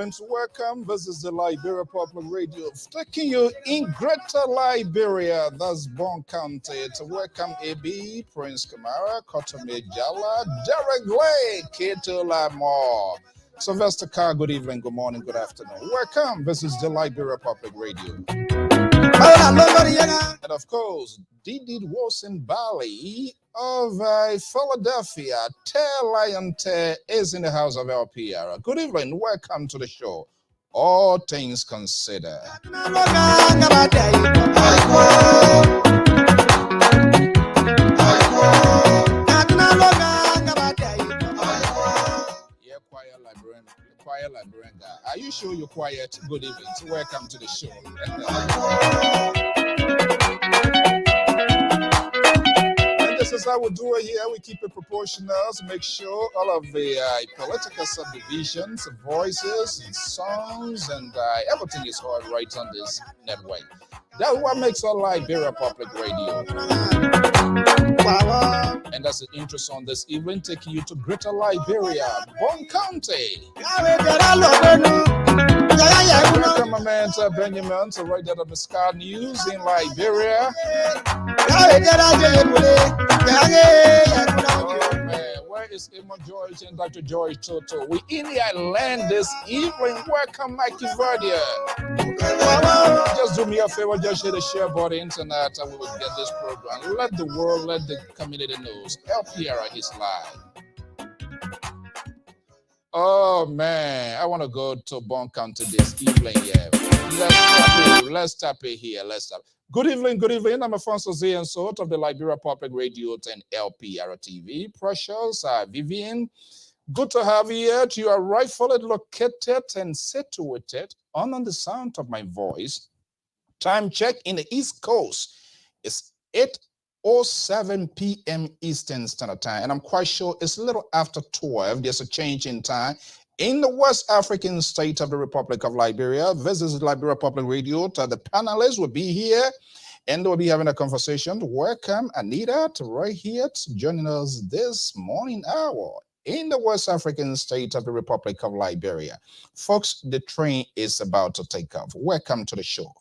evening. Welcome. This is the Liberia Public Radio, taking you in Greater Liberia. That's Bon County. To welcome AB, Prince Kamara, Kotome Jala, Derek Lay, Kato Lamore, Sylvester Carr. Good evening, good morning, good afternoon. Welcome. This is the Liberia Public Radio. And of course, Didi Wilson Bali of Philadelphia, Lion is in the house of LPR. Good evening, welcome to the show. All things considered. Quiet librarian guy. Are you sure you're quiet? Good evening. So welcome to the show. And this is how we do it here. We keep it proportional to make sure all of the political subdivisions, voices, and songs, and everything is all right on this network. That's what makes our Liberia Public Radio. And that's the interest on this evening, taking you to Greater Liberia, Bon County. Welcome, my man, Benjamin, to write that on the Sky News in Liberia. Oh, man, where is Emma George and Dr. George Toto? We in the island this evening. Welcome, Mikey Verdia. Just do me a favor, just hit the share button tonight, and we will get this program. Let the world, let the community know. LPR is live. Oh man, I want to go to Bon County this evening. Yeah, let's tap it here. Let's tap. Good evening, good evening. I'm Alfonso Ziensot of the Liberia Public Radio and LPR-TV. Precious, Vivian. Good to have you here. You are rightfully located and situated on the sound of my voice. Time check in the East Coast is 8:07 p.m. Eastern Standard Time, and I'm quite sure it's a little after 12. There's a change in time in the West African state of the Republic of Liberia. This is Liberia Public Radio. The panelists will be here, and they'll be having a conversation. Welcome, Anita, right here joining us this morning hour in the West African state of the Republic of Liberia. Folks, the train is about to take off. Welcome to the show.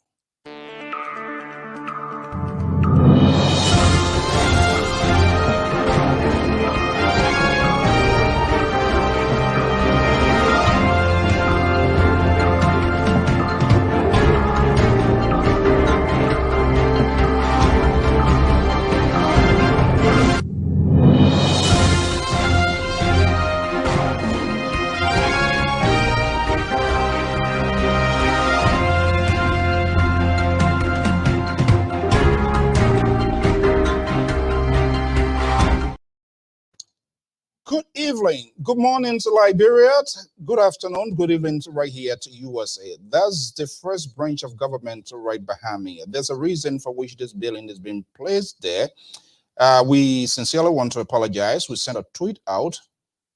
Good evening, good morning to Liberia, good afternoon, good evening to right here to USA. That's the first branch of government right behind me. There's a reason for which this building is being placed there. We sincerely want to apologize. We sent a tweet out.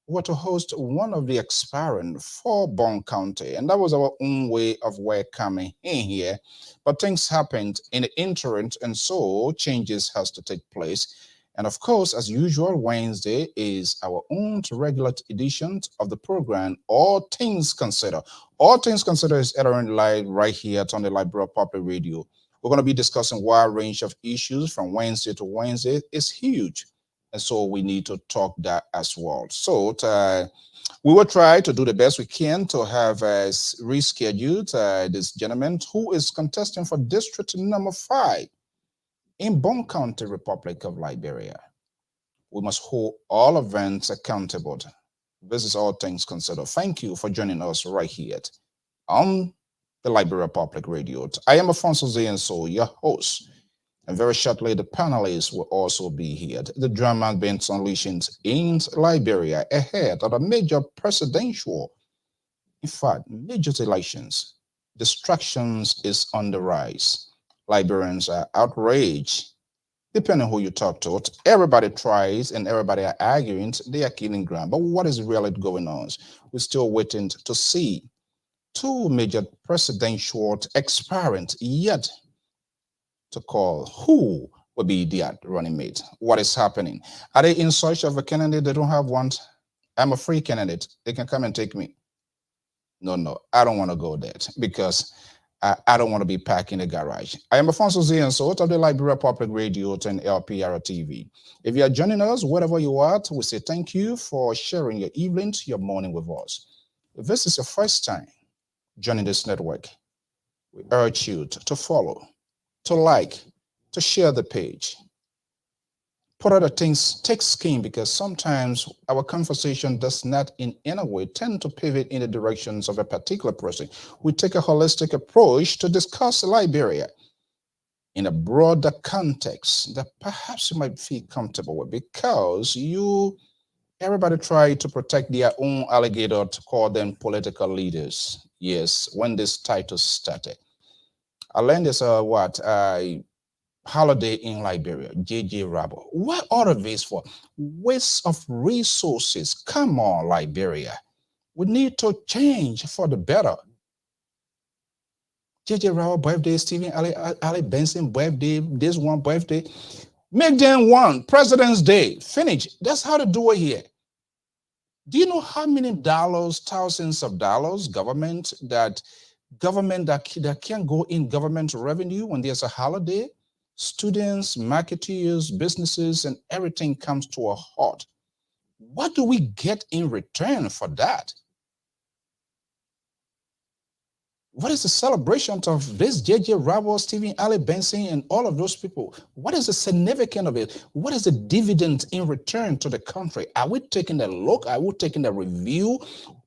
We were to host one of the expiring for Bon County, and that was our own way of welcoming in here. But things happened in the interim, and so changes has to take place. And of course, as usual, Wednesday is our own regular edition of the program, All Things Considered. All Things Considered is airing live right here on the Liberia Public Radio. We're going to be discussing a wide range of issues from Wednesday to Wednesday. It's huge. And so we need to talk that as well. So we will try to do the best we can to have rescheduled this gentleman who is contesting for District number 5. In Bon County, Republic of Liberia. We must hold all events accountable. This is All Things Considered. Thank you for joining us right here on the Liberia Public Radio. I am Alfonso Zienso, your host. And very shortly, the panelists will also be here. The drama being unleashed in Liberia ahead of a major presidential, in fact, major elections. Distractions is on the rise. Liberians are outraged. Depending on who you talk to, everybody tries and everybody are arguing. They are killing ground. But what is really going on? We're still waiting to see 2 major presidential expiring yet to call who will be their running mate. What is happening? Are they in search of a candidate? They don't have one. I'm a free candidate. They can come and take me. No, I don't want to go there because I don't want to be packed in the garage. I am Afonso Z and so of the Liberia Public Radio and LPR-TV. If you are joining us, wherever you are, we say thank you for sharing your evening, your morning with us. If this is your first time joining this network, we urge you to follow, to like, to share the page. Put other things, take skin, because sometimes our conversation does not in any way tend to pivot in the directions of a particular person. We take a holistic approach to discuss Liberia in a broader context that perhaps you might feel comfortable with, because everybody try to protect their own alligator to call them political leaders. Yes, when this title started. I learned this holiday in Liberia, J.J. Rabo. What are these for? Waste of resources. Come on, Liberia. We need to change for the better. J.J. Rabo birthday, Stephen Ali Benson birthday, this one birthday. Make them one. President's Day. Finish. That's how to do it here. Do you know how many dollars, thousands of dollars, government that can go in government revenue when there's a holiday? Students, marketeers, businesses, and everything comes to a halt. What do we get in return for that? What is the celebration of this J.J. Rabo, Stephen Ali Benson, and all of those people? What is the significance of it? What is the dividend in return to the country? Are we taking a look? Are we taking a review?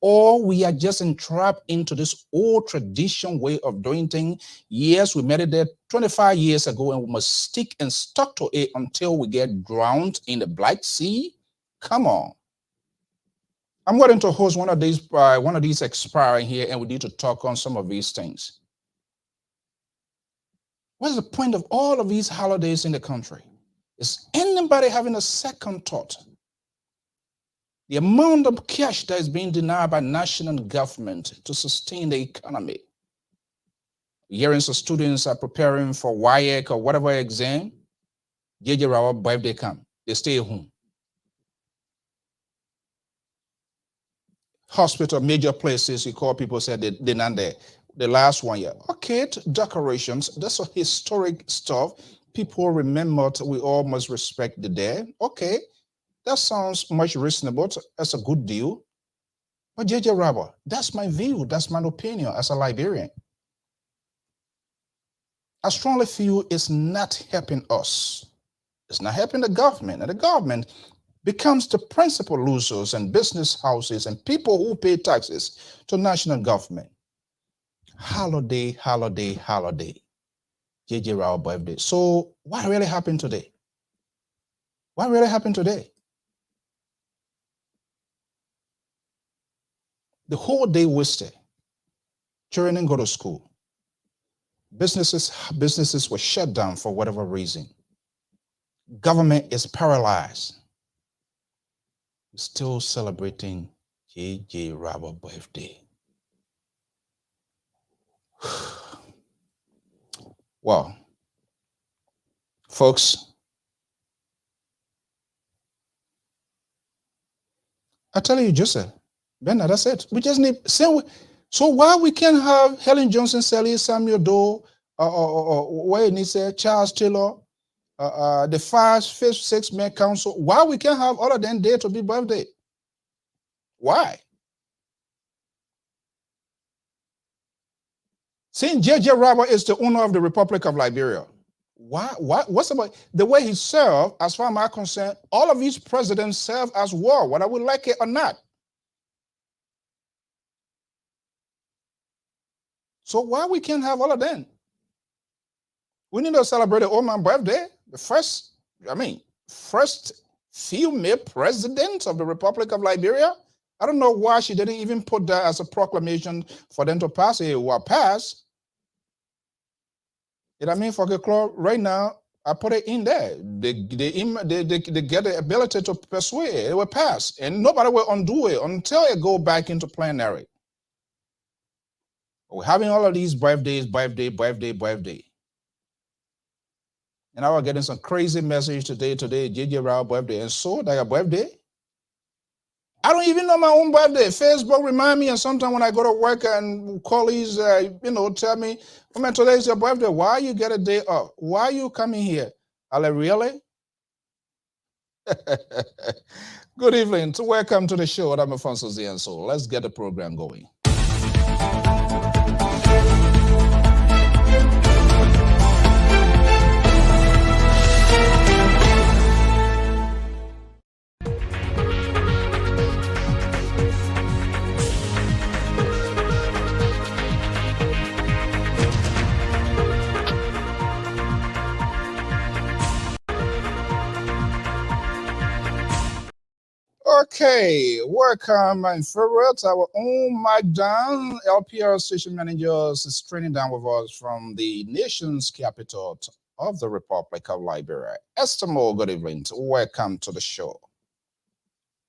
Or we are just entrapped into this old tradition way of doing things? Yes, we made it there 25 years ago, and we must stick and stuck to it until we get drowned in the Black Sea? Come on. I'm going to host one of these expiring here, and we need to talk on some of these things. What's the point of all of these holidays in the country? Is anybody having a second thought? The amount of cash that is being denied by national government to sustain the economy. Hearing some students are preparing for WIAC or whatever exam. J.J. Rabo birthday come, they stay home. Hospital, major places, you call people, say they're not there. The last one year. Okay, decorations, that's a historic stuff. People remember, we all must respect the day. Okay, that sounds much reasonable. That's a good deal. But J.J. Rabo, that's my view, that's my opinion as a Liberian. I strongly feel it's not helping us. It's not helping the government, and the government becomes the principal losers, and business houses and people who pay taxes to national government. Holiday, holiday, holiday. J.J. Rao birthday. So what really happened today? What really happened today? The whole day wasted. Children didn't go to school. Businesses were shut down for whatever reason. Government is paralyzed. Still celebrating J.J. Rabo birthday. Well, folks, I tell you, Joseph, Bernard, that's it. We just need same. So why we can't have Helen Johnson, Sally, Samuel Doe, where it needs Charles Taylor, the 5th, 6th Mayor Council? Why we can't have all of them there to be birthday? Why? Saying J.J. Rabo is the owner of the Republic of Liberia. Why? What's about the way he served? As far as I'm concerned, all of these presidents serve as well, whether we like it or not. So why we can't have all of them? We need to celebrate the old man's birthday. The first female president of the Republic of Liberia. I don't know why she didn't even put that as a proclamation for them to pass it. Will pass. For the club right now, I put it in there. They get the ability to persuade it. It will pass, and nobody will undo it until it go back into plenary. We're having all of these birthday. And I was getting some crazy message today, J.J. Rao birthday. And so, that your birthday? I don't even know my own birthday. Facebook remind me, and sometimes when I go to work and colleagues, tell me, "Oh man, today's your birthday. Why you get a day off? Why you coming here?" I'm like, really? Good evening. Welcome to the show. I'm Afonso Zienso. Let's get the program going. Okay, welcome, my favorite, our own Mike Dunn, LPR station managers, is training down with us from the nation's capital of the Republic of Liberia. Estimo, good evening. Welcome to the show.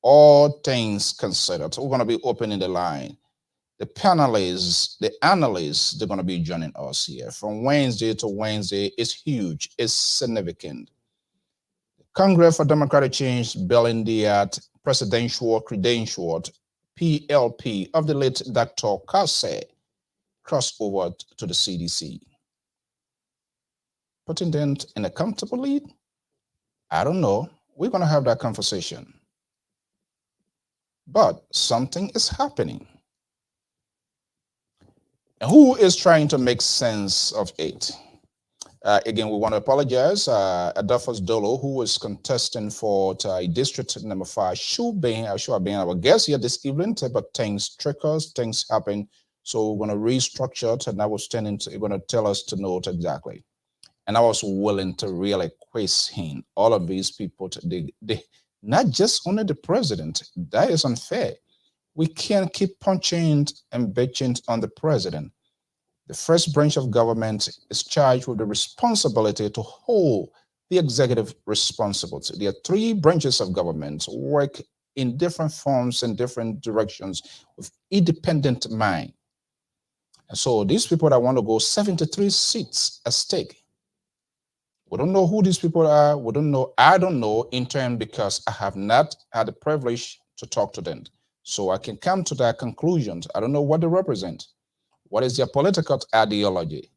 All things considered, we're going to be opening the line. The panelists, the analysts, they're going to be joining us here from Wednesday to Wednesday. It's huge, it's significant. Congress for Democratic Change billing the presidential credentialed PLP of the late Dr. Kase crossed over to the CDC. Putting them in a comfortable lead? I don't know. We're going to have that conversation. But something is happening. And who is trying to make sense of it? Again, we want to apologize. Adolphus Dolo, who was contesting for district number 5, should have been our guest here this evening, but things trickles, things happen. So we're going to restructure it, and I was going to tell us to note exactly. And I was willing to really question all of these people. They not just only the president. That is unfair. We can't keep punching and bitching on the president. The first branch of government is charged with the responsibility to hold the executive responsible. There are 3 branches of government work in different forms and different directions with independent mind. And so these people that want to go 73 seats at stake, we don't know who these people are. We don't know. I don't know in turn because I have not had the privilege to talk to them. So I can come to that conclusion. I don't know what they represent. What is their political ideology?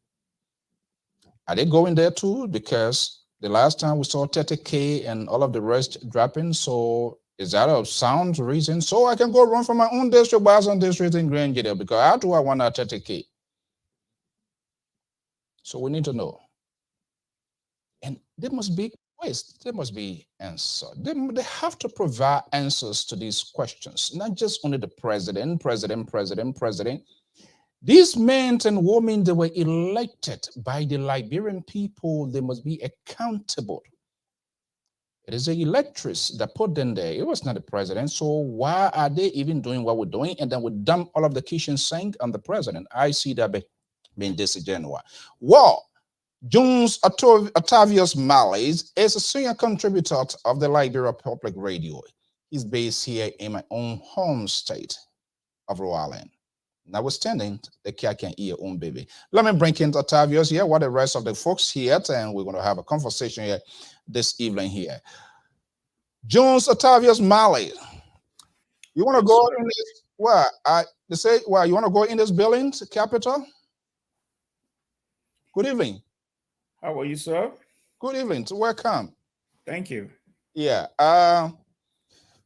Are they going there too? Because the last time we saw 30K and all of the rest dropping. So is that a sound reason? So I can go run for my own district, Boston district in Grand Gate, because how do I want that 30K? So we need to know. And there must be ways, there must be answers. They have to provide answers to these questions, not just only the president. These men and women, they were elected by the Liberian people. They must be accountable. It is the electors that put them there. It was not the president. So why are they even doing what we're doing? And then we dump all of the kitchen sink on the president. I see that being disingenuous. Well, Jones Octavius Malays is a senior contributor of the Liberia Public Radio. He's based here in my own home state of Rhode Island. Notwithstanding, the cat can eat your own baby. Let me bring in Octavius here, what the rest of the folks here, and we're going to have a conversation here this evening here. Jones Octavius Malley, you want to go in this? Well, they say, well, you want to go in this building, Capitol? Good evening. How are you, sir? Good evening. Welcome. Thank you. Yeah.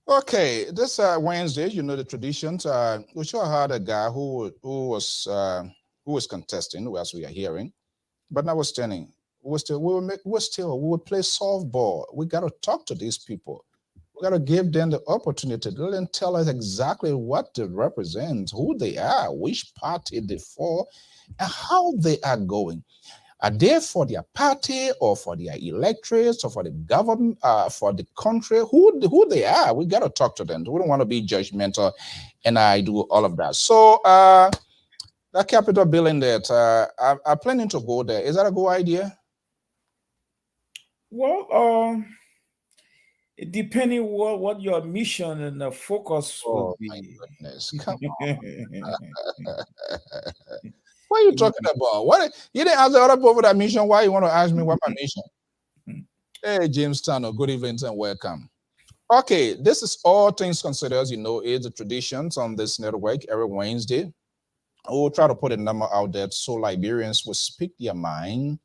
Okay. This Wednesday, you know the traditions. We sure had a guy who was contesting, as we are hearing, but notwithstanding, we would play softball. We got to talk to these people. We got to give them the opportunity to let them tell us exactly what they represent, who they are, which party they're for, and how they are going. Are they for their party or for their electorates or for the government, for the country? Who they are? We got to talk to them. We don't want to be judgmental, and I do all of that. So that Capitol building that I'm planning to go there. Is that a good idea? Well, depending what your mission and the focus will be. My goodness, come on. What are you talking about? What you didn't ask the other people that mission? Why you want to ask me what my mission? Hey, James Tano, good evening and welcome. Okay, this is all things considered. As you know, it's the traditions on this network every Wednesday. We'll try to put a number out there so Liberians will speak their mind.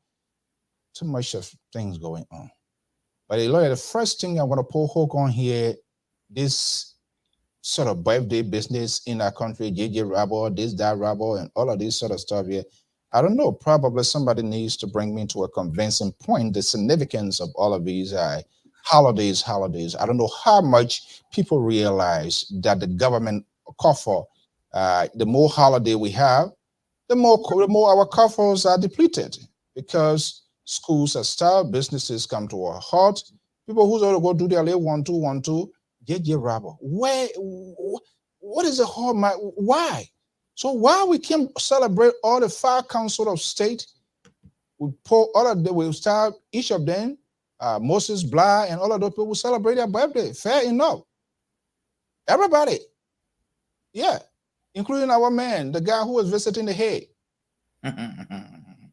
Too much of things going on. But look, the first thing I'm going to pull hook on here, this sort of birthday business in our country, JJ Rabble, this, that Rabble, and all of this sort of stuff here. I don't know, probably somebody needs to bring me to a convincing point, the significance of all of these holidays. I don't know how much people realize that the government coffers, the more holiday we have, the more our coffers are depleted because schools are stopped, businesses come to a halt. People who's going to go do their little 1-2-1-2, get your rubber. What is the whole? Why? So why we can celebrate all the 5 council of state? We pull all of them. We start each of them. Moses Blah and all of those people will celebrate their birthday. Fair enough. Everybody, yeah, including our man, the guy who was visiting the Hague.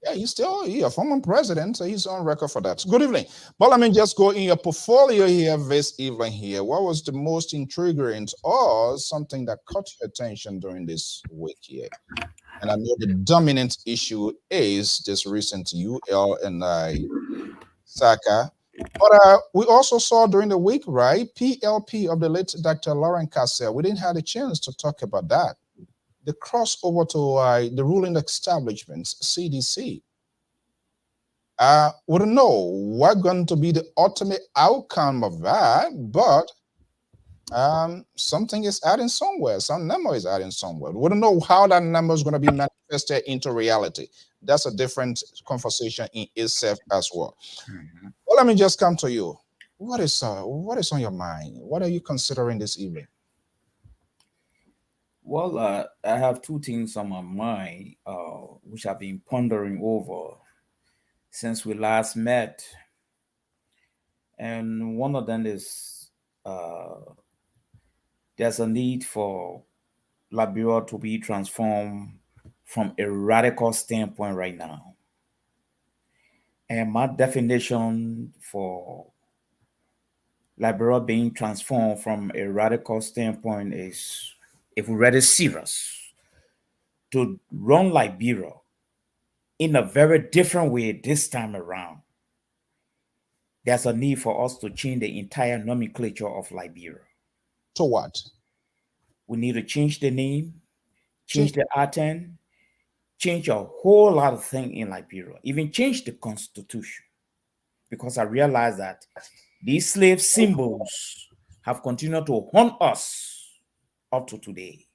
Yeah, he's a former president, so he's on record for that. Good evening. But let me just go in your portfolio here this evening here. What was the most intriguing or something that caught your attention during this week here? And I know the dominant issue is this recent UL and Saka. But we also saw during the week, right, PLP of the late Dr. Lauren Cassell. We didn't have a chance to talk about that. The crossover to the ruling establishments, CDC. We don't know what's going to be the ultimate outcome of that, but something is adding somewhere. Some number is adding somewhere. We don't know how that number is going to be manifested into reality. That's a different conversation in itself as well. Well, let me just come to you. What is on your mind? What are you considering this evening? Well, I have 2 things on my mind, which I've been pondering over since we last met. And one of them is there's a need for Liberia to be transformed from a radical standpoint right now. And my definition for Liberia being transformed from a radical standpoint is, if we're really serious to run Liberia in a very different way this time around, there's a need for us to change the entire nomenclature of Liberia. To what? We need to change the name, change the item, change a whole lot of things in Liberia, even change the constitution. Because I realize that these slave symbols have continued to haunt us up to today.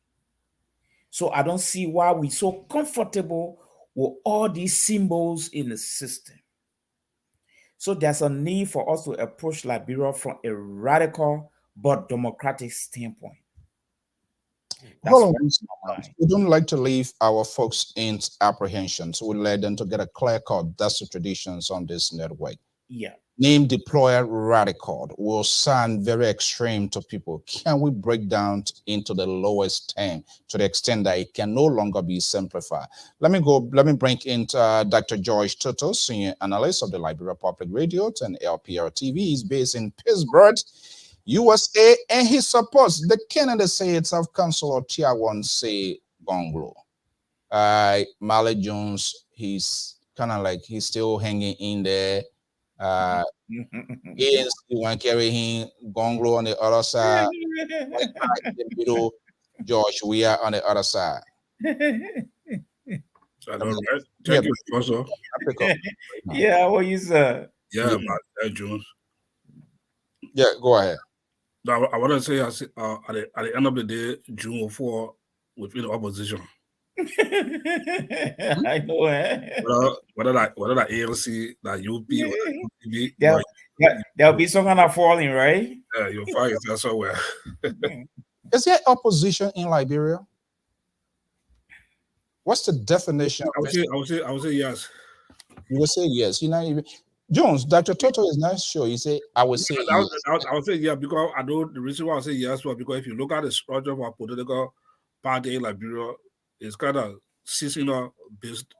So I don't see why we're so comfortable with all these symbols in the system. So there's a need for us to approach Liberia from a radical but democratic standpoint. Hold on. We don't like to leave our folks in apprehension, so we let them to get a clear cut. That's the traditions on this network. Yeah. Name deployer radical will sound very extreme to people. Can we break down into the lowest term to the extent that it can no longer be simplified? Let me bring in Dr. George Toto, senior analyst of the Liberia Public Radio and LPR-TV. He's based in Pittsburgh, USA, and he supports the candidate say itself Councilor Tiawan say Gonglo. Male Jones, he's kind of like he's still hanging in there. ANC want to carry him, Gonglo on the other side, in the middle, George, we are on the other side. Thank you, Professor. Yeah, what you said? Yeah, but Jones. Yeah, go ahead. Now, I want to say, at the end of the day, June 4 within the opposition. I know, whether that ALC, that UP, or that UPB, there'll be some kind of falling, right? Yeah, you'll find it somewhere. Is there opposition in Liberia? What's the definition? I would say yes. You would say yes. You know, Jones, Dr. Toto is not sure. You say I would say yes. I would say yeah, because I know the reason why I say yes was because if you look at the structure of our political party in Liberia, it's kind of seasonal based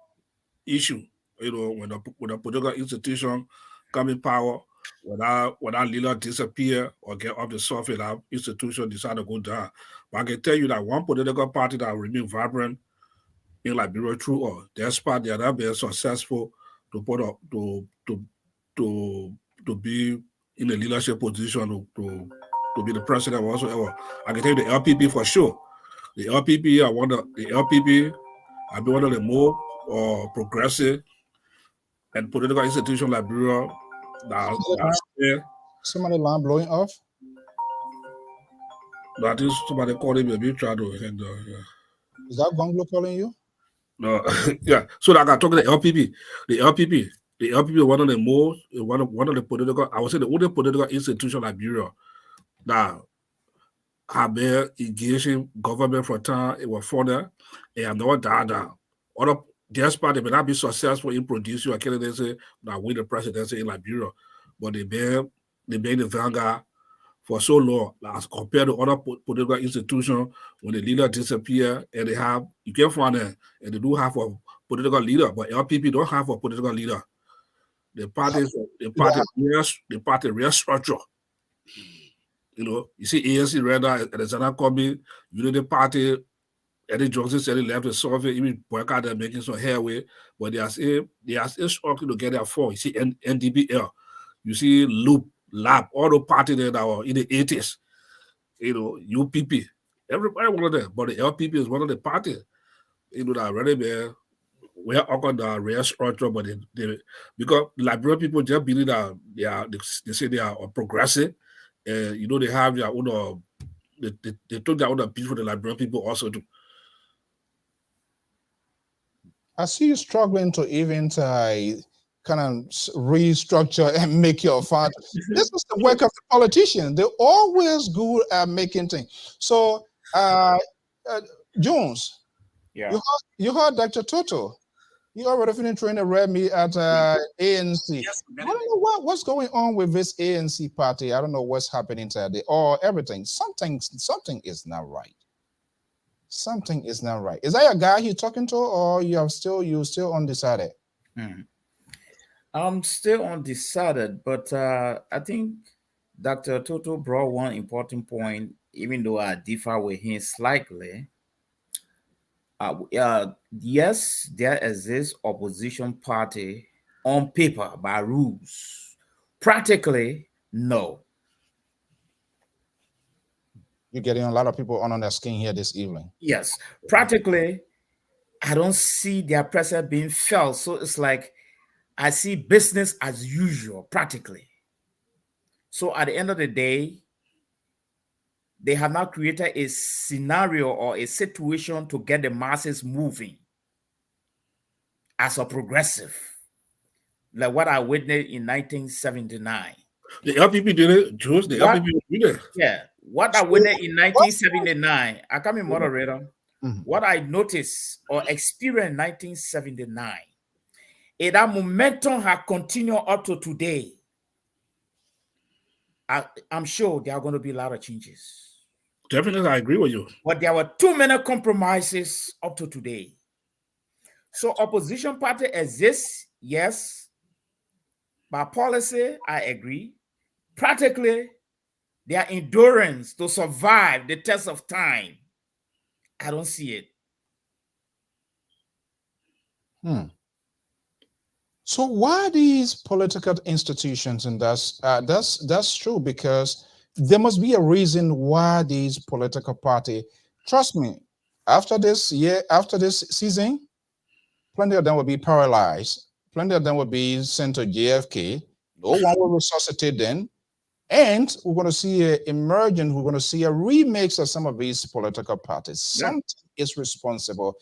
issue. You know, when the political institution come in power, when that leader disappear or get off the surface, that institution decide to go down. But I can tell you that one political party that remain vibrant in Liberia through or despite they are not being successful to put up to be in a leadership position to be the president or whatsoever. I can tell you the LPP for sure. The LPP have been one of the more progressive and political institution Liberia that somebody line blowing off. That is somebody calling me. Maybe try to hand. Is that Gonglo calling you? No, yeah. So like I talk to the LPP. The LPP is one of the most one of the political. I would say the only political institution Liberia that have been engaging government for time. It was further and no data. Other despite they may not be successful in producing a candidacy that win the presidency in Liberia, but they been the vanguard for so long as compared to other political institutions. When the leader disappear and you can find them and they do have a political leader, but LPP don't have a political leader. The party real structure. You know, you see ANC Reda and the Zana coming, Unity Party, Eddie Johnson said he left the survey, even boycott them making some headway, but they are still struggling to get their fall. You see NDBL, you see Lab, all the parties that were in the 80s, you know, UPP, everybody one of them, but the LPP is one of the parties, you know, that already been well on the real structure, but they because Liberian people just believe that they say they are progressive, and you know they have their own they took their own peace for the Liberian people also too. I see you struggling to even kind of restructure and make your fund. This is the work of the politicians. They're always good at making things. So, Jones, yeah, you heard Dr. Toto. You already finished trying to read me at ANC. Yes, I don't know what's going on with this ANC party. I don't know what's happening today or everything. Something is not right. Something is not right. Is that a guy you're talking to, or you're still undecided? I'm still undecided, but I think Dr. Toto brought one important point, even though I differ with him slightly. Yes, there exists opposition party on paper by rules. Practically, no. You're getting a lot of people on their skin here this evening. Yes, practically, I don't see their presence being felt. So it's like I see business as usual, practically. So at the end of the day, they have not created a scenario or a situation to get the masses moving as a progressive, like what I witnessed in 1979. The LPP did it, Jules. The LPP did it. Yeah, what I witnessed in 1979, I come in moderator. What I noticed or experienced in 1979, that momentum has continued up to today. I'm sure there are going to be a lot of changes. Definitely, I agree with you. But there were too many compromises up to today. So opposition party exists, yes. By policy, I agree. Practically, their endurance to survive the test of time, I don't see it. So why these political institutions? And that's true, because there must be a reason why these political party. Trust me, after this season, plenty of them will be paralyzed. Plenty of them will be sent to JFK. No one will resuscitate them. And we're going to see a emergence. We're going to see a remix of some of these political parties. Something is responsible.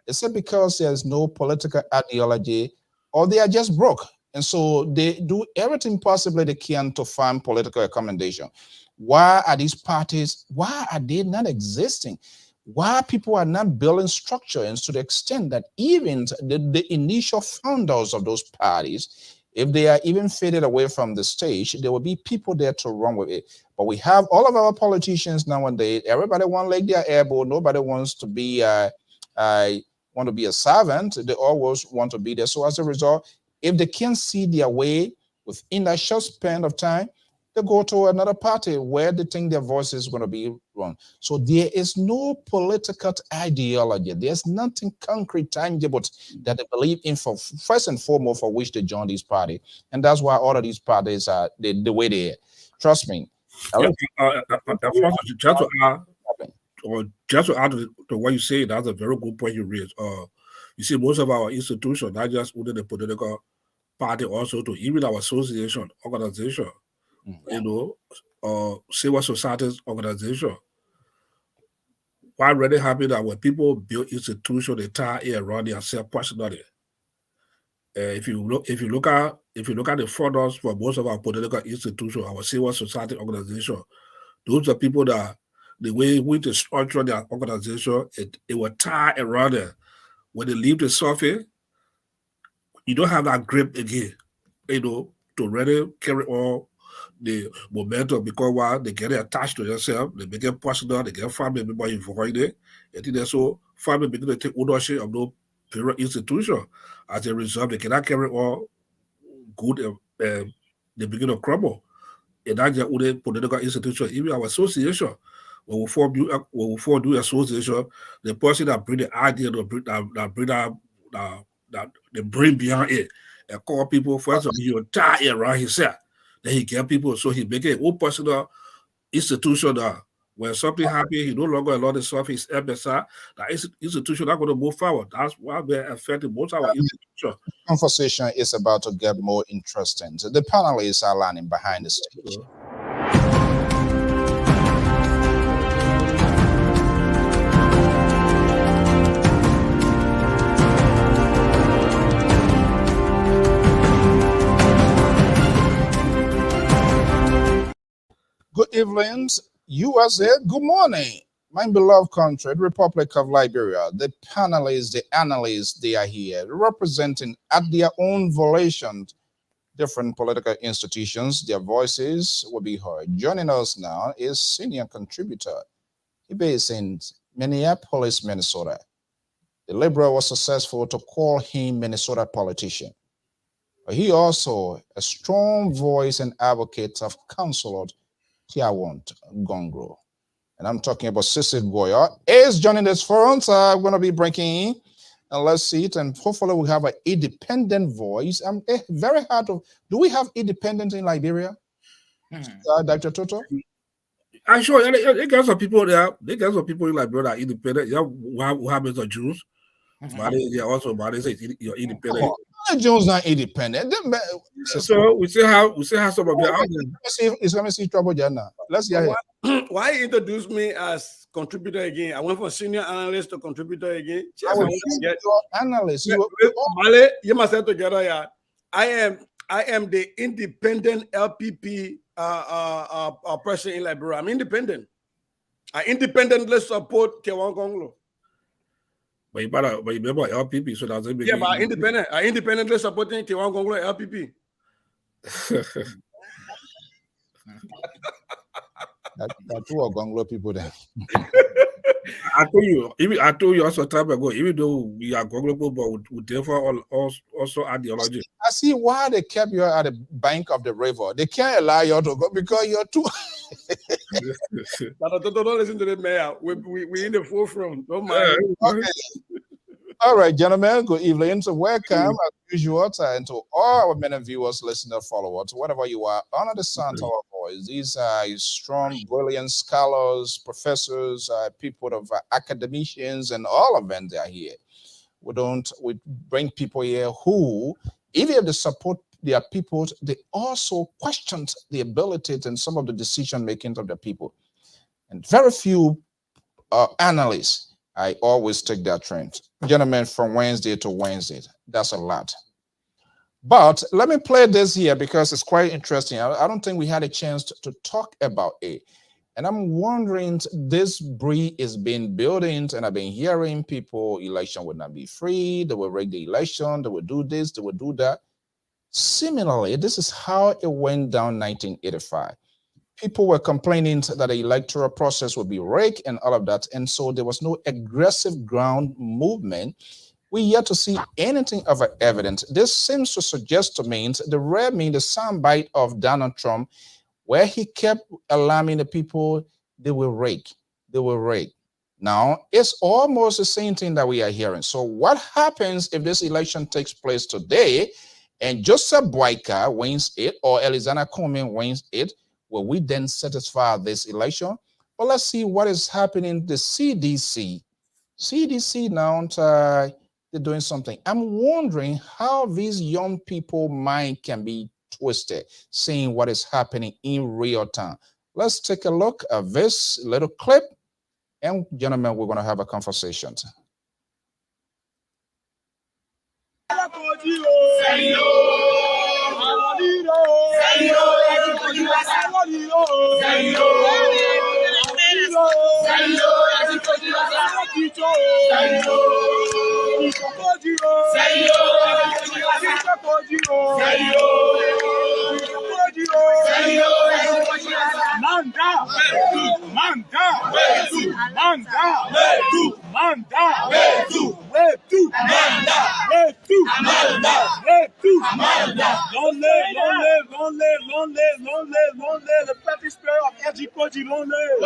Is it because there's no political ideology, or they are just broke? And so they do everything possibly they can to find political accommodation. Why are these parties, why are they not existing? Why people are not building structure? And to the extent that even the initial founders of those parties, if they are even faded away from the stage, there will be people there to run with it. But we have all of our politicians nowadays. Everybody wants to like their elbow. Nobody wants to be a servant. They always want to be there. So as a result, if they can't see their way Within that short span of time, they go to another party where they think their voice is going to be wrong. So there is no political ideology. There's nothing concrete, tangible that they believe in for first and foremost for which they join this party. And that's why all of these parties are the way they are. Trust me. Just to add to what you say, that's a very good point you raised. You see, most of our institutions, not just within the political party, also to even our association, organization, civil society organization. I'm really happy that when people build institutions, they tie it around themselves personally. If you look at the funders for most of our political institutions, our civil society organization, those are people that the way we to structure their organization, it will tie around it. When they leave the surface, you don't have that grip again, to really carry on the momentum, because while they get attached to themselves, they make it personal, they get family member involved in it. I think that's so family begin to take ownership of those parent institution. As a result, they cannot carry on good, they begin to crumble. And that's just with the political institution, even our association. When we form the association, the person that bring the idea, that they bring beyond it, and call people first of all, he will tie it around himself. Then he get people, so he make it a personal institution that when something happens, he no longer allow the stuff his embassy. That institution not going to move forward. That's why we're affecting most of our institutions. Conversation is about to get more interesting. So the panelists are learning behind the stage. Good evening, USA. Good morning, my beloved country, the Republic of Liberia. The panelists, the analysts, they are here representing at their own volition different political institutions. Their voices will be heard. Joining us now is senior contributor. He based in Minneapolis, Minnesota. The Liberal was successful to call him Minnesota politician. But he also a strong voice and advocate of Councilor Tiawont Gongro. And I'm talking about Sissy Boyer. Is joining us for us. I'm going to be breaking in. And let's see it. And hopefully we have an independent voice. Very hard to. Do we have independent in Liberia? Dr. Toto? I'm sure they got some people there. They got some people in Liberia that are independent. Yeah, who happens are Jews. But they also, they say you're independent. Jews not independent. So we still have some of them out there. It's going to see trouble, Jana. Let's hear it. Why introduce me as contributor again? I went from senior analyst to contributor again. Analyst. You must have together. Yeah. I am the independent LPP person in Liberia. I'm independent. I independently support Tiawont Gonglo. But you remember LPP, so that's yeah, but I independently supporting Tiawont Gonglo LPP. That two are Gonglo people there. I told you also time ago, even though we are Gonglo people, but we therefore also ideology. I see why they kept you at the bank of the river. They can't allow you to go because you're too. Don't listen to the mayor. We in the forefront. Don't mind. Okay. All right, gentlemen. Good evening. So welcome as usual and to all our many viewers, listeners, followers, whatever you are, under the sound of our voice. These are strong, brilliant scholars, professors, people of academicians, and all of them. They are here. We bring people here who, even if they support their people, they also question the abilities and some of the decision making of the people. And very few analysts, I always take that trend. Gentlemen, from Wednesday to Wednesday, that's a lot. But let me play this here because it's quite interesting. I don't think we had a chance to talk about it. And I'm wondering, this breed is being built, and I've been hearing people, election would not be free, they will rig the election, they will do this, they will do that. Similarly, this is how it went down 1985. People were complaining that the electoral process would be rigged and all of that. And so there was no aggressive ground movement. We yet to see anything of evidence. This seems to suggest to me the rare mean the soundbite of Donald Trump, where he kept alarming the people they will rake. They will rake. Now, it's almost the same thing that we are hearing. So what happens if this election takes place today and Joseph Boyka wins it or Elizana Coleman wins it? Will we then satisfy this election? But let's see what is happening. The CDC now, they're doing something. I'm wondering how these young people mind can be twisted, seeing what is happening in real time. Let's take a look at this little clip, and gentlemen, we're going to have a conversation. The perfect spirit of Ejikoji, long live.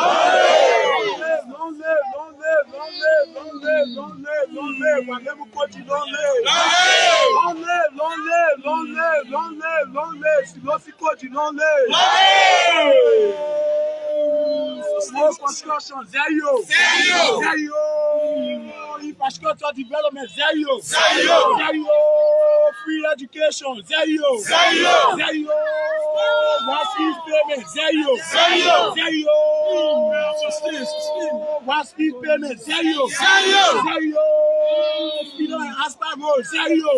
Slow construction, Zayo. Infrastructure development, Zayo. Free education, Zayo. One fees payment, Zayo. One fees payment, Zayo. Freedom and Aspen Road, Zayo.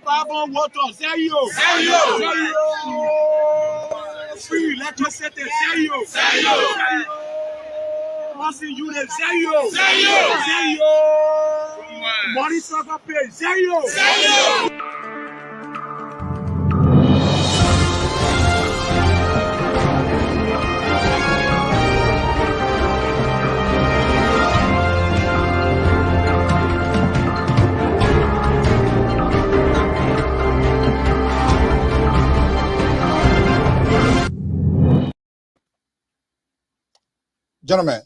Carbon water, Zayo. Free electricity, Zayo. Housing unit, Zayo. Money soccer pay, Zayo. Gentlemen,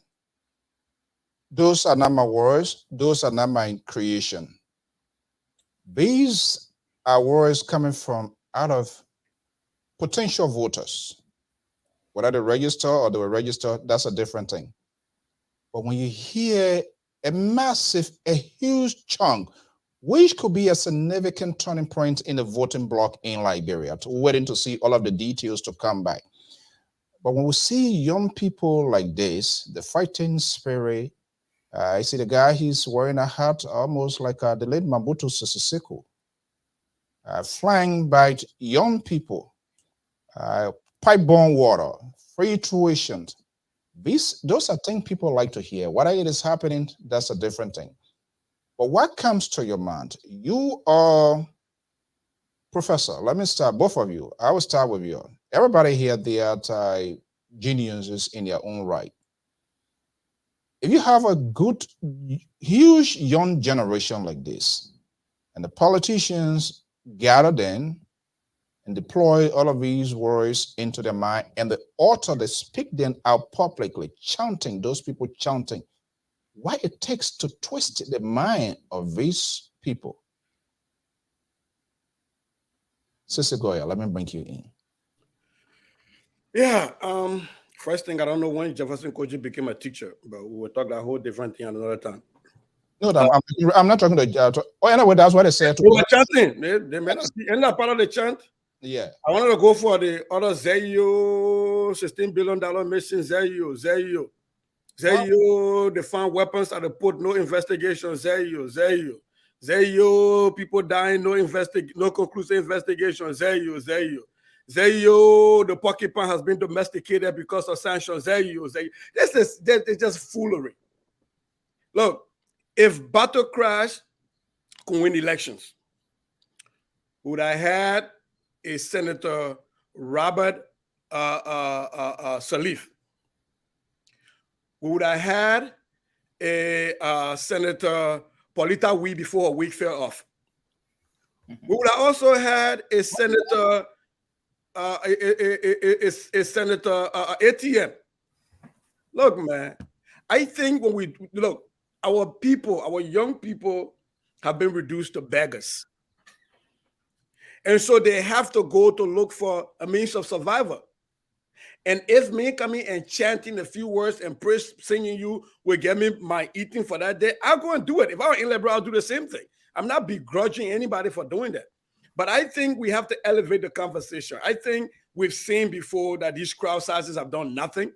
those are not my words. Those are not my creation. These are words coming from out of potential voters. Whether they register or they were registered, that's a different thing. But when you hear a huge chunk, which could be a significant turning point in the voting bloc in Liberia, waiting to see all of the details to come back. But when we see young people like this, the fighting spirit, I see the guy, he's wearing a hat almost like the late Mobutu Sese Seko, flying by young people, pipe-borne water, free tuition. Those are things people like to hear. Whether it is happening, that's a different thing. But what comes to your mind? You are professor. Let me start, both of you. I will start with you. Everybody here, they are geniuses in their own right. If you have a good, huge young generation like this, and the politicians gather then and deploy all of these words into their mind, and the author, they speak them out publicly, chanting, those people chanting, why it takes to twist the mind of these people. Sister Goya, let me bring you in. Yeah, first thing, I don't know when Jefferson Koji became a teacher, but we will talk that whole different thing another time. No, I'm not talking to. Oh, anyway, that's what I said. They were chanting. They may not be. Isn't that part of the chant? Yeah. I wanted to go for the other Zayo, $16 billion mission, Zayo. They found weapons at the port, no investigation, Zayo. People dying, no conclusive investigation, Zayo. The porcupine has been domesticated because of sanctions, Zayo. This is just foolery. Look, if Battle Crash could win elections, would I had a Senator Robert Salif? Would I had a Senator Paulita Wee before her wig fell off. We would have also had a Senator, a Senator ATM. Look, man, I think when we look, our people, our young people have been reduced to beggars. And so they have to go to look for a means of survival. And if me coming and chanting a few words and praise singing you will get me my eating for that day, I'll go and do it. If I'm in LIBERIA, I'll do the same thing. I'm not begrudging anybody for doing that. But I think we have to elevate the conversation. I think we've seen before that these crowd sizes have done nothing.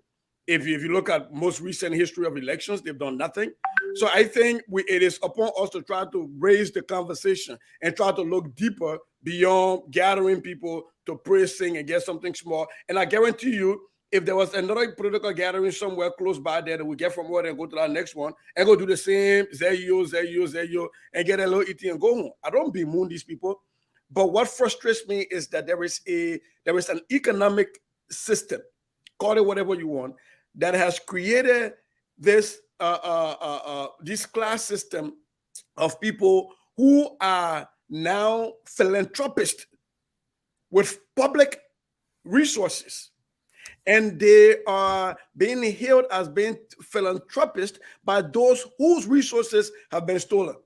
If you look at most recent history of elections, they've done nothing. So I think it is upon us to try to raise the conversation and try to look deeper beyond gathering people to pray, sing, and get something small. And I guarantee you, if there was another political gathering somewhere close by there that we get from where and go to that next one and go do the same, Zeyo, and get a little eating and go home. I don't bemoan these people. But what frustrates me is that there is an economic system, call it whatever you want, that has created this class system of people who are now philanthropists with public resources. And they are being hailed as being philanthropists by those whose resources have been stolen.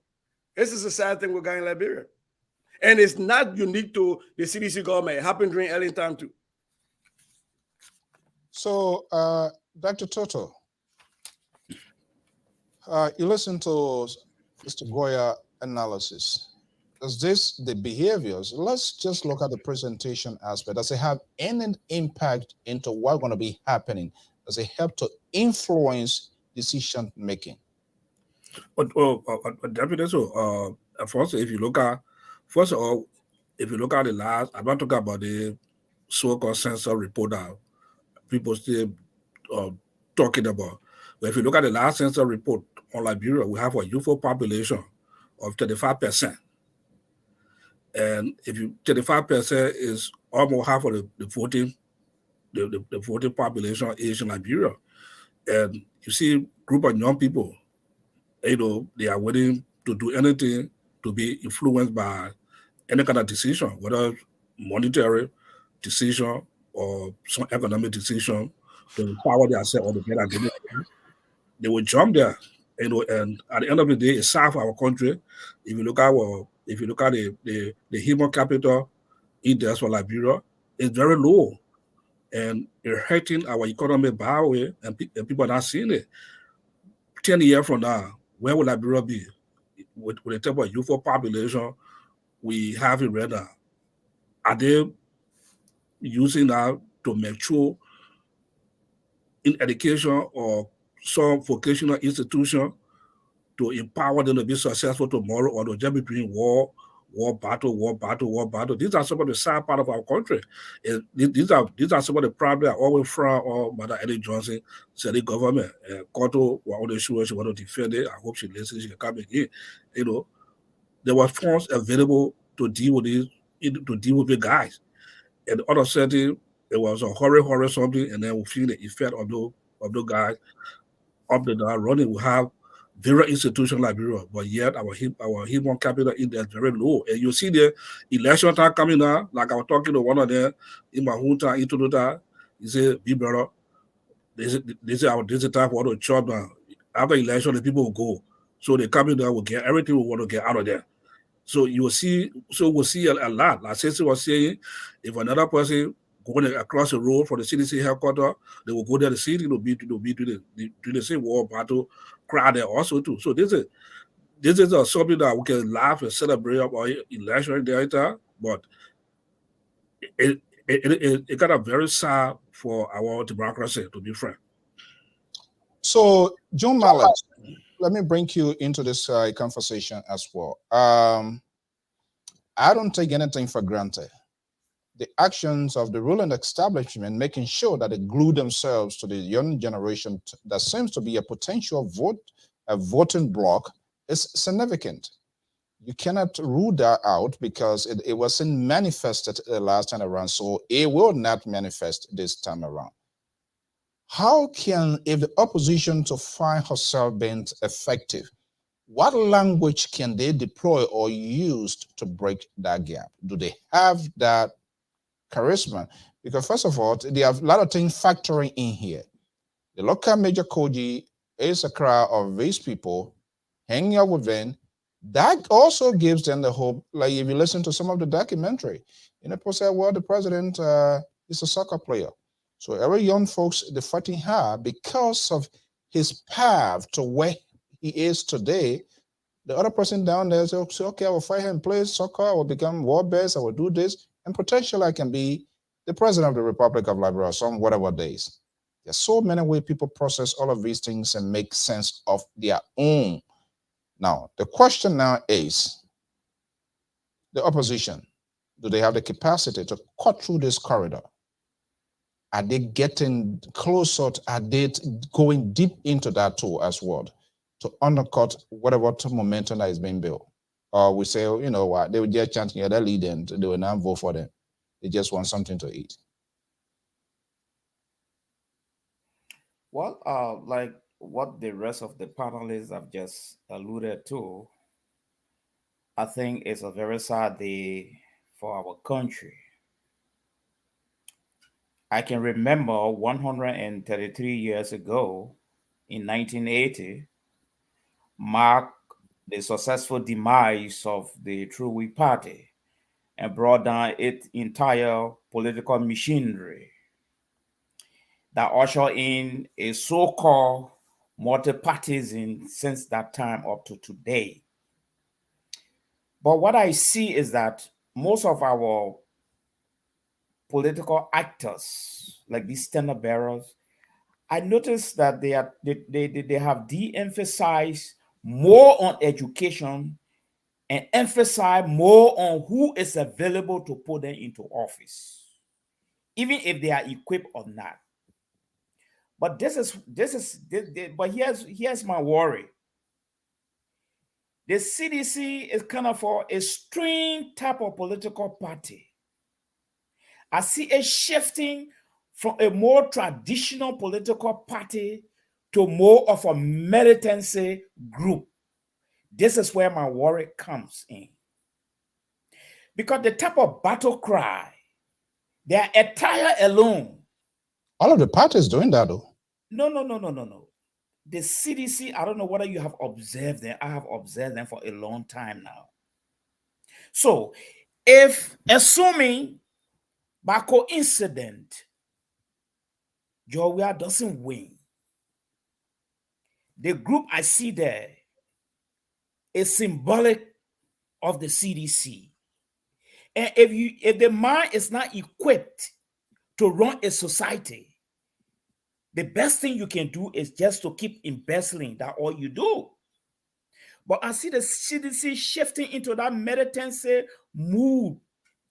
This is a sad thing we're going in Liberia. And it's not unique to the CDC government. It happened during Ellington too. So, Dr. Toto, you listen to Mr. Goya analysis. Does the behaviors, let's just look at the presentation aspect. Does it have any impact into what's going to be happening? Does it help to influence decision making? Definitely so. First, if you look at the last, I'm not talking about the so-called census report that people still talking about. But if you look at the last census report on Liberia, we have a youthful population of 35%. And if you 35% is almost half of the voting population age in Liberia. And you see a group of young people, they are willing to do anything to be influenced by any kind of decision, whether monetary decision or some economic decision to empower themselves or to get against it. They will jump there, and at the end of the day, it's sad for our country. If you look at the human capital index for Liberia, it's very low, and it's hurting our economy bad way, and people are not seeing it. 10 years from now, where will Liberia be? With the type of youthful population we have in right now, are they using that to mature in education or some vocational institution to empower them to be successful tomorrow, or to just be doing war battle? These are some of the sad part of our country. And these are some of the problems that always from Mother Eddie Johnson said the government. Koto was on the show, she want to defend it. I hope she listens, she can come again. There were funds available to deal with the guys. And all of a sudden, it was a horror something, and then we feel the effect of those guys up the down running. We have very institutions like Liberia, but yet our human capital index is very low. And you see the election time coming now, like I was talking to one of them in my hometown, into that, he said, "Be brother, this is the time for all the job now. After election, the people will go. So they come in there, will get everything we want to get out of there." So we'll see a lot. Like Ceci was saying, if another person going across the road from the CDC headquarters, they will go there to see it, to be doing the same war battle crowd there also too. So this is something that we can laugh and celebrate about election data, but it got a very sad for our democracy, to be frank. So, John Mallet, let me bring you into this conversation as well. I don't take anything for granted. The actions of the ruling establishment, making sure that they glue themselves to the young generation that seems to be a potential voting bloc, is significant. You cannot rule that out because it wasn't manifested the last time around, so it will not manifest this time around. How can, if the opposition to find herself being effective, what language can they deploy or use to break that gap? Do they have that charisma? Because first of all, they have a lot of things factoring in here. The local major Koji is a crowd of these people hanging out with them. That also gives them the hope. Like if you listen to some of the documentary, people say, well, the president is a soccer player. So every young folks, they're fighting hard because of his path to where he is today. The other person down there says, okay, I will fight him, play soccer, I will become world best, I will do this, and potentially I can be the president of the Republic of Liberia some whatever days. There's so many ways people process all of these things and make sense of their own. Now, the question now is, the opposition, do they have the capacity to cut through this corridor? Are they getting closer? Are they going deep into that tool as well to undercut whatever momentum that is being built? Or we say, you know what, they would just chanting their lead and they will not vote for them. They just want something to eat. Well, like what the rest of the panelists have just alluded to, I think it's a very sad day for our country. I can remember 133 years ago, in 1980, marked the successful demise of the True We Party and brought down its entire political machinery that ushered in a so-called multi-partyism since that time up to today. But what I see is that most of our political actors, like these standard bearers, I noticed that they have de-emphasized more on education and emphasize more on who is available to put them into office, even if they are equipped or not. But but here's my worry. The CDC is kind of for a extreme type of political party. I see a shifting from a more traditional political party to more of a militancy group. This is where my worry comes in. Because the type of battle cry, their attire alone. All of the parties doing that though. No. The CDC, I don't know whether you have observed them. I have observed them for a long time now. So if, assuming by coincidence, Georgia doesn't win, the group I see there is symbolic of the CDC. And if the mind is not equipped to run a society, the best thing you can do is just to keep embezzling. That's all you do. But I see the CDC shifting into that militancy mood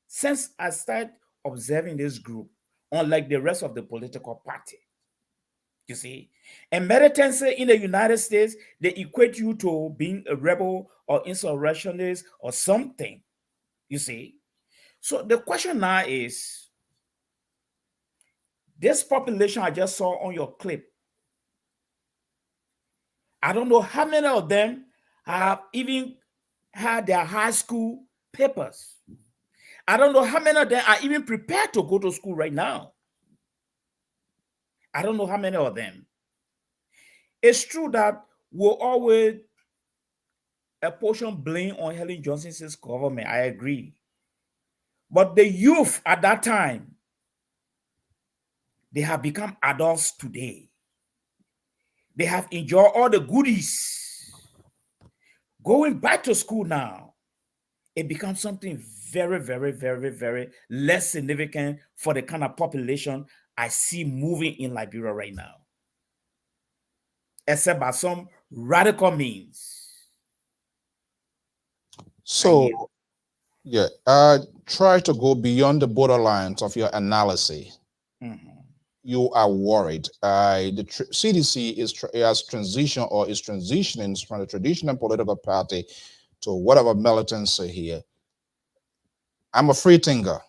since I started observing this group, unlike the rest of the political party. You see? And militancy in the United States, they equate you to being a rebel or insurrectionist or something. You see? So the question now is, this population I just saw on your clip, I don't know how many of them have even had their high school papers. I don't know how many of them are even prepared to go to school right now. I don't know how many of them. It's true that we'll always apportion blame on Helen Johnson's government. I agree. But the youth at that time, they have become adults today. They have enjoyed all the goodies. Going back to school now, it becomes something very, very, very, very less significant for the kind of population I see moving in Liberia right now, except by some radical means. So, yeah, try to go beyond the borderlines of your analysis. Mm-hmm. You are worried. The CDC has transitioned or is transitioning from the traditional political party to whatever militancy here. I'm a free thinker.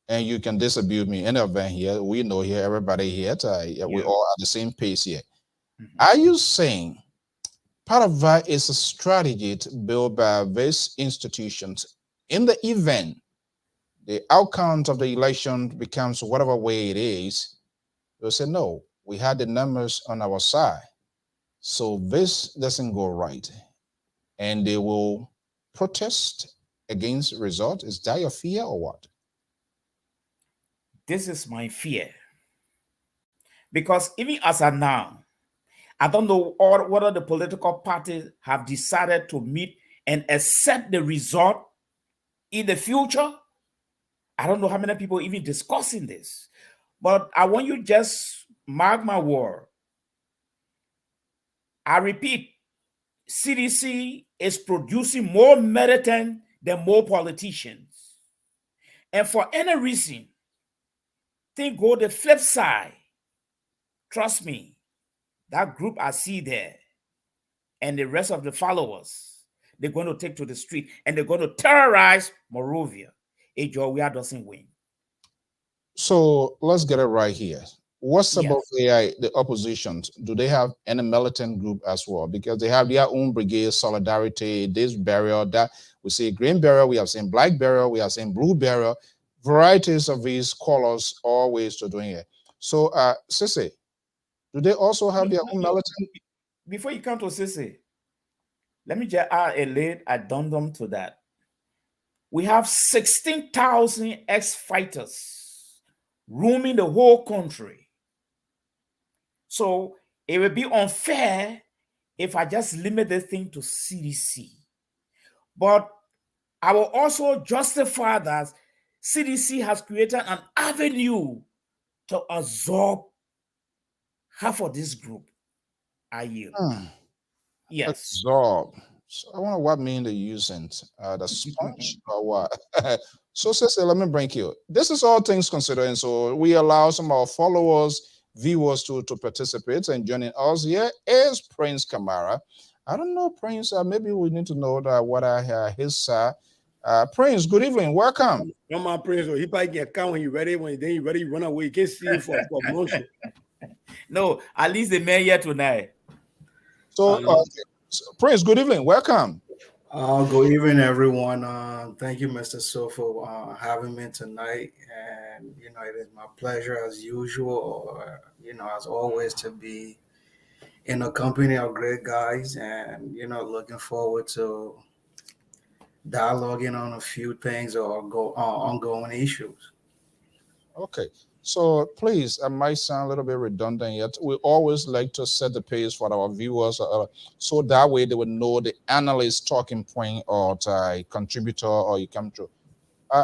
and you can disabuse me in the event here. We know here, everybody here, we all at the same pace here. Are you saying part of that is a strategy to build by these institutions in the event the outcome of the election becomes whatever way it is? They'll say, no, we had the numbers on our side, so this doesn't go right, and they will protest against the result. Is that your fear or what? This is my fear. Because even as of now, I don't know whether the political parties have decided to meet and accept the result in the future. I don't know how many people even discussing this. But I want you just mark my word. I repeat, CDC is producing more militants than more politicians. And for any reason, think go the flip side. Trust me, that group I see there and the rest of the followers, they're going to take to the street and they're going to terrorize Morovia. Ejowia doesn't win. So let's get it right here. What's about AI, the opposition? Do they have any militant group as well? Because they have their own brigade, solidarity, this barrier, that we see green barrier, we have seen black barrier, we have seen blue barrier, varieties of these colors, all ways to doing it. So, Sissy, do they also have their own militant? Before you come to Sissy, let me just add a little addendum to that. We have 16,000 ex-fighters roaming the whole country. So it would be unfair if I just limit the thing to CDC. But I will also justify that CDC has created an avenue to absorb half of this group. I yield. Yes. Absorb. So I wonder what mean they're using the sponge or what. So, Sister, let me bring you. This is all things considering. So we allow some of our followers, viewers to participate, and joining us here is Prince Kamara. I don't know, Prince. Maybe we need to know that what his Prince. Good evening. Welcome. Come on, Prince. He probably get count when you ready. When then you ready, you run away. You can't see him for motion. No, at least the man here tonight. So, Prince, good evening. Welcome. Good evening, everyone. Thank you, Mr. So, for having me tonight. And, you know, it is my pleasure as usual, you know, as always, to be in the company of great guys and, you know, looking forward to dialoguing on a few things or ongoing issues. Okay. So please, I might sound a little bit redundant yet. We always like to set the pace for our viewers so that way they would know the analyst talking point or a contributor or you come to.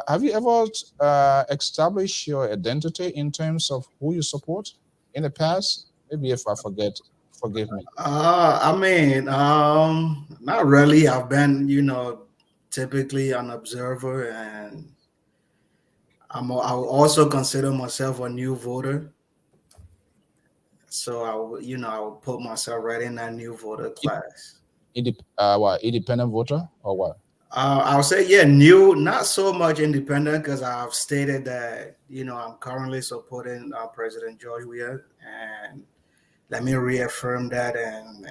Have you ever established your identity in terms of who you support in the past? Maybe if I forget, forgive me. I mean, not really. I've been, you know, typically an observer, and I will also consider myself a new voter. So I will put myself right in that new voter class. What, independent voter or what? I would say, yeah, new, not so much independent, because I've stated that, you know, I'm currently supporting President George Weah, and let me reaffirm that, and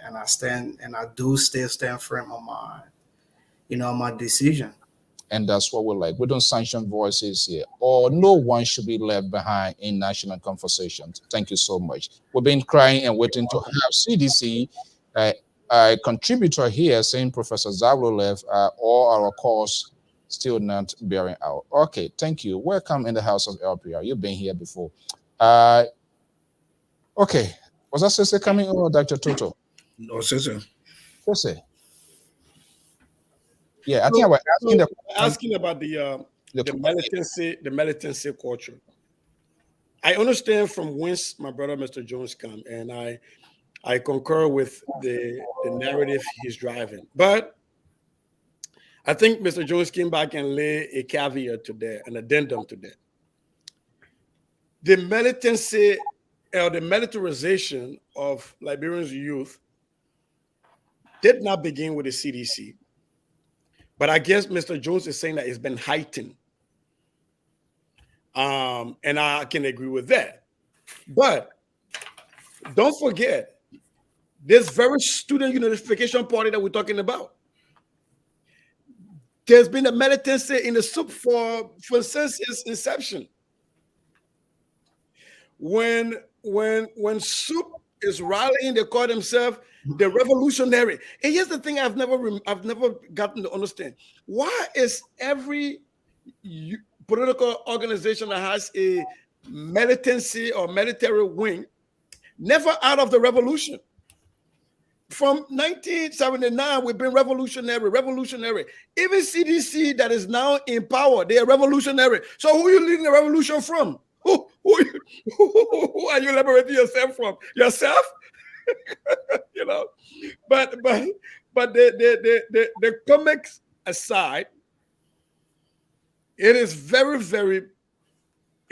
I do still stand firm on my, you know, my decision. And that's what we like. We don't sanction voices here, or no one should be left behind in national conversations. Thank you so much. We've been crying and waiting to have CDC, a contributor here saying Professor Zablo left, all our calls still not bearing out. Okay, thank you. Welcome in the house of LPR. You've been here before. Okay, was that Sister coming or Dr. Toto? No, Sister. Sister. Yeah, I think I was asking about the militancy culture. I understand from whence my brother Mr. Jones come, and I concur with the narrative he's driving. But I think Mr. Jones came back and lay a caveat to that, an addendum to that. The militancy or the militarization of Liberians' youth did not begin with the CDC. But I guess Mr. Jones is saying that it's been heightened. And I can agree with that. But don't forget, this very student unification party that we're talking about, there's been a militancy in the soup since its inception. When soup is rallying, they call themselves the revolutionary. And here's the thing: I've never gotten to understand: why is every political organization that has a militancy or military wing never out of the revolution? From 1979, we've been revolutionary. Even CDC that is now in power, they are revolutionary. So who are you leading the revolution from? Who are you liberating yourself from? Yourself? You know. But the comics aside, it is very, very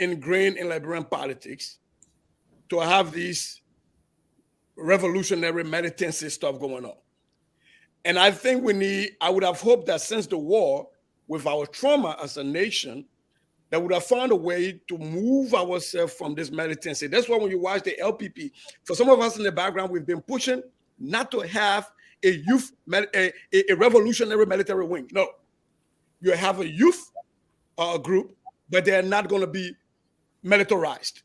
ingrained in Liberian politics to have these revolutionary militancy stuff going on. And I think I would have hoped that since the war, with our trauma as a nation, that would have found a way to move ourselves from this militancy. That's why when you watch the LPP, for some of us in the background, we've been pushing not to have a revolutionary military wing. No, you have a youth group, but they're not going to be militarized.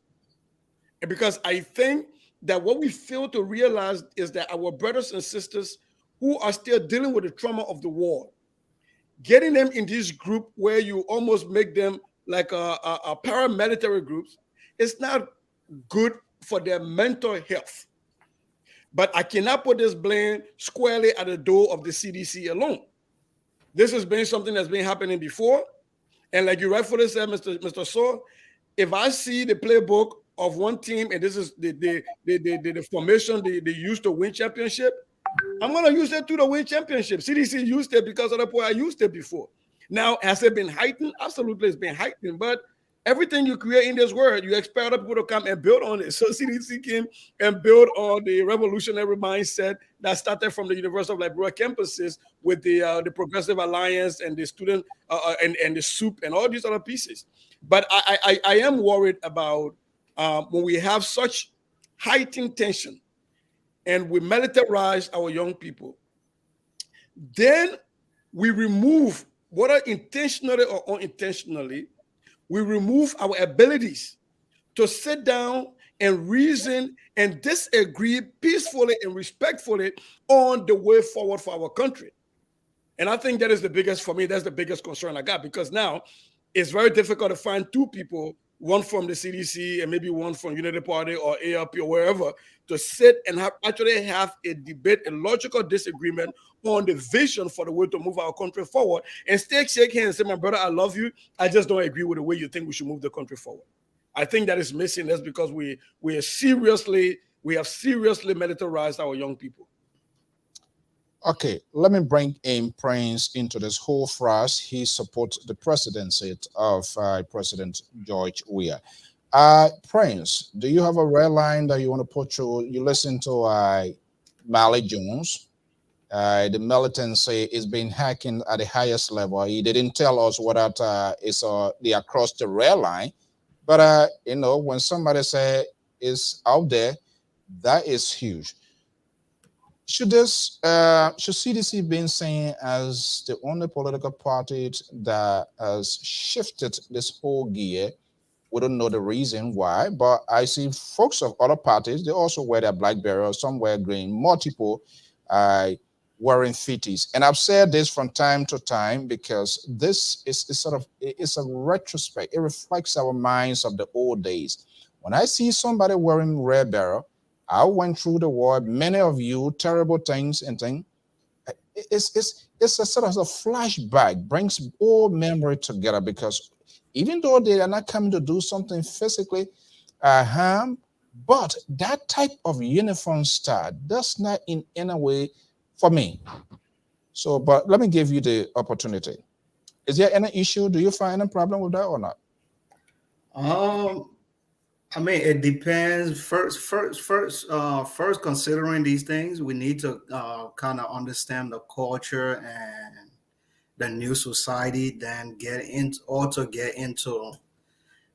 And because I think that what we fail to realize is that our brothers and sisters who are still dealing with the trauma of the war, getting them in this group where you almost make them like a paramilitary groups, it's not good for their mental health. But I cannot put this blame squarely at the door of the CDC alone. This has been something that's been happening before. And like you rightfully said, Mr. Saw, if I see the playbook of one team and this is the formation they used to win championship, I'm going to use it to win championship. CDC used it because of the point I used it before. Now, has it been heightened? Absolutely, it's been heightened. But everything you create in this world, you expect other people to come and build on it. So CDC came and built on the revolutionary mindset that started from the University of Liberia campuses with the Progressive Alliance and the student and the soup and all these other pieces. But I am worried about when we have such heightened tension and we militarize our young people, then we remove, whether intentionally or unintentionally, we remove our abilities to sit down and reason and disagree peacefully and respectfully on the way forward for our country. And I think that is the biggest, for me, that's the biggest concern I got, because now it's very difficult to find two people, one from the CDC and maybe one from Unity Party or ALP or wherever, to sit and actually have a debate, a logical disagreement on the vision for the way to move our country forward, and still shake hands and say, my brother, I love you. I just don't agree with the way you think we should move the country forward. I think that is missing. That's because we have seriously militarized our young people. Okay, let me bring in Prince into this whole phrase. He supports the presidency of President George Weah. Prince, do you have a red line that you want to put through? You listen to Mally Jones. The militancy is being hacking at the highest level. He didn't tell us what that is the across the rail line, but you know, when somebody say is out there, that is huge. Should CDC being seen as the only political party that has shifted this whole gear? We don't know the reason why, but I see folks of other parties, they also wear their black barrels, some wear green, multiple wearing fitties. And I've said this from time to time because this is sort of, it's a retrospect. It reflects our minds of the old days. When I see somebody wearing red barrel, I went through the war, many of you, terrible things and things. It's a sort of a flashback, brings all memory together, because even though they are not coming to do something physically harm, but that type of uniform style does not in any way for me. So, but let me give you the opportunity. Is there any issue? Do you find a problem with that or not? I mean, it depends. First, considering these things, we need to kind of understand the culture and the new society. Then get into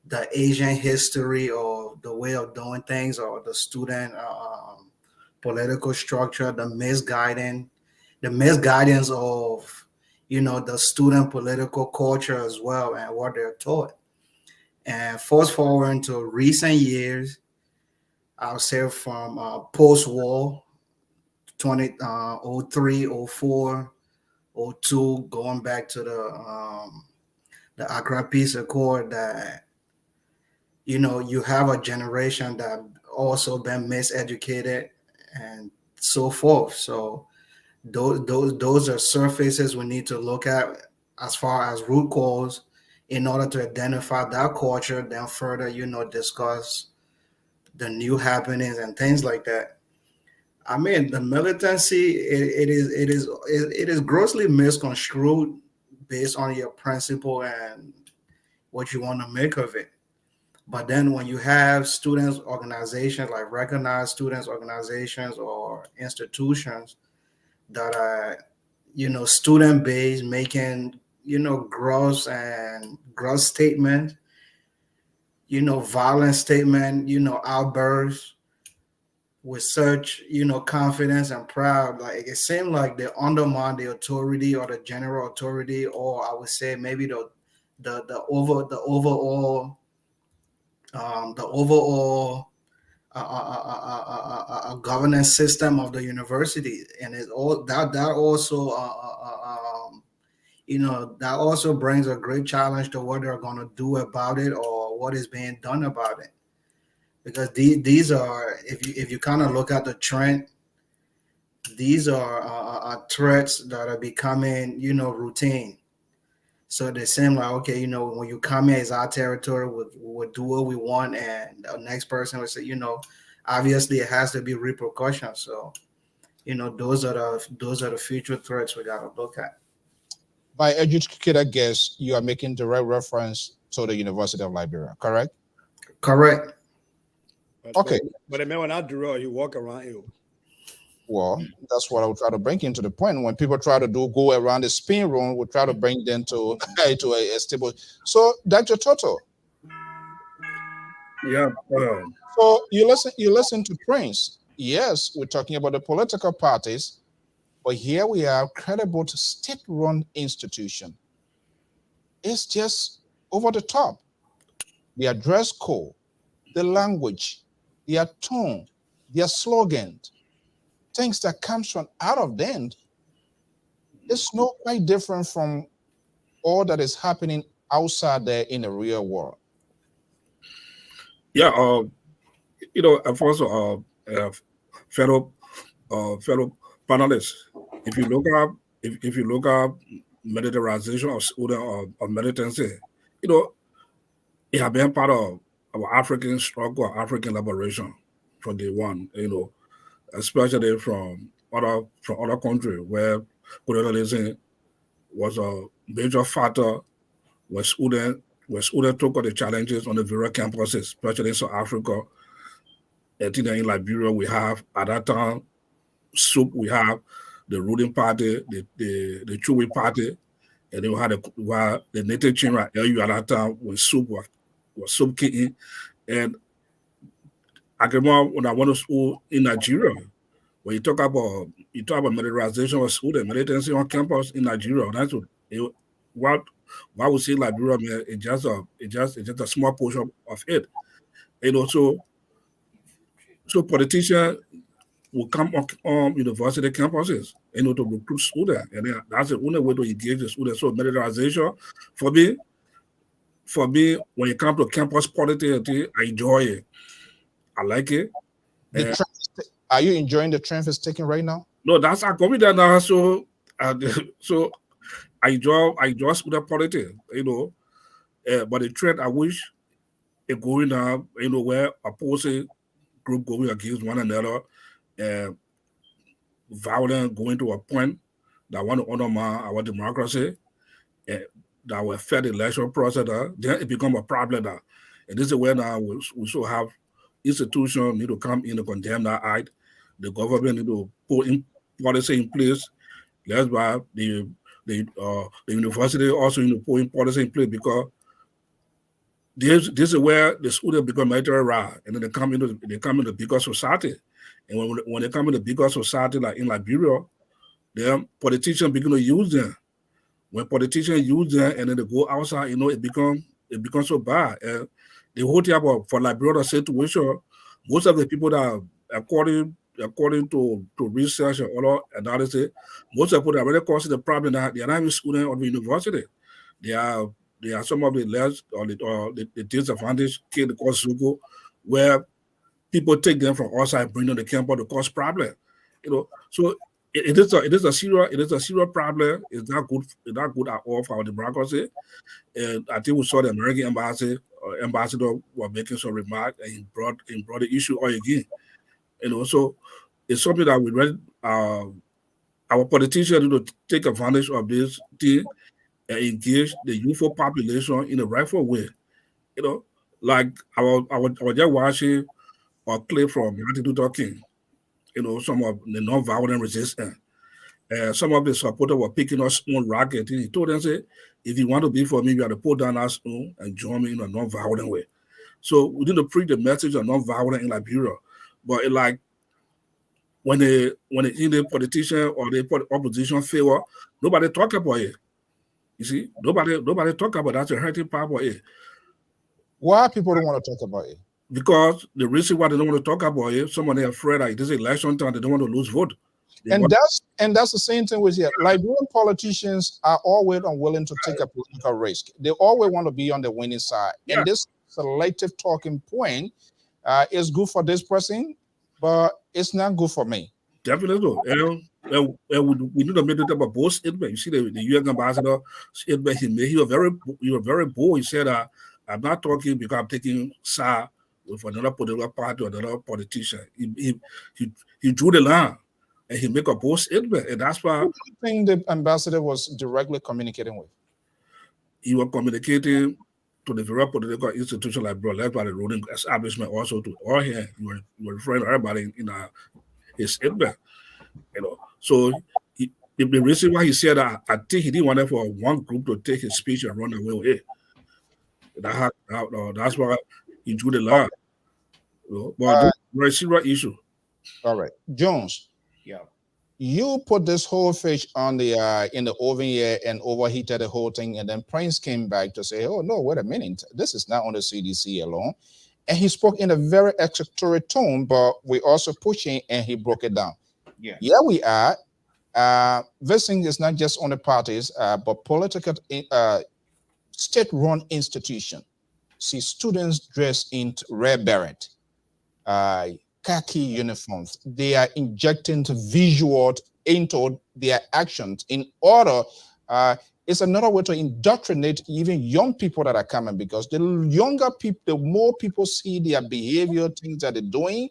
the Asian history or the way of doing things or the student political structure, the misguidance of, you know, the student political culture as well and what they're taught. And fast forward to recent years, I'll say from post-war 2003, 04, 02, going back to the Accra Peace Accord, that, you know, you have a generation that also been miseducated and so forth. So those are surfaces we need to look at as far as root cause in order to identify that culture, then further, you know, discuss the new happenings and things like that. I mean, the militancy, it is grossly misconstrued based on your principle and what you want to make of it. But then when you have students organizations, like recognized students organizations or institutions that are, you know, student based, making, you know, gross statement, you know, violent statement, you know, outbursts with such, you know, confidence and proud, like it seemed like they undermine the authority or the general authority, or I would say maybe the overall governance system of the university. And it all that also you know, that also brings a great challenge to what they're going to do about it or what is being done about it. Because these are, if you kind of look at the trend, these are threats that are becoming, you know, routine. So they seem like, okay, you know, when you come here, it's our territory, we'll do what we want, and the next person will say, you know, obviously it has to be repercussions. So, you know, those are the future threats we got to look at. By educated guess, you are making direct reference to the University of Liberia, correct? Correct. Okay. But the man, when I draw, you walk around you. Well, that's what I would try to bring into the point. When people try to go around the spin room, we try to bring them to a stable. So, Dr. Toto. Yeah. So you listen to Prince. Yes, we're talking about the political parties, but here we have credible state-run institution. It's just over the top. Their dress code, the language, their tone, their slogan, things that comes from out of them. It's not quite different from all that is happening outside there in the real world. Yeah, you know, also fellow panelists, if you look up militarization of militancy, you know, it has been part of our African struggle, African liberation from day one, you know, especially from other countries where colonialism was a major factor when students took on the challenges on the various campuses, especially in South Africa. I think in Liberia we have at that time we have the ruling party, the Chewy party, and then we had the native children LU at that time when soup was soup kicking. And I can remember when I went to school in Nigeria, when you talk about militarization of students, militancy on campus in Nigeria, that's what we see Liberia, man, it's just a small portion of it. You know, so politicians will come on university campuses, you know, to recruit students, and then that's the only way to engage the students. So militarization, for me, when it comes to campus politics, I enjoy it. I like it. Are you enjoying the trend it's taking right now? No, that's a comedy now. So I enjoy student politics, you know. But the trend, I wish it going now, you know, where opposing group going against one another, violence going to a point that want to undermine our democracy, that will affect the election process, then it becomes a problem. And this is where now we should have institutions need to come in to condemn that act. The government need to put in policy in place. That's why the university also need to put in policy in place, because this is where the students become military ride, and then they come into bigger society. And when they come into bigger society, like in Liberia, then politicians begin to use them. When politicians use them and then they go outside, it becomes so bad. And the whole thing for Liberia situation, most of the people that are, according to research and other analysis, most of the people that really cause the problem that they are not even students of the university. They are some of the less or the disadvantaged kids called Zugo, where people take them from outside, bring them to campus to cause problem. So it is a serious problem. It's not good at all for our democracy. And I think we saw the American ambassador was making some remark, and he brought the issue all again. So it's something that we read. Our politicians need to take advantage of this thing and engage the youthful population in the rightful way. Like I was just watching a clip from Martin Luther King. Some of the non-violent resistance. Some of the supporters were picking up spoon rocket. He told them, say, if you want to be for me, you have to put down that spoon and join me in a non-violent way. So we need to preach the message of non-violent in Liberia. But like when the politician or the opposition fail, nobody talk about it. You see, nobody talk about that. That's a hurting part of it. Why people don't want to talk about it? Because the reason why they don't want to talk about it, some of them are afraid that this election time they don't want to lose vote. That's the same thing with here. Liberian politicians are always unwilling to take a political risk. They always want to be on the winning side. Yeah. And this selective talking point is good for this person, but it's not good for me. Definitely. We need to make it about both statements. You see the UN ambassador statement he made. He was very bold. He said, I'm not talking because I'm taking side with another political party or another politician. He drew the line and he make a bold statement. And that's why. Who do you think the ambassador was directly communicating with? He was communicating to the very political institution like led by the ruling establishment, also to all here. You were referring to everybody in his statement. So the reason why he said that, I think he didn't want for one group to take his speech and run away with it. That's why he drew the line. But very serious issue. All right, Jones. Yeah. You put this whole fish on the in the oven here and overheated the whole thing, and then Prince came back to say, "Oh no, wait a minute, this is not on the CDC alone." And he spoke in a very accusatory tone, but we also pushing, and he broke it down. Yeah, we are. This thing is not just on the parties, but political state-run institution. See students dressed in red beret, khaki uniforms. They are injecting visual into their actions in order. It's another way to indoctrinate even young people that are coming, because the younger people, the more people see their behavior, things that they're doing,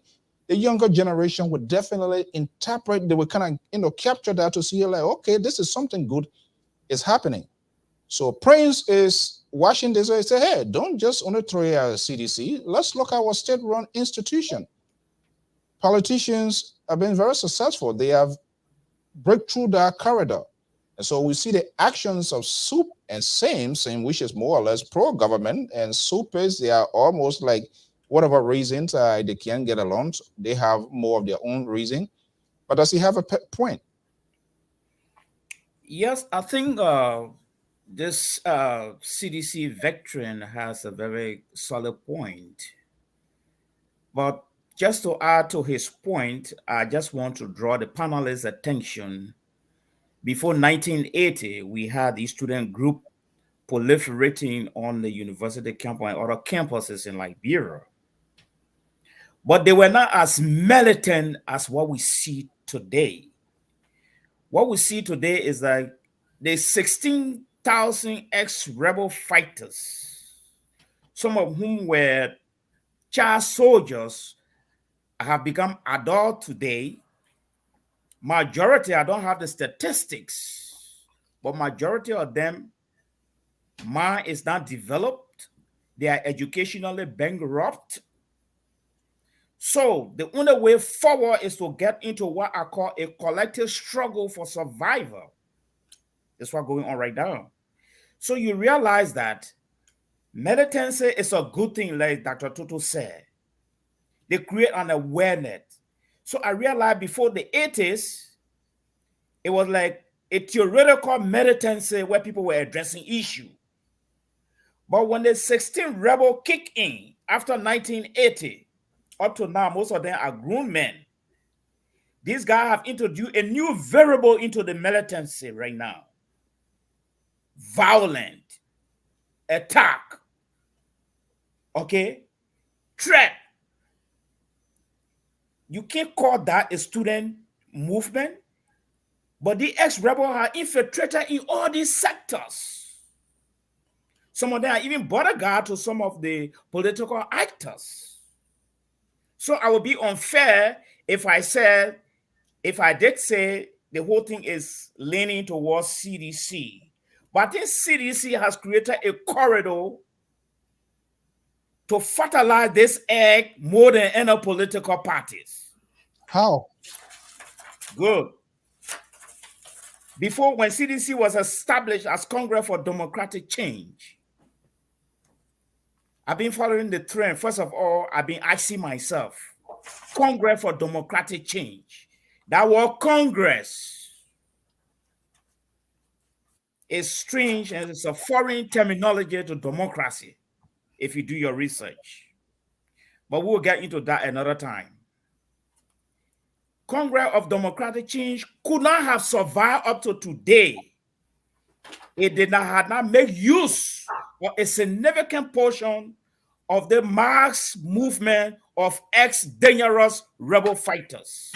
the younger generation would definitely interpret. They will kind of capture that to see like, okay, this is something good is happening. So Prince is watching this and say, hey, don't just only throw a CDC. Let's look at our state-run institution. Politicians have been very successful. They have break through that corridor. And so we see the actions of SOUP and SAME, which is more or less pro-government, and SOUP is, they are almost like whatever reasons they can't get along. They have more of their own reason. But does he have a point? Yes, I think this CDC veteran has a very solid point. But just to add to his point, I just want to draw the panelists' attention. Before 1980, we had the student group proliferating on the university campus and other campuses in Liberia. But they were not as militant as what we see today. What we see today is that there's 16,000 ex-rebel fighters, some of whom were child soldiers, have become adult today. Majority, I don't have the statistics, but majority of them, mind is not developed. They are educationally bankrupt. So the only way forward is to get into what I call a collective struggle for survival. That's what's going on right now. So you realize that Militancy is a good thing, like Dr. Tutu said. They create an awareness. So I realized before the 80s, it was like a theoretical militancy where people were addressing issues. But when the 16 rebel kick in after 1980, up to now, most of them are grown men. These guys have introduced a new variable into the militancy right now. Violent, attack, okay, threat. You can't call that a student movement, but the ex-rebels are infiltrated in all these sectors. Some of them are even bodyguard to some of the political actors. So I would be unfair if I did say the whole thing is leaning towards CDC. But I think CDC has created a corridor to fertilize this egg more than any political parties. How? Good. Before, when CDC was established as Congress for Democratic Change, I've been following the trend. First of all, I've been asking myself, Congress for Democratic Change. That word Congress is strange and it's a foreign terminology to democracy if you do your research. But we'll get into that another time. Congress of Democratic Change could not have survived up to today. It had not made use of a significant portion of the mass movement of ex-dangerous rebel fighters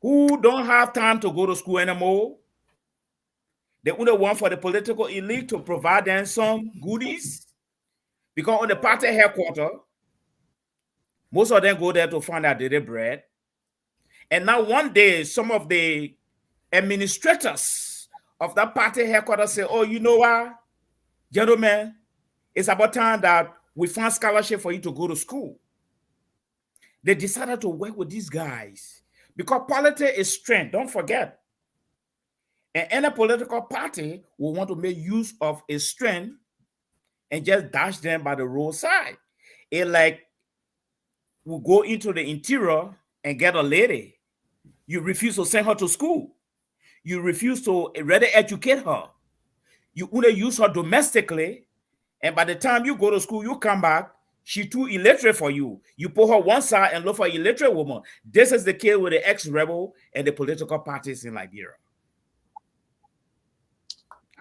who don't have time to go to school anymore. They only want for the political elite to provide them some goodies, because on the party headquarters, most of them go there to find out daily bread. And now one day, some of the administrators of that party headquarters say, oh, you know what, gentlemen, it's about time that we find scholarship for you to go to school. They decided to work with these guys because politics is strength, don't forget. And any political party will want to make use of its strength and just dash them by the roadside. It like will go into the interior and get a lady. You refuse to send her to school. You refuse to rather educate her. You only use her domestically. And by the time you go to school, you come back, she's too illiterate for you. You put her one side and look for an illiterate woman. This is the case with the ex-rebel and the political parties in Liberia.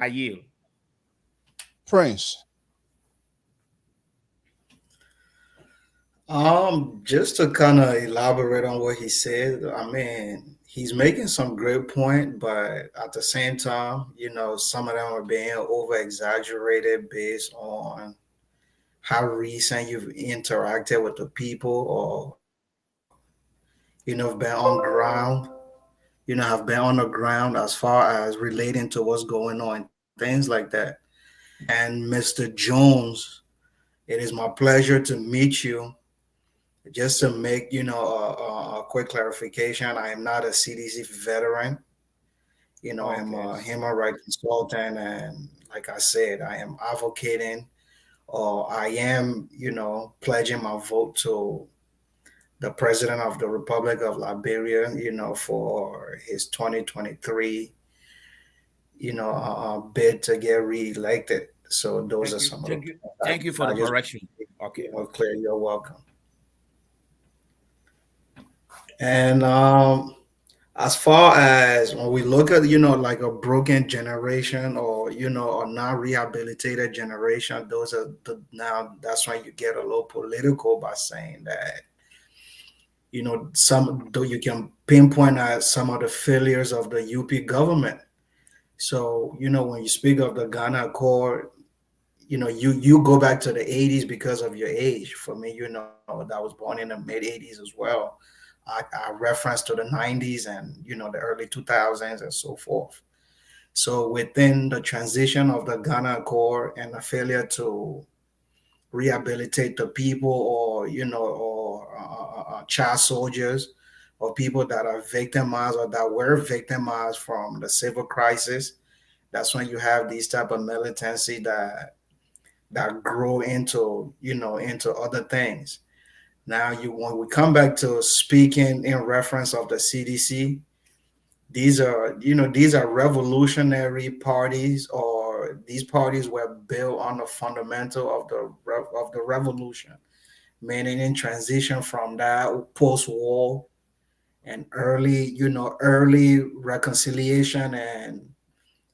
I yield. Prince. Just to kind of elaborate on what he said, I mean, he's making some great point, but at the same time, you know, some of them are being over exaggerated based on how recent you've interacted with the people, or you know, have been on ground, you know, have been on the ground as far as relating to what's going on, things like that. And Mr. Jones, it is my pleasure to meet you. Just to make, you know, a quick clarification, I am not a CDC veteran. You know, I'm a human rights consultant, and like I said, I am advocating, or I am, you know, pledging my vote to the President of the Republic of Liberia, you know, for his 2023, you know, bid to get reelected. So those are some of the. Thank you for the correction. Okay. Clear. You're welcome. And as far as when we look at, you know, like a broken generation, or, you know, a non-rehabilitated generation, those are now that's when you get a little political by saying that, you know, though you can pinpoint at some of the failures of the UP government. So, you know, when you speak of the Ghana Accord, you know, you go back to the 80s because of your age. For me, you know, that was born in the mid 80s as well. I reference to the 90s and, you know, the early 2000s and so forth. So within the transition of the Ghana Accord and the failure to rehabilitate the people, or, you know, or child soldiers, or people that are victimized or that were victimized from the civil crisis, that's when you have these type of militancy that that grow into, into other things. Now, when we come back to speaking in reference of the CDC, these are revolutionary parties, or these parties were built on the fundamental of the revolution, meaning in transition from that post-war and early reconciliation, and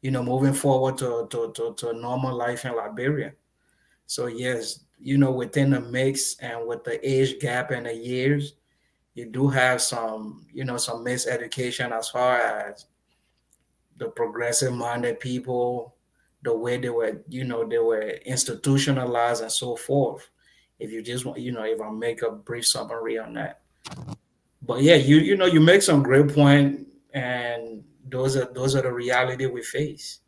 moving forward to normal life in Liberia. So yes, within the mix and with the age gap and the years, you do have some miseducation as far as the progressive minded people, the way they were institutionalized and so forth. If you just want, if I make a brief summary on that. But yeah, you make some great point, and those are the reality we face.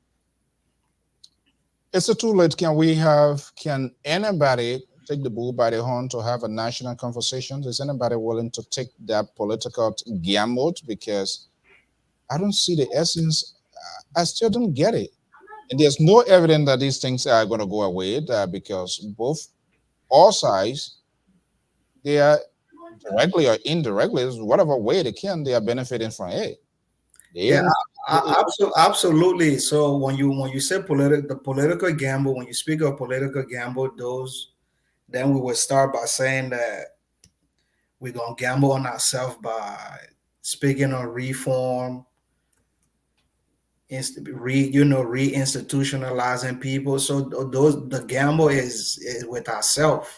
It's too late. Can anybody take the bull by the horn to have a national conversation? Is anybody willing to take that political gamble? Because I don't see the essence. I still don't get it. And there's no evidence that these things are going to go away, because both all sides, they are directly or indirectly, whatever way they are benefiting from it. Yeah, absolutely. So when you say the political gamble, when you speak of political gamble, then we would start by saying that we're gonna gamble on ourselves by speaking on reform, reinstitutionalizing people. So the gamble is with ourselves.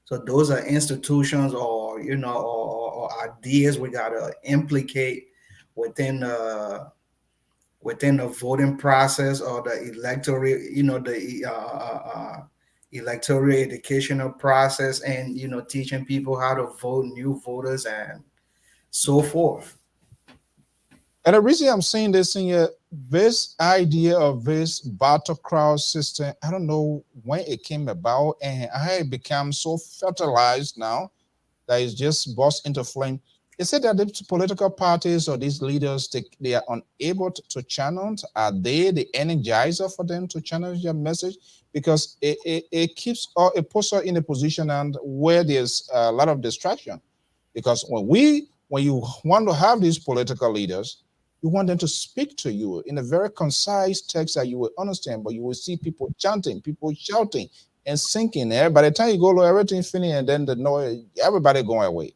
So those are institutions, or or ideas we gotta implicate within the voting process, or the electoral, electoral educational process, and teaching people how to vote, new voters, and so forth. And the reason I'm saying this thing here, this idea of this battle crowd system, I don't know when it came about, and how it became so fertilized now that it's just burst into flame. Is it that the political parties or these leaders, they are unable to channel? Are they the energizer for them to channel their message? Because it puts us in a position and where there's a lot of distraction. Because when you want to have these political leaders, you want them to speak to you in a very concise text that you will understand, but you will see people chanting, people shouting and sinking there. By the time you go, everything finished, and then the noise, everybody going away.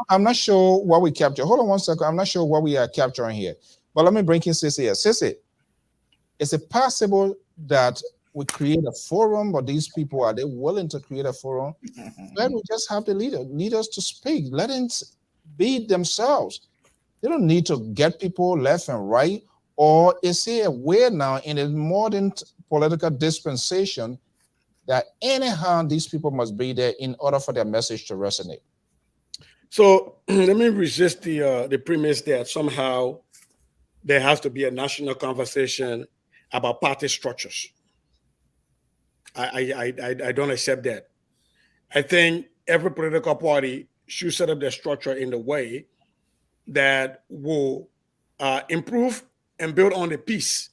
I'm not sure what we capture. Hold on one second. I'm not sure what we are capturing here. But let me bring in Sissy here. Sissy, is it possible that we create a forum, but these people, are they willing to create a forum? Then we just have the leaders to speak. Let them be themselves. They don't need to get people left and right. Or is it a way now in a modern political dispensation that anyhow these people must be there in order for their message to resonate? So let me resist the premise that somehow there has to be a national conversation about party structures. I don't accept that. I think every political party should set up their structure in the way that will improve and build on the peace.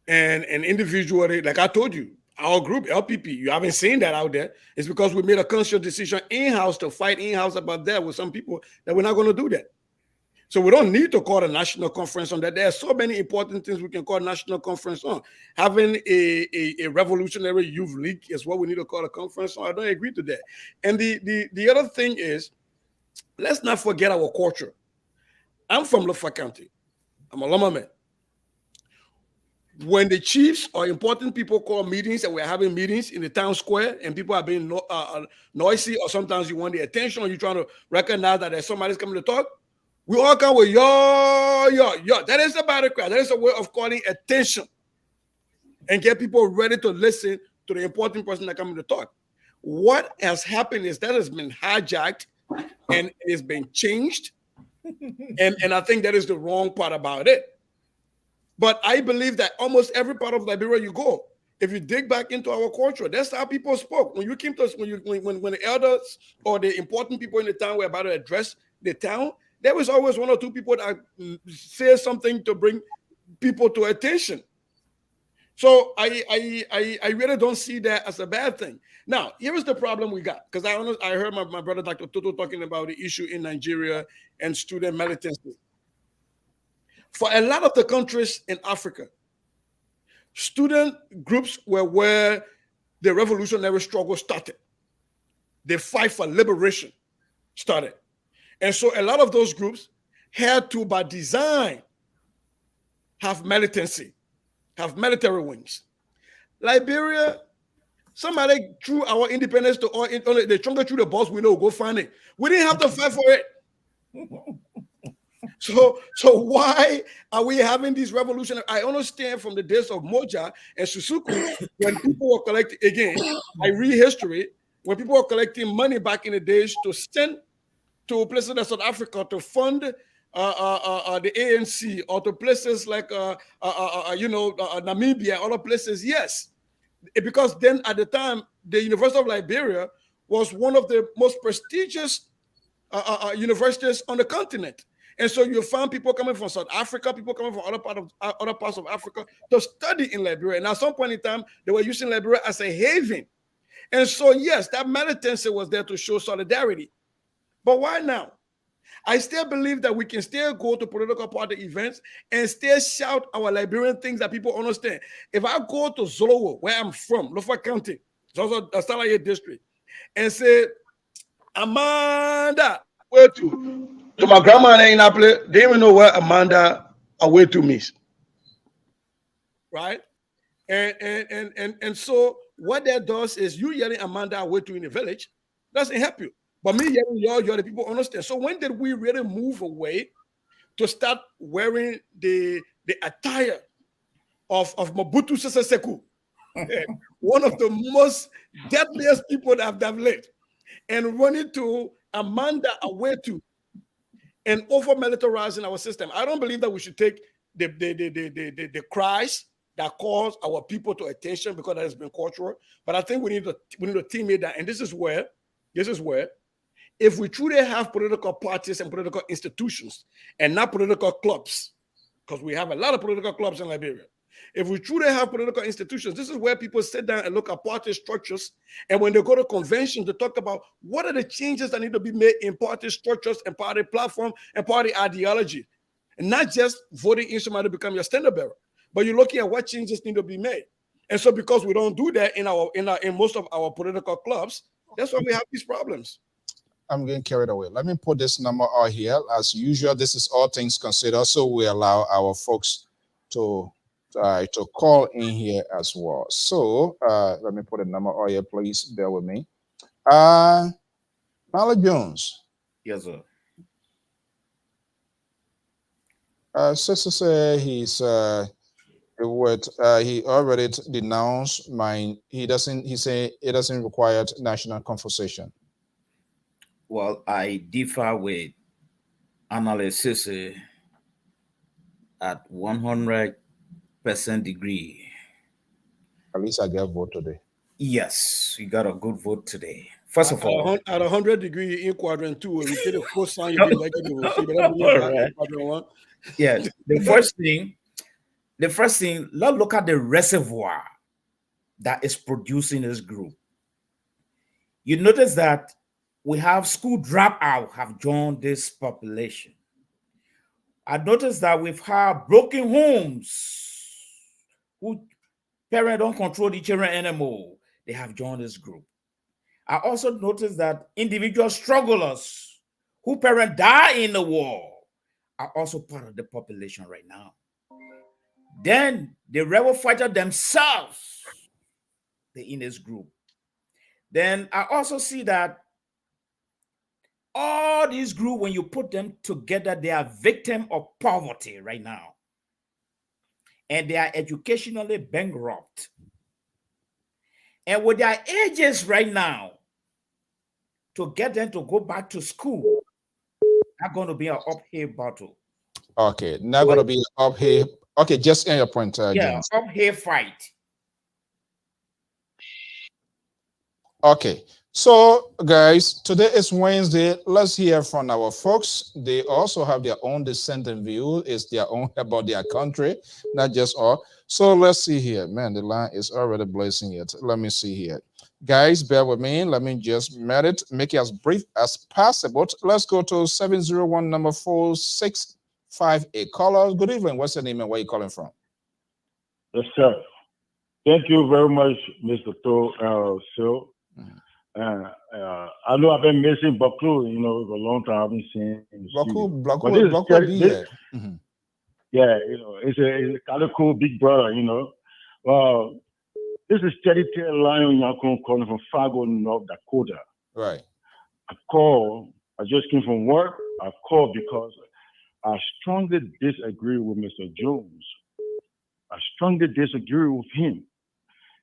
And individually, like I told you, our group, LPP, you haven't seen that out there. It's because we made a conscious decision in-house to fight in-house about that with some people that we're not going to do that. So we don't need to call a national conference on that. There are so many important things we can call a national conference on. Having a revolutionary youth league is what we need to call a conference on. I don't agree to that. And the other thing is, let's not forget our culture. I'm from Lofa County. I'm a Loma man. When the chiefs or important people call meetings, and we're having meetings in the town square, and people are being noisy, or sometimes you want the attention, or you're trying to recognize that there's somebody's coming to talk, we all come with yo. That is a battle cry. That is a way of calling attention and get people ready to listen to the important person that coming to talk. What has happened is that has been hijacked and it has been changed. And I think that is the wrong part about it. But I believe that almost every part of Liberia you go, if you dig back into our culture, that's how people spoke. When you came to us, when the elders or the important people in the town were about to address the town, there was always one or two people that say something to bring people to attention. So I really don't see that as a bad thing. Now, here is the problem we got, because I heard my brother Dr. Toto talking about the issue in Nigeria and student militancy. For a lot of the countries in Africa, student groups were where the revolutionary struggle started. The fight for liberation started. And so a lot of those groups had to, by design, have militancy, have military wings. Liberia, somebody threw our independence to all, they truncated through the boss window, go find it. We didn't have to fight for it. So why are we having these revolutionary? I understand from the days of Moja and Susuku, when people were collecting, again, I read history, when people were collecting money back in the days to send to places like South Africa to fund the ANC, or to places like Namibia, other places, yes. Because then at the time, the University of Liberia was one of the most prestigious universities on the continent. And so you found people coming from South Africa, people coming from other parts of Africa to study in Liberia. And at some point in time, they were using Liberia as a haven. And so, yes, that militancy was there to show solidarity. But why now? I still believe that we can still go to political party events and still shout our Liberian things that people understand. If I go to Zolowo, where I'm from, Lofa County, it's also a Salaye district, and say, Amanda, where to? So my grandma in Apple, they even know where Amanda away to means. Right? And so what that does is you yelling Amanda away to in the village doesn't help you. But me yelling you're the people understand. So when did we really move away to start wearing the attire of Mobutu Sese Seko, one of the most deadliest people that have lived, and running to Amanda Awetu and over militarizing our system? I don't believe that we should take the cries that calls our people to attention, because that has been cultural. But I think we need to teammate that. And this is where, if we truly have political parties and political institutions and not political clubs, because we have a lot of political clubs in Liberia. If we truly have political institutions, this is where people sit down and look at party structures. And when they go to conventions, they talk about what are the changes that need to be made in party structures and party platform and party ideology. And not just voting in somebody to become your standard bearer, but you're looking at what changes need to be made. And so because we don't do that in most of our political clubs, that's why we have these problems. I'm getting carried away. Let me put this number out here. As usual, this is all things considered, so we allow our folks to call in here as well. So let me put a number out here, please bear with me. Malik Jones. Yes, sir. Sister say he's he already denounced mine. He say it doesn't require national conversation. Well, I differ with analysis at 100% degree. At least I get a vote today. Yes, you got a good vote today. First of all, at 100 degree in quadrant 2, we take the first sign you be negative. Quadrant 1. Yeah, the first thing, let's look at the reservoir that is producing this group. You notice that we have school dropout have joined this population. I noticed that we've had broken homes who parents don't control the children anymore. They have joined this group. I also noticed that individual strugglers who parents die in the war are also part of the population right now. Then the rebel fighters themselves, they're in this group. Then I also see that all these groups, when you put them together, they are victims of poverty right now. And they are educationally bankrupt. And with their ages right now, to get them to go back to school, not going to be an uphill battle. Okay, not going to be uphill. Okay, just end your point. Yeah, uphill fight. Okay, so guys, today is Wednesday. Let's hear from our folks. They also have their own dissenting view. It's their own about their country, not just all. So let's see here. Man, the line is already blazing it. Let me see here. Guys, bear with me. Let me just make it as brief as possible. Let's go to 701 number 4658. Caller, good evening. What's your name and where are you calling from? Yes, sir. Thank you very much, Mr. Sil. I know I've been missing Baku, you know, for a long time. I've been seeing yeah, you know, it's a kind of cool big brother, you know. This is Steady Tail Lion Yakun calling from Fargo, North Dakota. Right. I just came from work. I called because I strongly disagree with Mr. Jones. I strongly disagree with him.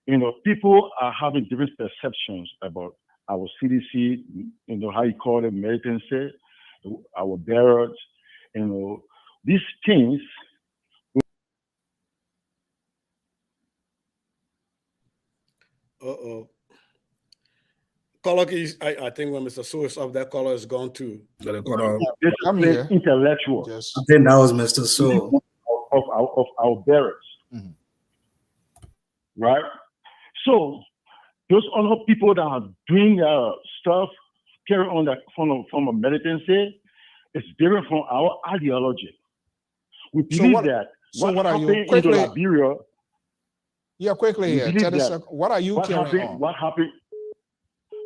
You know, people are having different perceptions about our CDC, you know, how you call it, militancy, our barracks, you know, these things. Caller, I think when Mr. Sue is up, that caller is gone too. I'm here. Intellectual. Yes. I think that was Mr. Soul. Of our barracks. Mm-hmm. Right? So those other people that are doing stuff, carry on that from a militancy, it's different from our ideology. We believe that what are you happened in Liberia. Yeah, quickly here. What are you carrying on? What happened?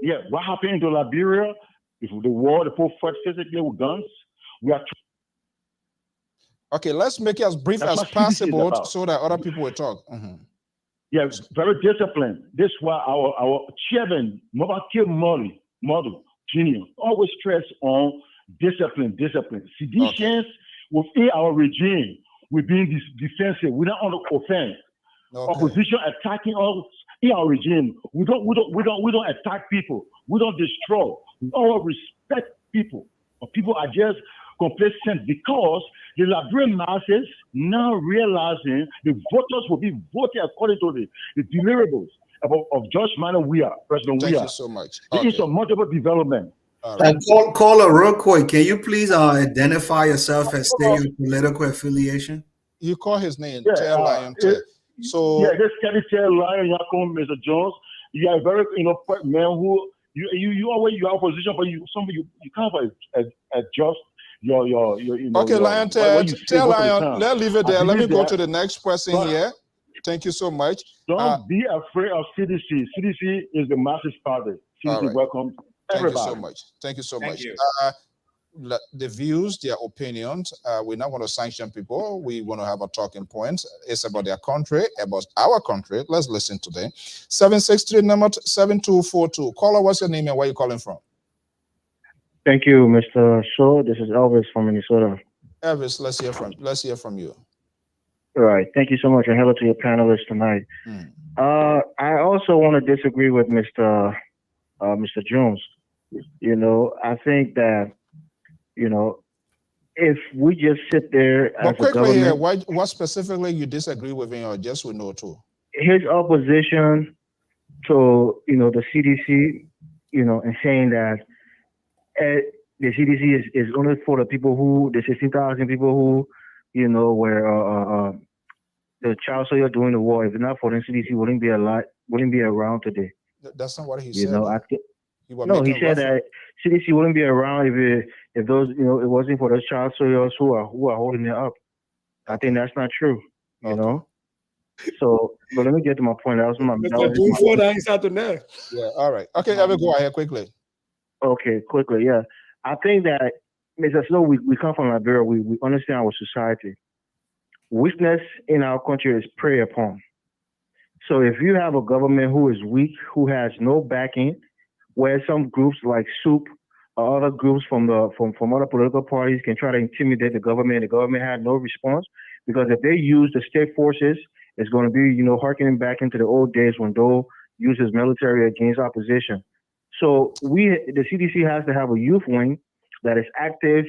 Yeah, what happened in Liberia? If the war, the people fought physically with guns, we are. Okay, let's make it as brief as possible so that other people will talk. Mm-hmm. Yeah, very disciplined. This is why our chairman, Mobakil Model Jr., always stress on discipline. Seditions within our regime, we're being defensive. We're not on the offense. Okay. Opposition attacking us in our regime. We don't attack people. We don't destroy. We all respect people. But people are just complacent because the Liberian masses now realizing the voters will be voted according to the deliverables of Judge Manuel President Thank you so much. There is some multiple development. Right. Caller, real quick, can you please identify yourself and state your political affiliation? You call his name, Tail Lion. So yeah, this Steady Tail Lion Yakun, Mr. Jones. You are a very man who you always you are opposition, but you can't adjust your okay, Lion. Tell Lion. Let's leave it there. Let me go to the next person here. Thank you so much. Don't be afraid of CDC. CDC is the massive party. CDC right. Welcome everybody. Thank you so much. The views, their opinions, we're not going to sanction people. We want to have a talking point. It's about their country, about our country. Let's listen today. 763 number 7242. Caller, what's your name and where you calling from? Thank you, Mr. Shaw. This is Elvis from Minnesota. Elvis, let's hear from you. All right. Thank you so much, and hello to your panelists tonight. I also want to disagree with Mr. Jones. You know, I think that, you know, if we just sit there as a government, here, what specifically you disagree with him, or just we know too? His opposition to, you know, the CDC, you know, and saying that the CDC is only for the people the 16,000 people who, you know, were the child soldier during the war. If not for the CDC, wouldn't be around today. That's not what he said. You know, he said that CDC wouldn't be around if those, you know, it wasn't for those child soldiers who are holding it up. I think that's not true. You know. So, but let me get to my point. That was my. Yeah. All right. Okay. Let me go ahead quickly. Okay, quickly. Yeah, I think that, Mr. Snow, we come from Liberia. We understand our society. Weakness in our country is preyed upon. So if you have a government who is weak, who has no backing, where some groups like SOUP or other groups from other political parties can try to intimidate the government had no response, because if they use the state forces, it's going to be, you know, harkening back into the old days when Dole uses military against opposition. So the CDC has to have a youth wing that is active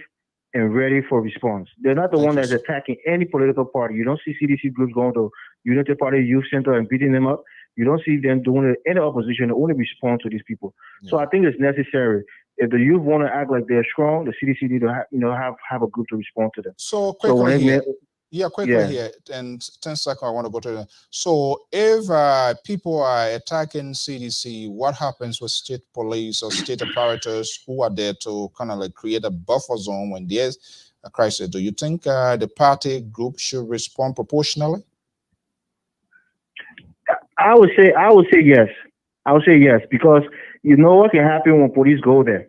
and ready for response. They're not the one that's attacking any political party. You don't see CDC groups going to Unity Party Youth Center and beating them up. You don't see them doing it in the opposition. They only respond to these people. Yeah. So I think it's necessary. If the youth want to act like they're strong, the CDC need to have a group to respond to them. So quickly here, Yeah, quickly here, and 10 seconds, I want to go to the. So if people are attacking CDC, what happens with state police or state apparatus who are there to kind of like create a buffer zone when there's a crisis? Do you think the party group should respond proportionally? I would say yes. I would say yes, because you know what can happen when police go there.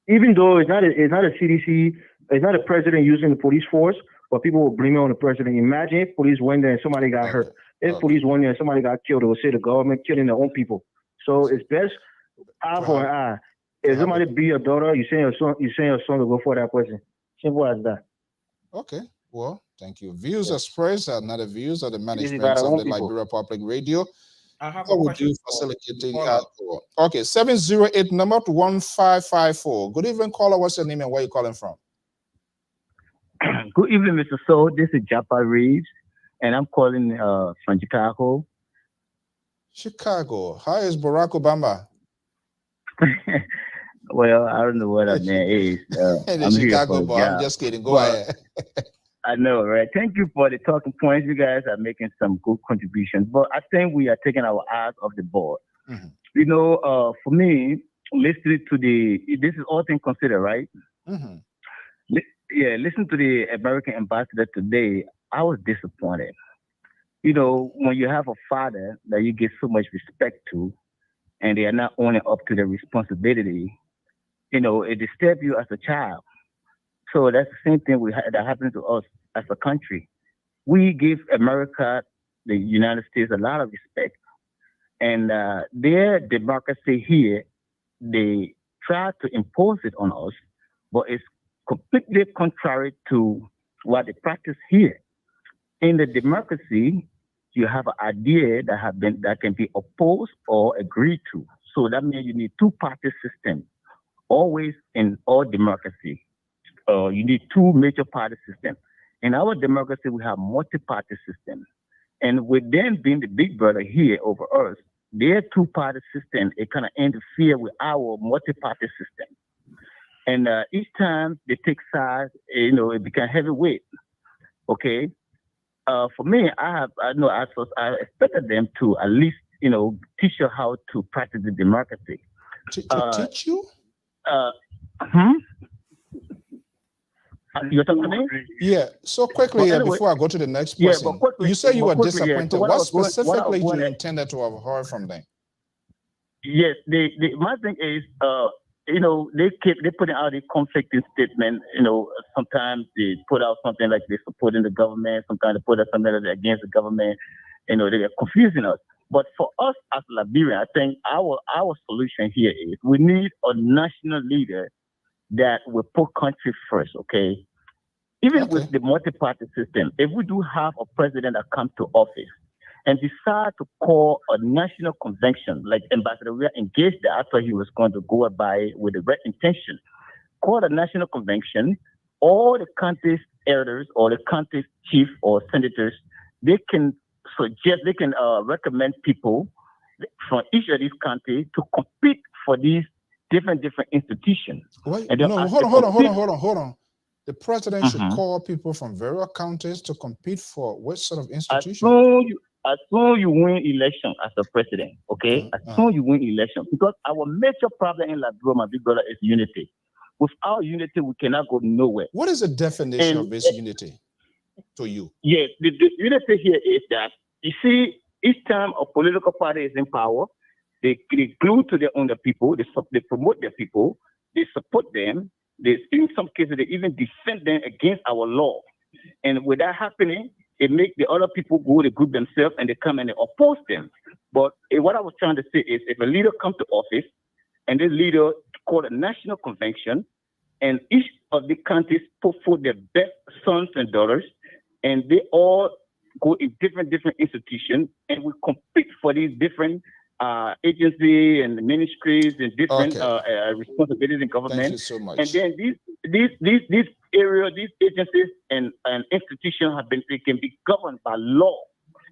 Even though it's not a CDC, it's not a president using the police force, but people will blame it on the president. Imagine if police went there and somebody got hurt. If police went there and somebody got killed, they would say the government killing their own people. So it's best eye for an eye. If somebody beat your daughter, you send your son to go for that person. Simple as that. Okay. Well, thank you. Views expressed are not the views of the management of the Liberia Public Radio. I have a question. Okay, 708 number to 1554. Good evening, caller. What's your name and where you calling from? Good evening, Mr. So. This is Japa Reeves, and I'm calling from Chicago. Chicago. How is Barack Obama? Well, I don't know what that man is. I'm Chicago, boy. I'm just kidding. Go ahead. I know, right? Thank you for the talking points. You guys are making some good contributions, but I think we are taking our eyes off the ball. Mm-hmm. You know, for me, listening to this is all things considered, right? Mm-hmm. Listen to the American ambassador today. I was disappointed. You know, when you have a father that you give so much respect to, and they are not owning up to their responsibility, you know, it disturbs you as a child. So that's the same thing that happened to us as a country. We give America, the United States, a lot of respect. And their democracy here, they try to impose it on us, but it's completely contrary to what they practice here. In the democracy, you have an idea that can be opposed or agreed to. So that means you need two-party system, always in all democracy. You need two major party systems. In our democracy, we have multi-party system. And with them being the big brother here over us, their two-party system, it kind of interfere with our multi-party system. And each time they take sides, you know, it becomes heavyweight. Okay. For me, I expected them to at least, you know, teach you how to practice the democracy. Teach you? You're talking to me? Yeah. So quickly, anyway, before I go to the next person, you say you were disappointed. So what specifically you intended to have heard from them? Yes. My thing is, you know, they put out a conflicting statement. You know, sometimes they put out something like they're supporting the government. Sometimes they put out something like they're against the government. You know, they're confusing us. But for us as Liberian, I think our solution here is we need a national leader that will put country first, okay? Even with the multi-party system, if we do have a president that comes to office and decide to call a national convention, like Ambassador Weah engaged that, I thought he was going to go by it with the right intention. Call a national convention, all the country's elders or the country's chief or senators, they can recommend people from each of these countries to compete for these different institutions. Wait, no, hold on. The president should call people from various countries to compete for what sort of institution? As soon you win election as a president, okay? As soon you win election, because our major problem in Liberia, my big brother, is unity. Without unity, we cannot go nowhere. What is the definition of this unity to you? Yes, the unity here is that, you see, each time a political party is in power, they glue to their own people, they promote their people, they support them, in some cases, they even defend them against our law. And with that happening, it makes the other people go to group themselves and they come and they oppose them. But what I was trying to say is if a leader comes to office and this leader called a national convention and each of the countries put forth their best sons and daughters and they all go in different institutions and we compete for these different agencies and ministries and different responsibilities in government. Thank you so much. And then these areas, these agencies and institutions can be governed by law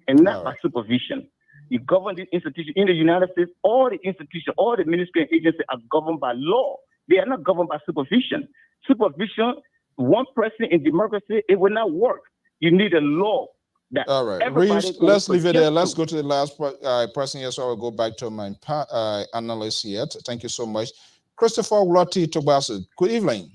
and not by supervision. You govern these institutions in the United States. All the institutions, all the ministry and agencies are governed by law. They are not governed by supervision. Supervision, one person in democracy, it will not work. You need a law that All right, everybody Reeves, let's leave it there. subject Let's to. go to the last person here, so I'll go back to my analyst here. Thank you so much. Christopher Lottie Tobasu, good evening.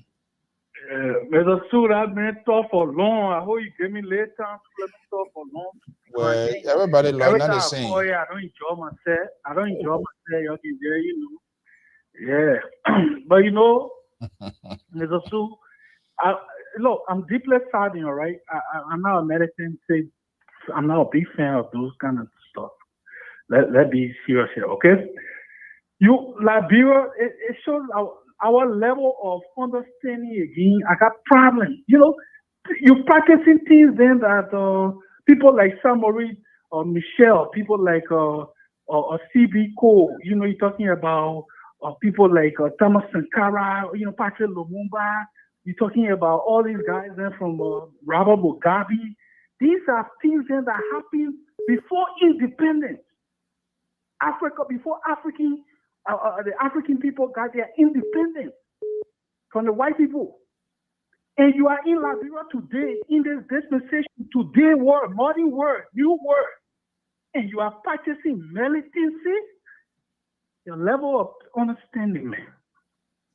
Mr. Sue, I've been talking for long. I hope you give me late time to let me talk for long. Well, everybody Every not time the I same. call you, I don't enjoy myself. You can hear, Yeah. But Mr. Sue, look, I'm deeply saddened, all right? I'm not a medicine say I'm not a big fan of those kind of stuff. Let's be serious here, okay? Liberia, it shows our level of understanding again. I got problems. You practicing things then that people like Samori or Michelle, people like CB Cole, you're talking about people like Thomas Sankara, Patrick Lumumba. You're talking about all these guys then from Robert Mugabe. These are things then that happened before independence. Before the African people got their independence from the white people. And you are in Liberia today, in this dispensation, today world, modern world, new world, and you are practicing militancy, your level of understanding, man.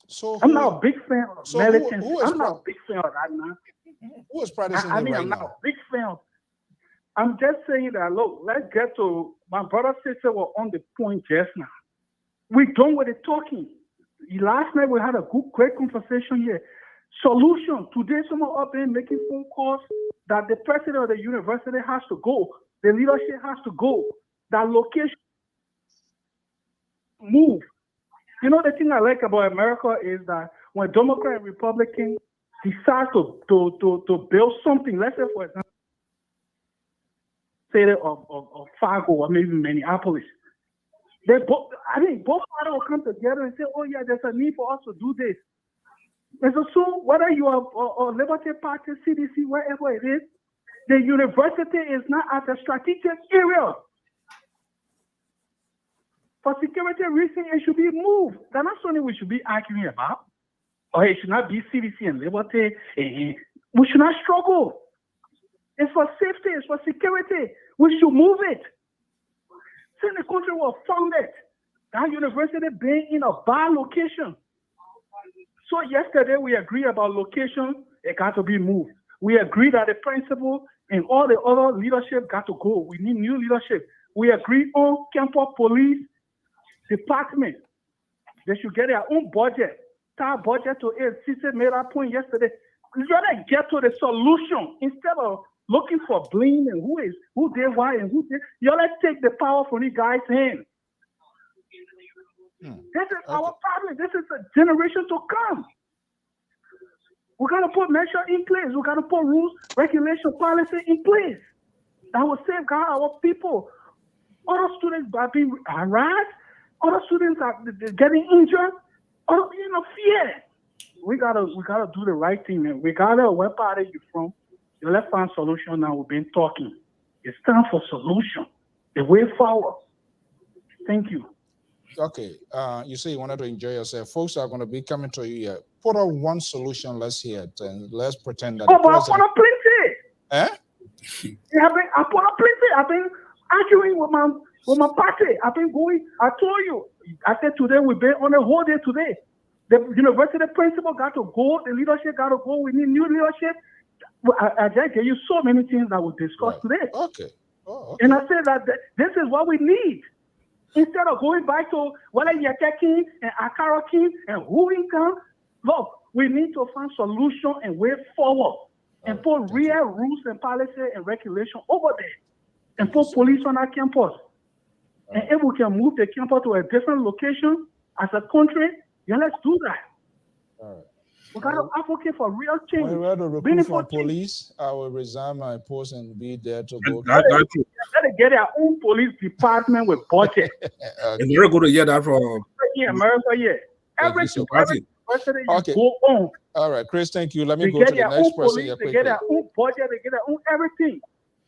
So I'm not a big fan of militancy. I'm not a big fan of that, man. Who is practicing it right I'm now? not a big fan of. I'm just saying that, look, let's get to, my brother sister were on the point just now. We're done with the talking. Last night we had a great conversation here. Solution. Today someone up there making phone calls that the president of the university has to go. The leadership has to go. That location move. The thing I like about America is that when Democrat and Republican decide to build something, let's say for example, city of Fargo or maybe Minneapolis, both parties will come together and say, oh yeah, there's a need for us to do this. And so whether you are a Liberty Party, CDC, wherever it is, the university is not at a strategic area. For security reasons, it should be moved. That's not something we should be arguing about. Or it should not be CDC and Liberty. We should not struggle. It's for safety, it's for security. We should move it. Since the country was founded, that university being in a bad location. So yesterday we agreed about location, it got to be moved. We agreed that the principal and all the other leadership got to go. We need new leadership. We agreed on campus police department. They should get their own budget. Tie budget to it. Sister made that point yesterday. You gotta get to the solution instead of looking for blame and who did why and who did. You gotta take the power from these guys' hands. This is our problem. This is a generation to come. We gotta put measures in place. We gotta put rules, regulation, policy in place that will safeguard our people. Other students are being harassed. Other students are getting injured. Fear. We gotta do the right thing, man. Regardless of what party you're from, let's find solution now. We've been talking. It's time for solution. The way forward. Thank you. Okay. You say you wanted to enjoy yourself. Folks are going to be coming to you here. Put on one solution. Let's hear it. And let's pretend that. But I put a plenty. Eh? I put a plenty. I've been arguing with my party. I've been going. I told you. I said today we've been on a whole day today. The university principal got to go. The leadership got to go. We need new leadership. I just gave you so many things that we discussed today. Okay. Okay. And I said that this is what we need. Instead of going back to whether you're taking and Akara King and who we come, look, we need to find solution and way forward and put real rules and policy and regulation over there and put police on our campus. And if we can move the campus to a different location as a country, then let's do that. All right. We got to advocate for real change. When we're to recruit for police, I will resign my post and be there to go. Let them get their own police department with budget. And they're going to hear that from America, yeah. Everything. Okay. Go on. All right, Chris, thank you. Let me They go get to the their next own person police, here they quickly. get their own budget, they get their own everything.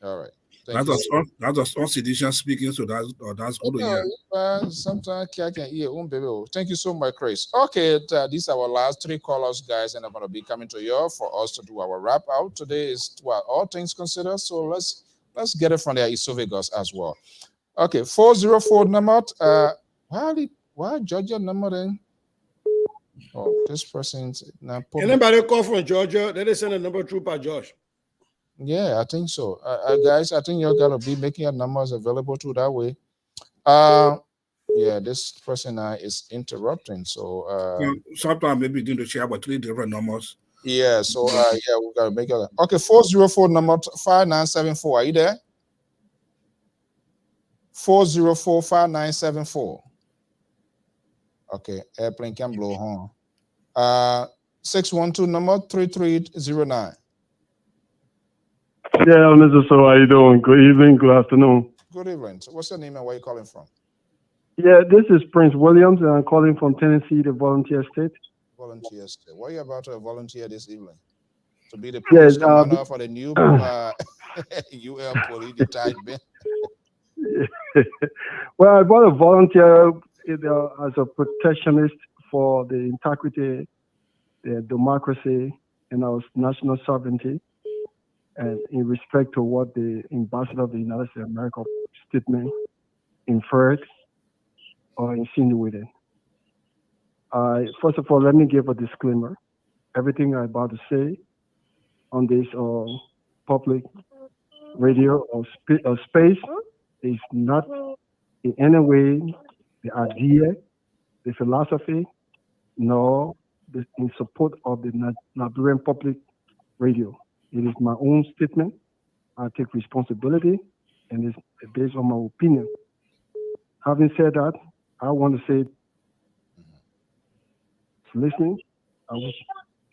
All right. Thank you. That's us all citizens speaking, so that's good to hear. Sometimes I can hear. Thank you so much, Chris. Okay, these are our last 3 callers, guys, and I'm going to be coming to you for us to do our wrap out. Today is all things considered, so let's get it from there. It's Vegas as well. Okay, 404 number. Why Georgia number then? Oh, this person's now. Anybody call from Georgia? They send a number through by Josh. Yeah, I think so. Guys, I think you're gonna be making your numbers available too that way. Yeah, this person is interrupting. So sometimes maybe you need to share about 3 different numbers. Yeah, so yeah, we gotta make it. Okay, 404 number 5974. Are you there? 404 5974. Okay, airplane can blow home. 612 number 3309. Yeah, Mr. So how you doing? Good evening, good afternoon. Good evening. So what's your name and where are you calling from? Yeah, this is Prince Williams, and I'm calling from Tennessee, the volunteer state. Volunteer state. What are you about to volunteer this evening? To be the police commander for the new UL police detachment. Well, I want to volunteer as a protectionist for the integrity, the democracy, and our national sovereignty, and in respect to what the ambassador of the United States of America statement inferred or insinuated. First of all, let me give a disclaimer. Everything I'm about to say on this public radio or space is not in any way the idea, the philosophy, nor in support of the Liberian public radio. It is my own statement. I take responsibility, and it's based on my opinion. Having said that, I want to say, listening, I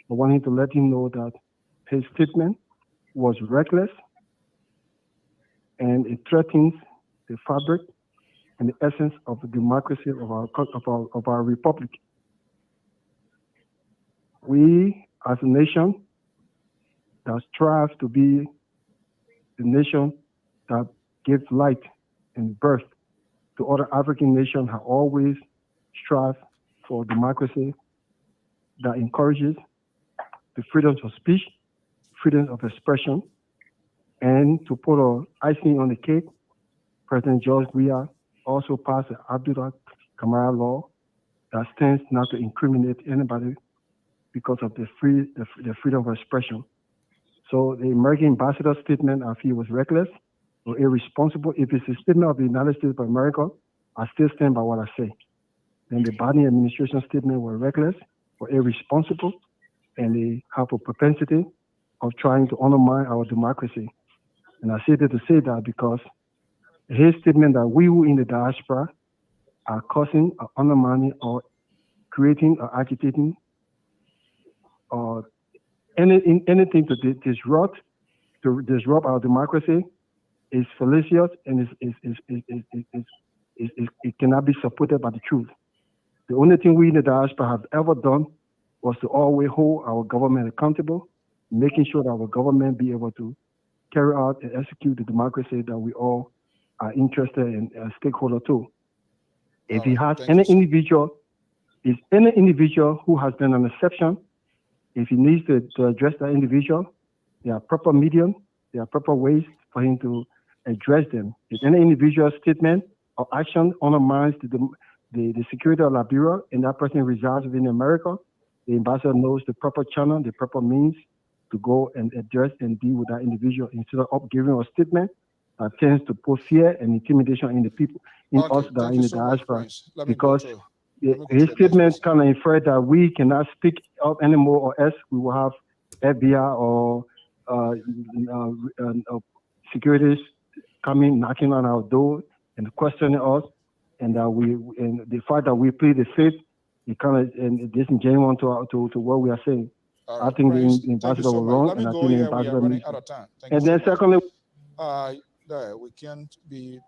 want him to let him know that his statement was reckless, and it threatens the fabric and the essence of the democracy of our republic. We, as a nation, that strives to be the nation that gives light and birth to other African nations, have always strived for democracy that encourages the freedom of speech, freedom of expression, and to put an icing on the cake, President George Weah also passed the Abdullah Kamara law that stands not to incriminate anybody because of the freedom of expression. So the American ambassador's statement, I feel, was reckless or irresponsible. If it's a statement of the United States of America, I still stand by what I say. Then the Biden administration statement were reckless or irresponsible, and they have a propensity of trying to undermine our democracy. And I say that to say that because his statement that we who in the diaspora are causing or undermining or creating or agitating or anything to disrupt our democracy is fallacious, and it cannot be supported by the truth. The only thing we in the diaspora have ever done was to always hold our government accountable, making sure that our government be able to carry out and execute the democracy that we all are interested in as stakeholder to. If he has any individual who has been an exception, if he needs to address that individual, there are proper medium, there are proper ways for him to address them. If any individual statement or action undermines the security of Liberia and that person resides within America, the ambassador knows the proper channel, the proper means to go and address and deal with that individual instead of giving a statement that tends to put fear and intimidation in the people, in us that are in the diaspora. Because his statement kind of inferred that we cannot speak up anymore, or else we will have FBI or securities coming, knocking on our door and questioning us, and the fact that we plead the fifth, it kind of disingenuous to what we are saying. I think the ambassador was wrong, and I think the ambassador needs. And then secondly, we can't be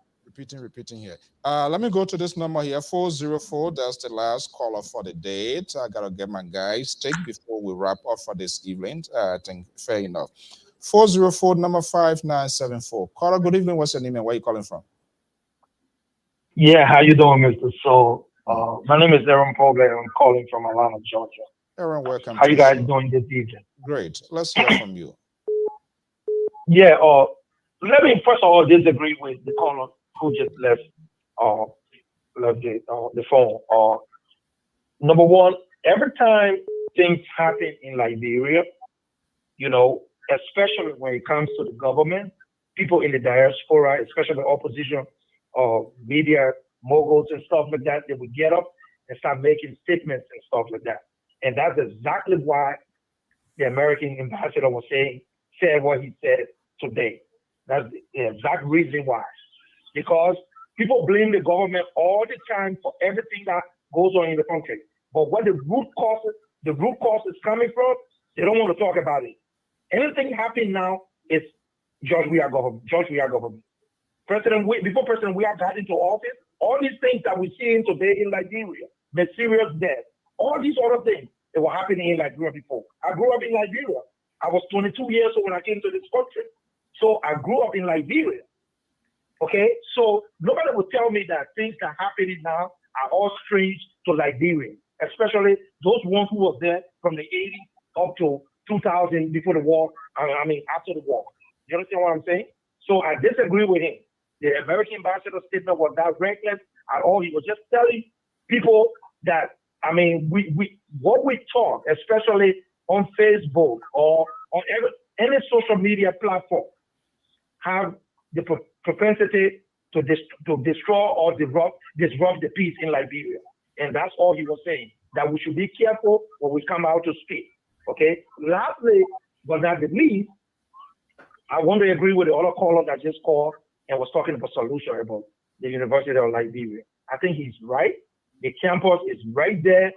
repeating here. Let me go to this number here, 404. That's the last caller for the date. I gotta get my guys take before we wrap up for this evening. I think fair enough. 404 number 5974. Caller, good evening. What's your name and where are you calling from? Yeah, how you doing, Mr. So, my name is Aaron Pogler. I'm calling from Atlanta, Georgia. Aaron, welcome. How to you the guys show. doing this evening? Great. Let's hear from you. Yeah, let me first of all disagree with the caller who just left the phone. Number one, every time things happen in Liberia, you know, especially when it comes to the government, people in the diaspora, especially opposition media moguls and stuff like that, they would get up and start making statements and stuff like that. And that's exactly why the American ambassador was said what he said today. That's the exact reason why. Because people blame the government all the time for everything that goes on in the country. But what the root cause is coming from, they don't want to talk about it. Anything happening now is George Weah government. Before President Weah got into office, all these things that we're seeing today in Liberia, mysterious death, all these other things that were happening in Liberia before. I grew up in Liberia. I was 22 years old when I came to this country. So I grew up in Liberia. Okay? So nobody will tell me that things that are happening now are all strange to Liberia, especially those ones who were there from the 80s up to 2000 before the war, after the war. You understand what I'm saying? So I disagree with him. The American ambassador statement was not reckless at all. He was just telling people that, what we talk, especially on Facebook or on any social media platform, have the propensity to destroy or disrupt the peace in Liberia. And that's all he was saying, that we should be careful when we come out to speak. Okay? Lastly, but not the least, I want to agree with the other caller that just called and was talking about solution about the University of Liberia. I think he's right. The campus is right there,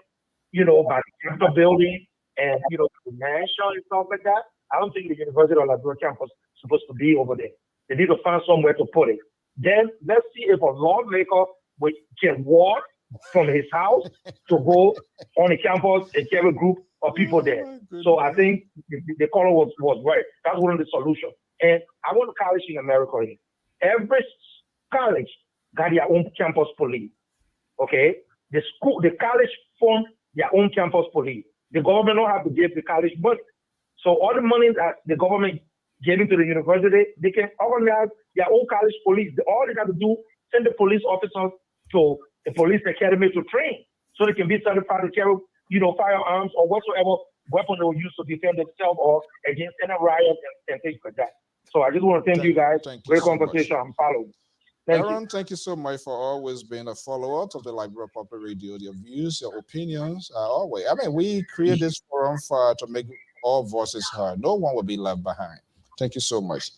by the Capitol building and, the mansion and stuff like that. I don't think the University of Liberia campus is supposed to be over there. They need to find somewhere to put it. Then let's see if a lawmaker can walk from his house to go on the campus and carry a group of people there. So I think the caller was right. That's one of the solutions. And I want to college in America here. Every college got their own campus police. Okay? The college form their own campus police. The government don't have to give the college money. So all the money that the government giving to the university, they can organize their own college police. All they got to do, send the police officers to the police academy to train, so they can be certified to carry, firearms or whatsoever weapon they will use to defend themselves or against any riots and things like that. So I just want to thank you guys. Great conversation. I'm following. Aaron, thank you so much for always being a follower of the Liberia Public Radio. Your views, your opinions are always. We create this forum to make all voices heard. No one will be left behind. Thank you so much.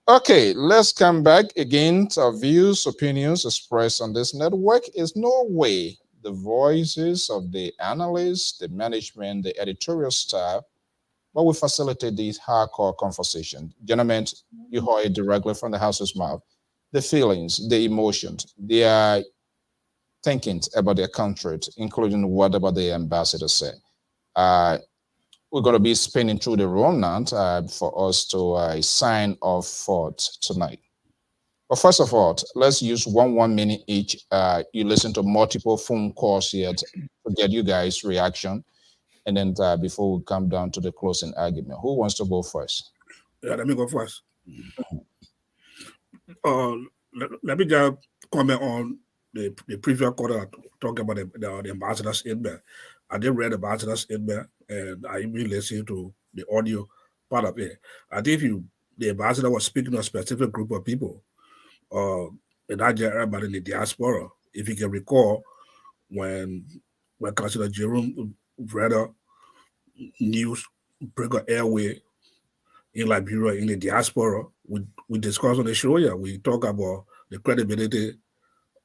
Okay, let's come back again to our views, opinions expressed on this network. Is no way the voices of the analysts, the management, the editorial staff, but we facilitate these hardcore conversations. Gentlemen, you heard it directly from the house's mouth. The feelings, the emotions, their thinking about their country, including what about the ambassador said. We're going to be spinning through the room now for us to sign off for tonight. But first of all, let's use 1 minute each. You listen to multiple phone calls here to get you guys' reaction. And then before we come down to the closing argument, who wants to go first? Yeah, let me go first. Let me just comment on the previous quarter talking about the ambassador's statement. I did read the ambassador's statement and I even listened to the audio part of it. I think the ambassador was speaking to a specific group of people in Nigeria, but in the diaspora. If you can recall, when Councillor Jerome read a news break on airway in Liberia, in the diaspora, we discussed on the show here. We talk about the credibility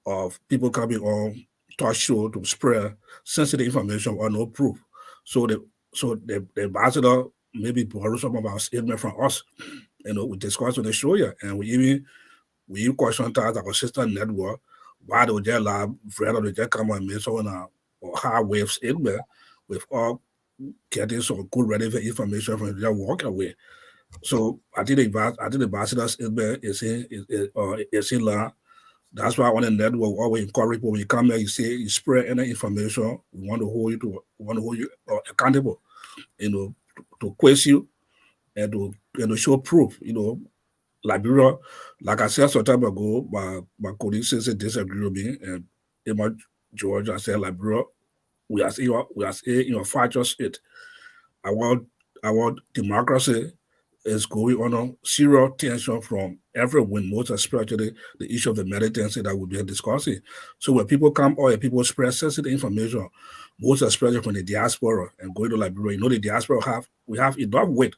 of people coming on talk show to spread sensitive information or no proof. So the ambassador maybe borrow some of our statement from us. We discussed on the show here, and we question our sister network why they would just allow Fred to just come and make some or high wave statement with all getting some good relevant information from their walk away. So I think the ambassadors is in law. That's why on the network always encourage people when you come here, you spread any information. We want to hold you accountable, to question you and to show proof, Liberia, like I said some time ago, my colleague says they disagree with me, and Emma George, I said Liberia, we are fight just it. I want democracy is going under serious tension from everyone, most especially the issue of the militancy that we've been discussing. So when people come or people spread sensitive information, most especially from the diaspora and going to Liberia, the diaspora we have enough weight.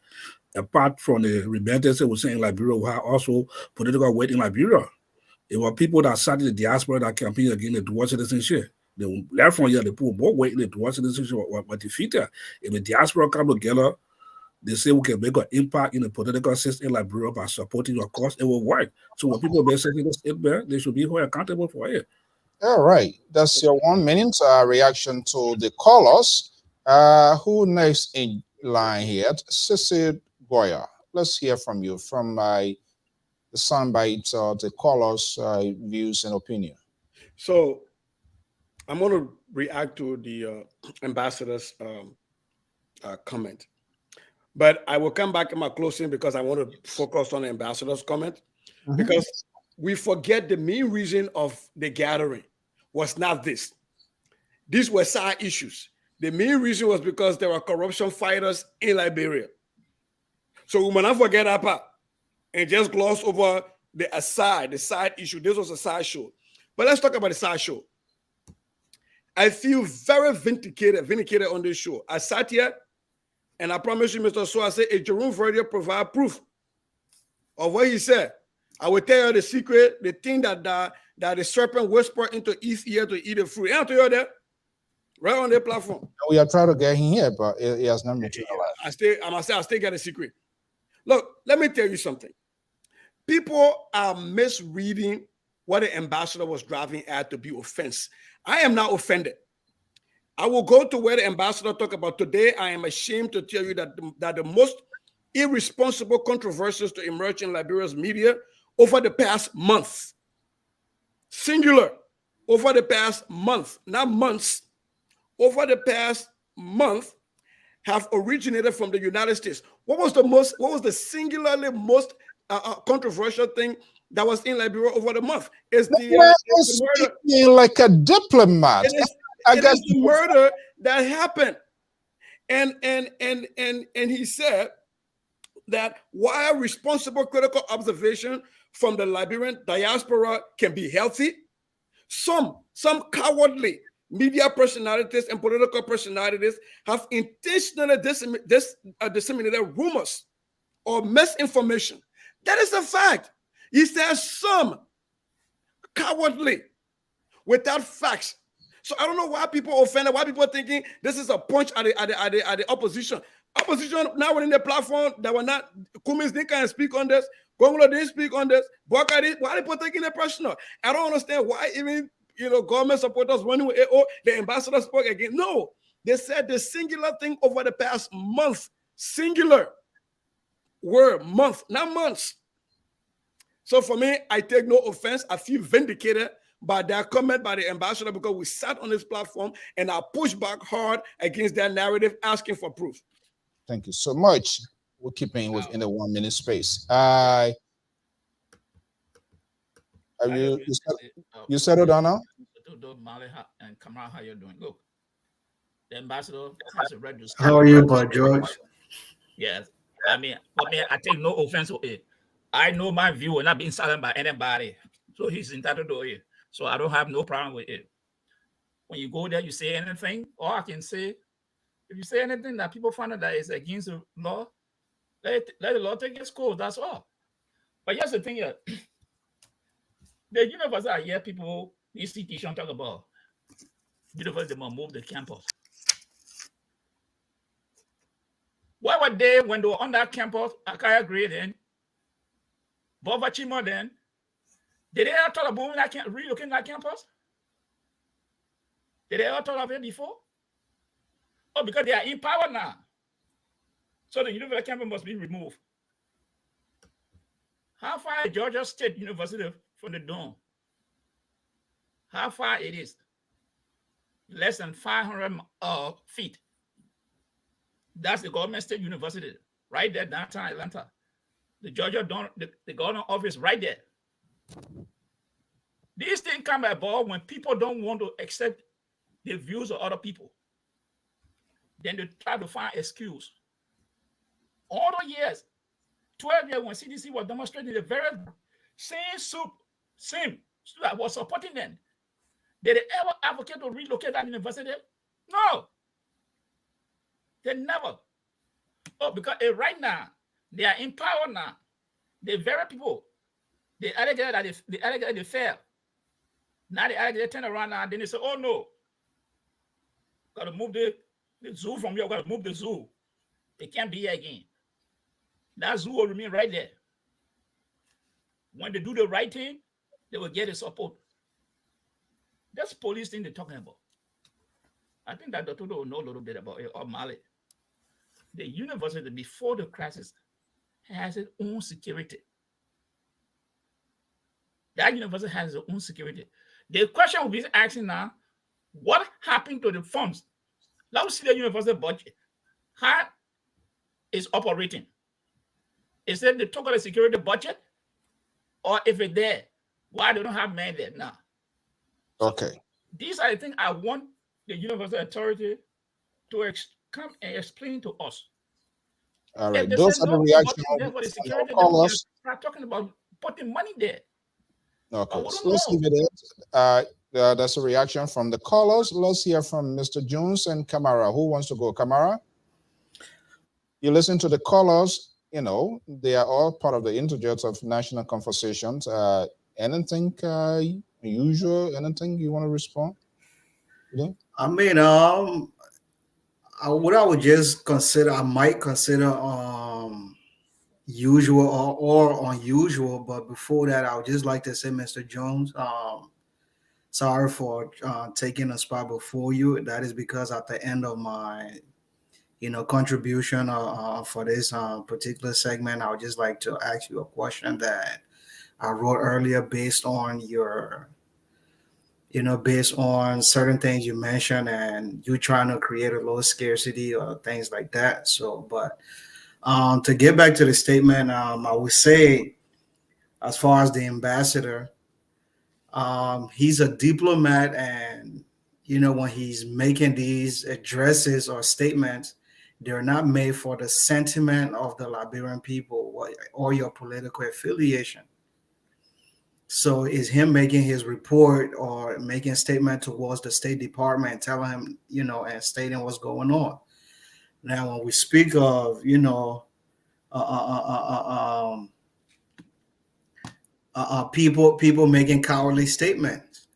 Apart from the remittances we're saying in Liberia, we have also political weight in Liberia. It was people that sat in the diaspora that campaigned against the dual citizenship. They left from here, they put more weight in the dual citizenship, were defeated. If the diaspora come together, they say we can make an impact in the political system in Liberia by supporting your cause, it will work. So when people are saying this, they should be held accountable for it. All right. That's your 1 minute reaction to the callers. Who next in line here? Sissy Goya. Let's hear from you, from the soundbite, the callers' views and opinion. So I'm going to react to the ambassador's comment. But I will come back in my closing because I want to focus on the ambassador's comment. Because we forget the main reason of the gathering was not this. These were side issues. The main reason was because there were corruption fighters in Liberia. So we might not forget that part and just gloss over the side issue. This was a side show. But let's talk about the side show. I feel very vindicated on this show. I sat here and I promise you, Mr. So, I said, if Jerome Verdier provide proof of what he said, I will tell you the secret, the thing that the serpent whispered into Eve's ear to eat the fruit. And I tell you that right on the platform. We are trying to get him here, but he has not materialized. I still get a secret. Look, let me tell you something. People are misreading what the ambassador was driving at to be offense. I am not offended. I will go to where the ambassador talked about today. I am ashamed to tell you that the most irresponsible controversies to emerge in Liberia's media over the past month, singular, over the past month, not months, over the past month, have originated from the United States. What was the singularly most controversial thing that was in Liberia over the month? Is the murder. Like a diplomat. It is the murder that happened. And he said that while responsible critical observation from the Liberian diaspora can be healthy, some cowardly media personalities and political personalities have intentionally disseminated rumors or misinformation. That is a fact. He says some cowardly without facts. So I don't know why people are offended, why people are thinking this is a punch at the opposition. Opposition now within the platform that were not, Cummins didn't kind of speak on this, Gongulo didn't speak on this, why are people taking it personal? I don't understand why even government supporters running with the ambassador spoke again. No, they said the singular thing over the past month, singular word, month, not months. So for me, I take no offense. I feel vindicated by that comment by the ambassador because we sat on this platform and I pushed back hard against that narrative, asking for proof. Thank you so much. We're keeping within the 1 minute space. You settled down now? And Kamara, how you doing? Look, the ambassador has a register. How are you, Boy George? Yes, I mean, I take no offense with it. I know my view will not be silenced by anybody, so he's entitled to it. So I don't have no problem with it. When you go there, you say anything, or I can say, if you say anything that people find out that is against the law, let the law take its course. That's all. But here's the thing here. The university, I hear people, these institutions talk about university, they must move the campus. Why were they, when they were on that campus, Akaya grade then, Bova Chimo then, did they ever talk about relocating that campus? Did they ever talk of it before? Oh, because they are in power now. So the university campus must be removed. How far is Georgia State University from the dome? How far it is? Less than 500 feet. That's the government state university right there downtown Atlanta. The Georgia the government office right there. These things come about when people don't want to accept the views of other people. Then they try to find excuse. All the years, 12 years when CDC was demonstrating the very same that was supporting them. Did they ever advocate to relocate that university? No. They never. Oh, because right now, they are in power now. The very people, they alleged that they failed. Now they turn around now, then they say, oh no, got to move the zoo from here, got to move the zoo. It can't be here again. That zoo will remain right there. When they do the right thing, they will get the support. That's police thing they're talking about. I think that Dr. will know a little bit about it, or Mali. The university before the crisis has its own security. That university has its own security. The question will be asking now, what happened to the funds? Let's see the university budget. How is operating? Is it the total security budget? Or if it's there, why they don't have men there now? Okay. These are the things I want the university authority to come and explain to us. All right. If they Those say are the no reactions there for the from security, our then we callers. start talking about putting money there. Okay, so let's leave it at that's a reaction from the callers. Let's hear from Mr. Jones and Kamara. Who wants to go? Kamara? You listen to the callers, you know, they are all part of the interjects of national conversations. Anything usual, anything you want to respond? Yeah. I mean, what I would just consider, I might consider usual or unusual, but before that, I would just like to say, Mr. Jones, sorry for taking a spot before you. That is because at the end of my, contribution for this particular segment, I would just like to ask you a question that I wrote earlier based on your, based on certain things you mentioned and you trying to create a low scarcity or things like that. So, but to get back to the statement, I would say, as far as the ambassador, he's a diplomat, and when he's making these addresses or statements, they're not made for the sentiment of the Liberian people or your political affiliation. So is him making his report or making a statement towards the State Department, telling him, and stating what's going on. Now, when we speak of, people making cowardly statements,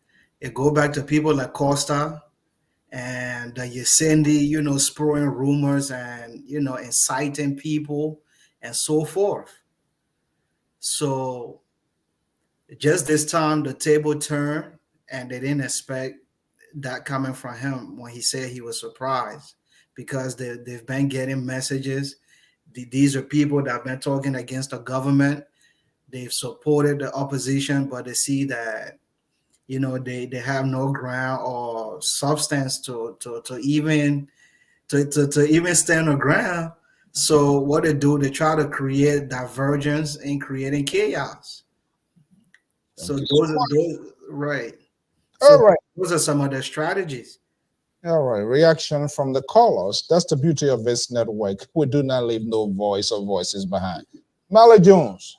it go back to people like Costa and Yesendi, spewing rumors and, inciting people and so forth. So just this time, the table turned and they didn't expect that coming from him when he said he was surprised, because they've been getting messages. These are people that have been talking against the government. They've supported the opposition, but they see that, they have no ground or substance to even stand on ground. So what they do, they try to create divergence and creating chaos. So those are right. All right. Those are some of the strategies. All right. Reaction from the callers. That's the beauty of this network. We do not leave no voice or voices behind. Mala Jones,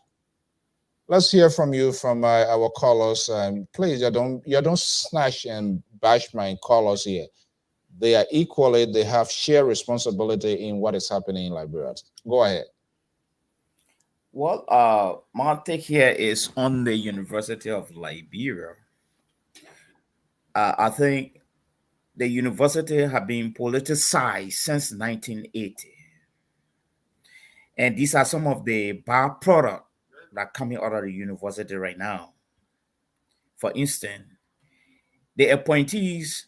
let's hear from you, from our callers. Please, you don't snatch and bash my callers here. They are equally, they have shared responsibility in what is happening in Liberia. Go ahead. Well, my take here is on the University of Liberia. I think the university have been politicized since 1980. And these are some of the byproducts that are coming out of the university right now. For instance, the appointees,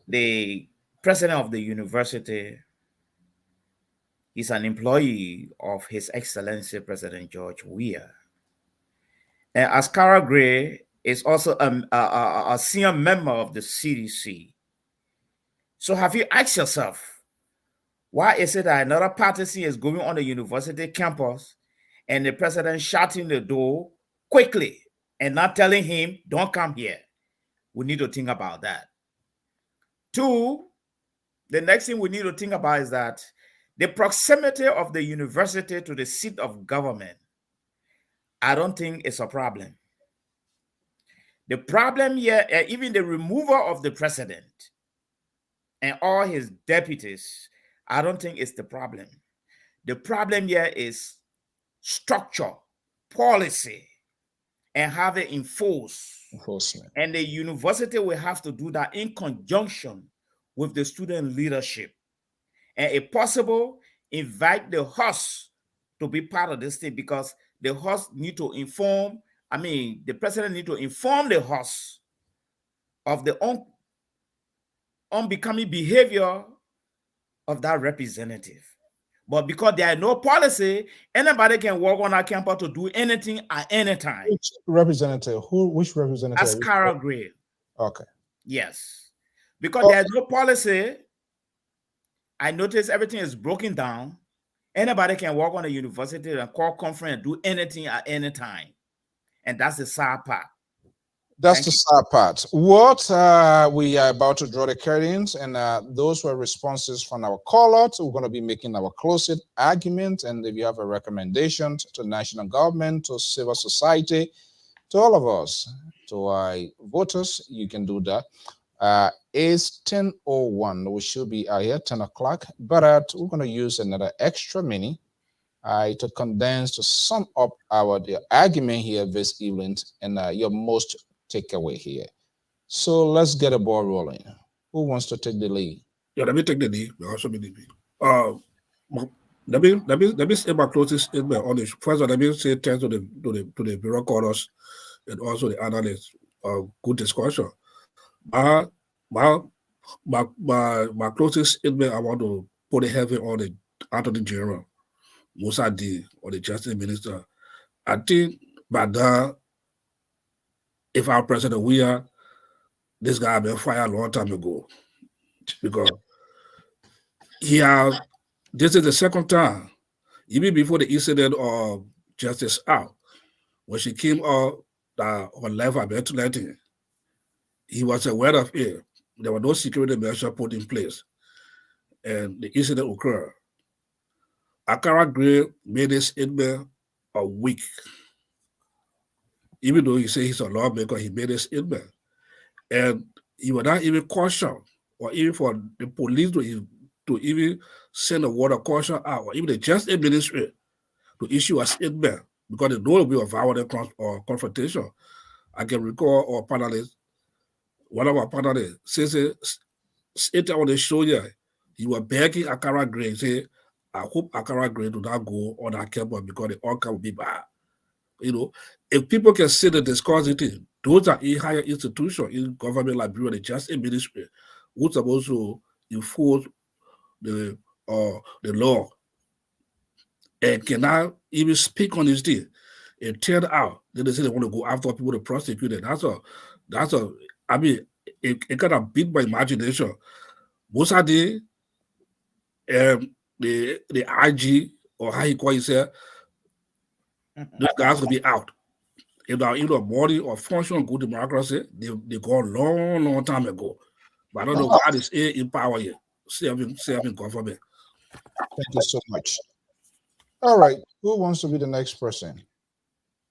the president of the university is an employee of His Excellency President George Weah. And Askara Gray is also a senior member of the CDC. So have you asked yourself, why is it that another party is going on the university campus and the president shutting the door quickly and not telling him, don't come here? We need to think about that. Two, the next thing we need to think about is that the proximity of the university to the seat of government, I don't think it's a problem. The problem here, even the removal of the president and all his deputies, I don't think it's the problem. The problem here is structure, policy, and how they enforcement. And the university will have to do that in conjunction with the student leadership. And if possible, invite the host to be part of this thing, because the host need to inform, the president need to inform the host of the unbecoming behavior of that representative. But because there is no policy, anybody can walk on our campus to do anything at any time. Which representative? Which representative? Askara Gray. Okay. Yes. Because there's no policy, I notice everything is broken down. Anybody can walk on the university and call conference and do anything at any time. And that's the sad part. That's the sad part. What we are about to draw the curtains, and those were responses from our callers. We're going to be making our closest argument, and if you have a recommendation to national government, to civil society, to all of us, to our voters, you can do that. It's 10:01. We should be here 10 o'clock, but we're going to use another extra minute to condense, to sum up the argument here this evening, and your most takeaway here. So let's get a ball rolling. Who wants to take the lead? Yeah, let me take the lead. Also be the lead. Let me say my closest statement on this. First, let me say thanks to the bureau callers and also the analysts. Good discussion. My closest statement, I want to put it heavy on the Attorney General, Musa D, or the Justice Minister. I think by now, if our president, this guy been fired a long time ago, because this is the second time, even before the incident of Justice Out, when she came out on level of ventilating, he was aware of it. There were no security measures put in place, and the incident occurred. Askara Gray made this statement a week. Even though he says he's a lawmaker, he made a statement. And he was not even caution, or even for the police to even send a word of caution out, or even the Justice Ministry to issue a statement, because they know it will be a violent confrontation. I can recall our panelists, one of our panelists says it on the show here, he was begging Askara Gray, say, I hope Askara Gray do not go on that campus because the outcome will be bad. If people can sit and discuss it, those are in higher institutions in government like Bureau, the Justice Ministry, who's supposed to enforce the law and cannot even speak on this thing. It turned out that they say they want to go after people to prosecute it. It kind of beat my imagination. Mosadi, the IG, or how he call himself, those guys will be out. If they're either body or functional good democracy, they go a long time ago. But I don't know why this is in power here. Serving government. Thank you so much. All right, who wants to be the next person?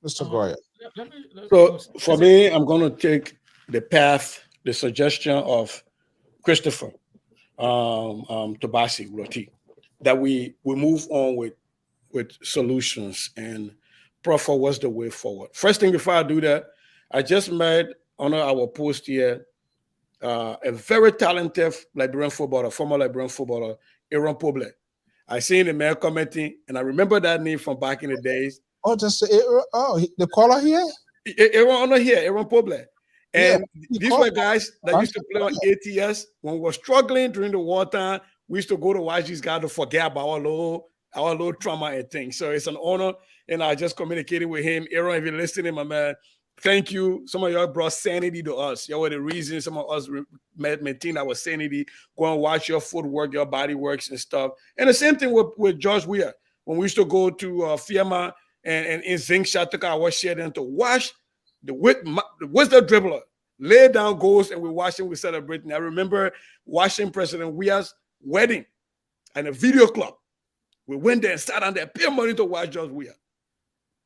Mr. Goya. So for me, I'm going to take the suggestion of Christopher Tobasi Roti, that we move on with solutions and proffer what's the way forward. First thing before I do that, I just met on our post here a very talented Liberian footballer, former Liberian footballer, Aaron Poble. I seen the man commenting, and I remember that name from back in the days. Oh, the caller here? Aaron Poble. And these were guys that used to play on ATS when we were struggling during the wartime. We used to go to watch these guys to forget about our little trauma and things. So it's an honor. and I just communicated with him. Aaron, if you're listening, my man, thank you. Some of y'all brought sanity to us. Y'all were the reason some of us maintain our sanity. Go and watch your footwork, your body works and stuff. And the same thing with George Weah. When we used to go to FIAMA and in Zinc shot took our shit and to watch the wisdom dribbler lay down goals, and we watched him, we celebrating. I remember watching President Weah's wedding and a video club. We went there and sat on there, paid money to watch George Weah.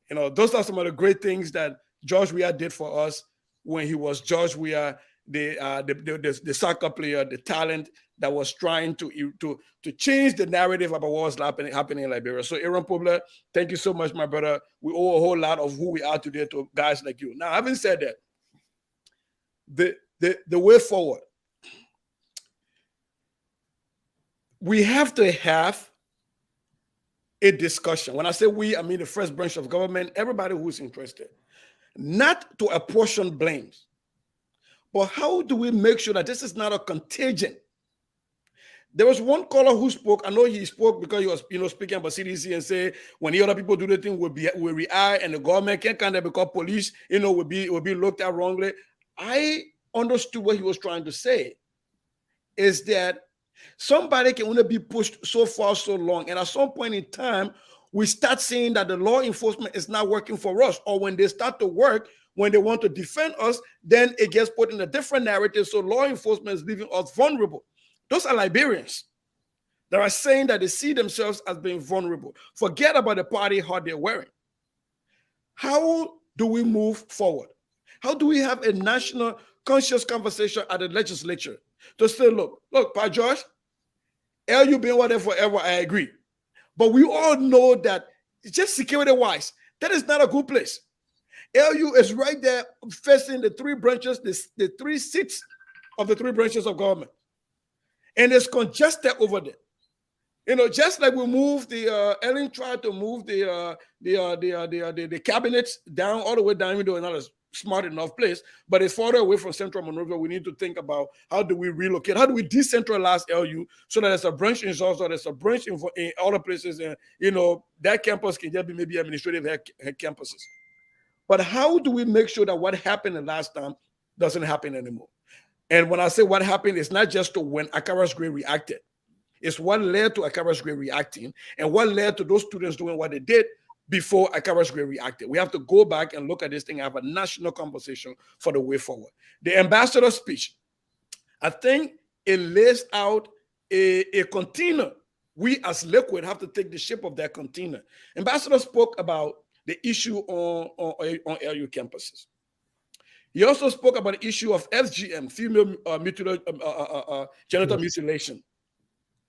You know, those are some of the great things that George Weah did for us when he was George Weah, the soccer player, the talent that was trying to change the narrative about what was happening in Liberia. So Aaron Pobler, thank you so much, my brother. We owe a whole lot of who we are today to guys like you. Now, having said that, the way forward, we have to have a discussion. When I say we, I mean the first branch of government, everybody who's interested, not to apportion blames, but how do we make sure that this is not a contagion? There was one caller who spoke. I know he spoke because he was, speaking about CDC and say when the other people do the thing, we react, and the government can't kind of because police, will be looked at wrongly. I understood what he was trying to say is that somebody can only be pushed so far, so long, and at some point in time, we start seeing that the law enforcement is not working for us, or when they start to work, when they want to defend us, then it gets put in a different narrative. So law enforcement is leaving us vulnerable. Those are Liberians that are saying that they see themselves as being vulnerable. Forget about the party hat they're wearing. How do we move forward? How do we have a national conscious conversation at the legislature to say, look, Pa Josh, LU being whatever forever, I agree. But we all know that just security-wise, that is not a good place. LU is right there facing the three branches, the three seats of the three branches of government. And it's congested over there. Just like we moved Ellen tried to move the cabinets down, all the way down, even though it's not a smart enough place, but it's farther away from Central Monrovia. We need to think about how do we relocate, how do we decentralize LU so that there's a branch in Georgia, there's a branch in other places, and that campus can just be maybe administrative head campuses. But how do we make sure that what happened the last time doesn't happen anymore? And when I say what happened, it's not just to when Akaras Gray reacted. It's what led to Akaras Gray reacting and what led to those students doing what they did before Akaras Gray reacted. We have to go back and look at this thing and have a national conversation for the way forward. The ambassador's speech, I think it lays out a container. We as Liquid have to take the shape of that container. Ambassador spoke about the issue on LU campuses. He also spoke about the issue of FGM, female genital mutilation.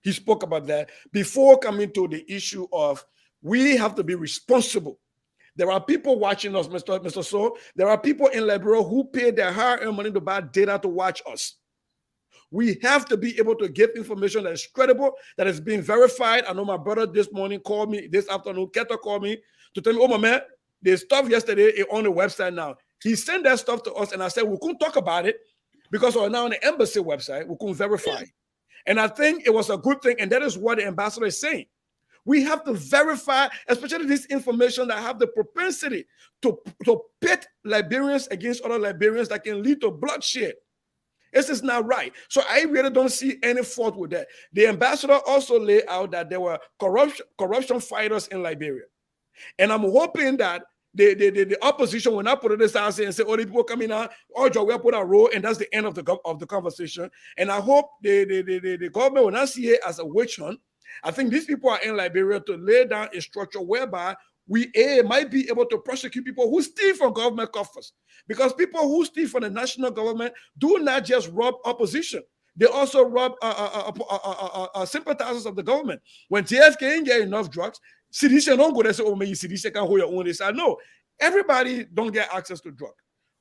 He spoke about that before coming to the issue of we have to be responsible. There are people watching us, Mr. So. There are people in Liberia who pay their hard-earned money to buy data to watch us. We have to be able to give information that is credible, that is being verified. I know my brother this morning called me, this afternoon, Keto called me to tell me, oh, my man, the stuff yesterday is on the website now. He sent that stuff to us, and I said, we couldn't talk about it because we're now on the embassy website. We couldn't verify it. And I think it was a good thing, and that is what the ambassador is saying. We have to verify, especially this information that have the propensity to pit Liberians against other Liberians that can lead to bloodshed. This is not right. So I really don't see any fault with that. The ambassador also laid out that there were corruption fighters in Liberia. And I'm hoping that the opposition will not put this out and say, oh, the people coming out, oh, Joe, we'll put a role, and that's the end of the conversation. And I hope the government will not see it as a witch hunt. I think these people are in Liberia to lay down a structure whereby we might be able to prosecute people who steal from government coffers. Because people who steal from the national government do not just rob opposition. They also rob sympathizers of the government. When JFK ain't get enough drugs, CDC don't go there and say, oh, maybe CDC can hold your own. They say, no, everybody don't get access to drug,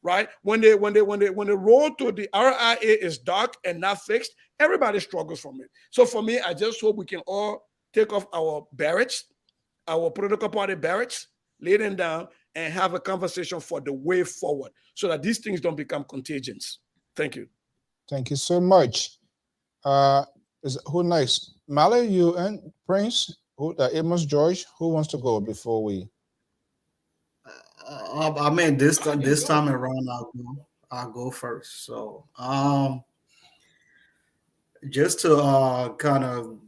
right? When the road to the RIA is dark and not fixed, everybody struggles from it. So for me, I just hope we can all take off our barracks, our political party barracks, lay them down, and have a conversation for the way forward so that these things don't become contagions. Thank you. Thank you so much. Who next? Mally, you and Prince, Amos George, who wants to go before we? I mean, this time around, I'll go first. So, just to kind of,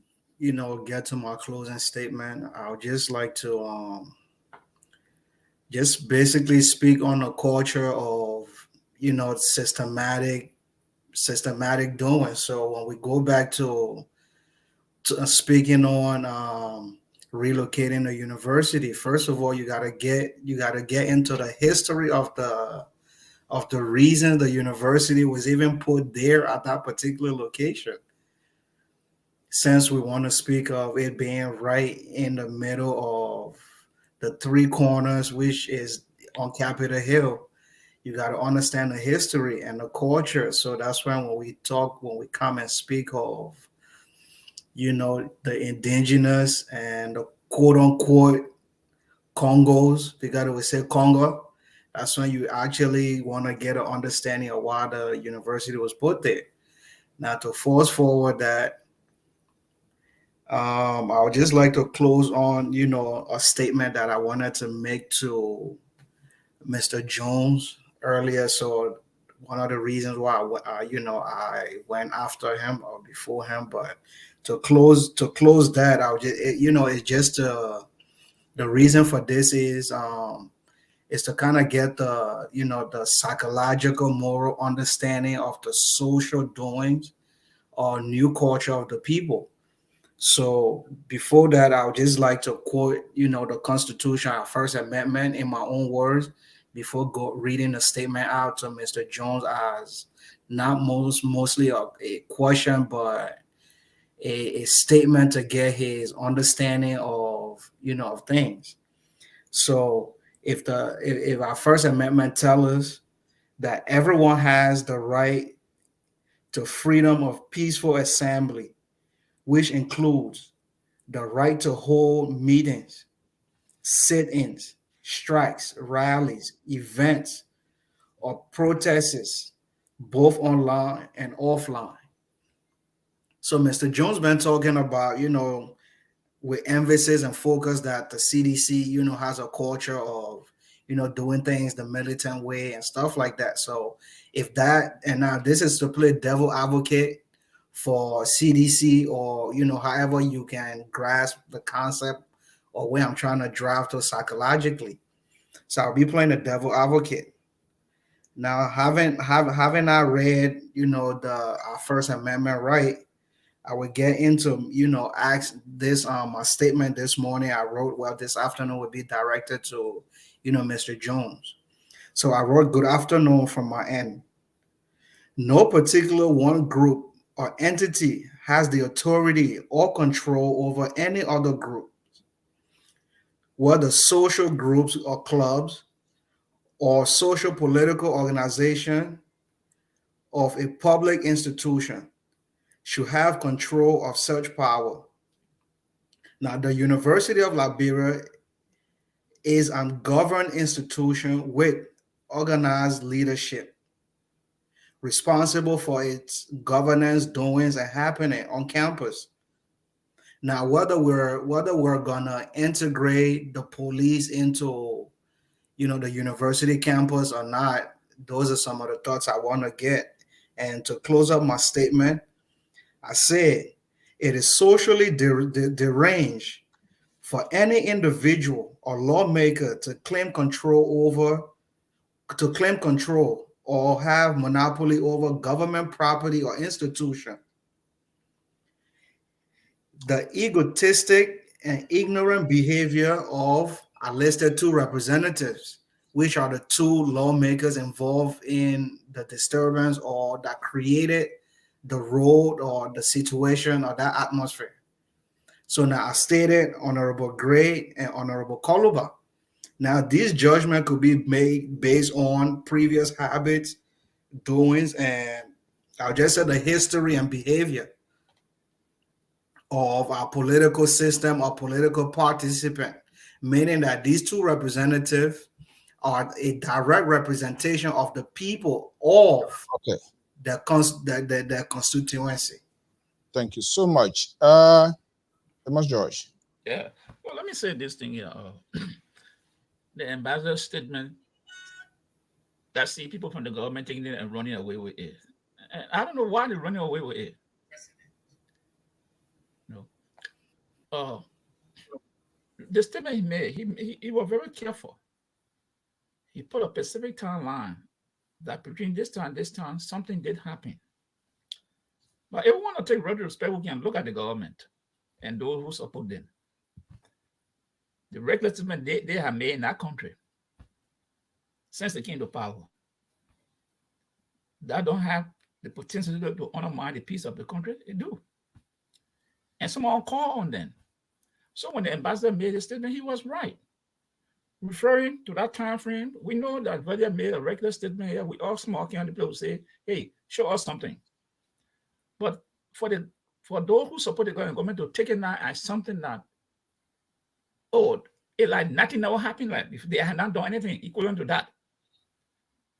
get to my closing statement, I would just like to just basically speak on the culture of, systematic doing. So when we go back to speaking on relocating the university, first of all, you gotta get into the history of the reason the university was even put there at that particular location. Since we want to speak of it being right in the middle of the three corners, which is on Capitol Hill, you got to understand the history and the culture. So that's when we come and speak of, the indigenous and the quote unquote Congos, because we say Congo, that's when you actually want to get an understanding of why the university was put there. Now, to force forward that, I would just like to close on, a statement that I wanted to make to Mr. Jones earlier. So one of the reasons why I went after him or before him, but to close that, I would just, it's just the reason for this is to kind of get the psychological, moral understanding of the social doings or new culture of the people. So before that, I would just like to quote, the Constitution, our First Amendment, in my own words, before reading the statement out to Mr. Jones as not mostly a question, but a statement to get his understanding of, of things. So if our First Amendment tells us that everyone has the right to freedom of peaceful assembly, which includes the right to hold meetings, sit-ins, strikes, rallies, events, or protests, both online and offline. So Mr. Jones been talking about, with emphasis and focus that the CDC, has a culture of, doing things the militant way and stuff like that. So if that, and now this is to play devil advocate for CDC, or, however you can grasp the concept or where I'm trying to drive to psychologically. So I'll be playing the devil advocate. Now, having I read, our First Amendment right, I would get into, ask this, my statement this morning I wrote, this afternoon would be directed to, Mr. Jones. So I wrote, good afternoon from my end. No particular one group or entity has the authority or control over any other group, whether social groups or clubs or social political organization of a public institution should have control of such power. Now, the University of Liberia is a governed institution with organized leadership, responsible for its governance, doings, and happening on campus. Now, whether we're gonna integrate the police into, the university campus or not, those are some of the thoughts I want to get. And to close up my statement, I said it is socially deranged for any individual or lawmaker to claim control or have monopoly over government property or institution. The egotistic and ignorant behavior of I listed two representatives, which are the two lawmakers involved in the disturbance or that created the road or the situation or that atmosphere. So now I stated Honorable Gray and Honorable Koluba. Now this judgment could be made based on previous habits, doings, and I'll just say the history and behavior of our political system or political participant, meaning that these two representatives are a direct representation of the people of their constituency. Thank you so much. George. Yeah. Well, let me say this thing here. the ambassador's statement that see people from the government taking it and running away with it. And I don't know why they're running away with it. No. The statement he made, he was very careful. He put a specific timeline that between this time, something did happen. But if we want to take retrospect, we can look at the government and those who support them. The regular statement they have made in that country since they came to power, that don't have the potential to undermine the peace of the country, they do. And someone called on them. So when the ambassador made a statement, he was right. Referring to that time frame, we know that when they made a regular statement here, we all small county people say, hey, show us something. But for those who support the government to take it now as something that, it like nothing ever happened, like if they had not done anything equivalent to that,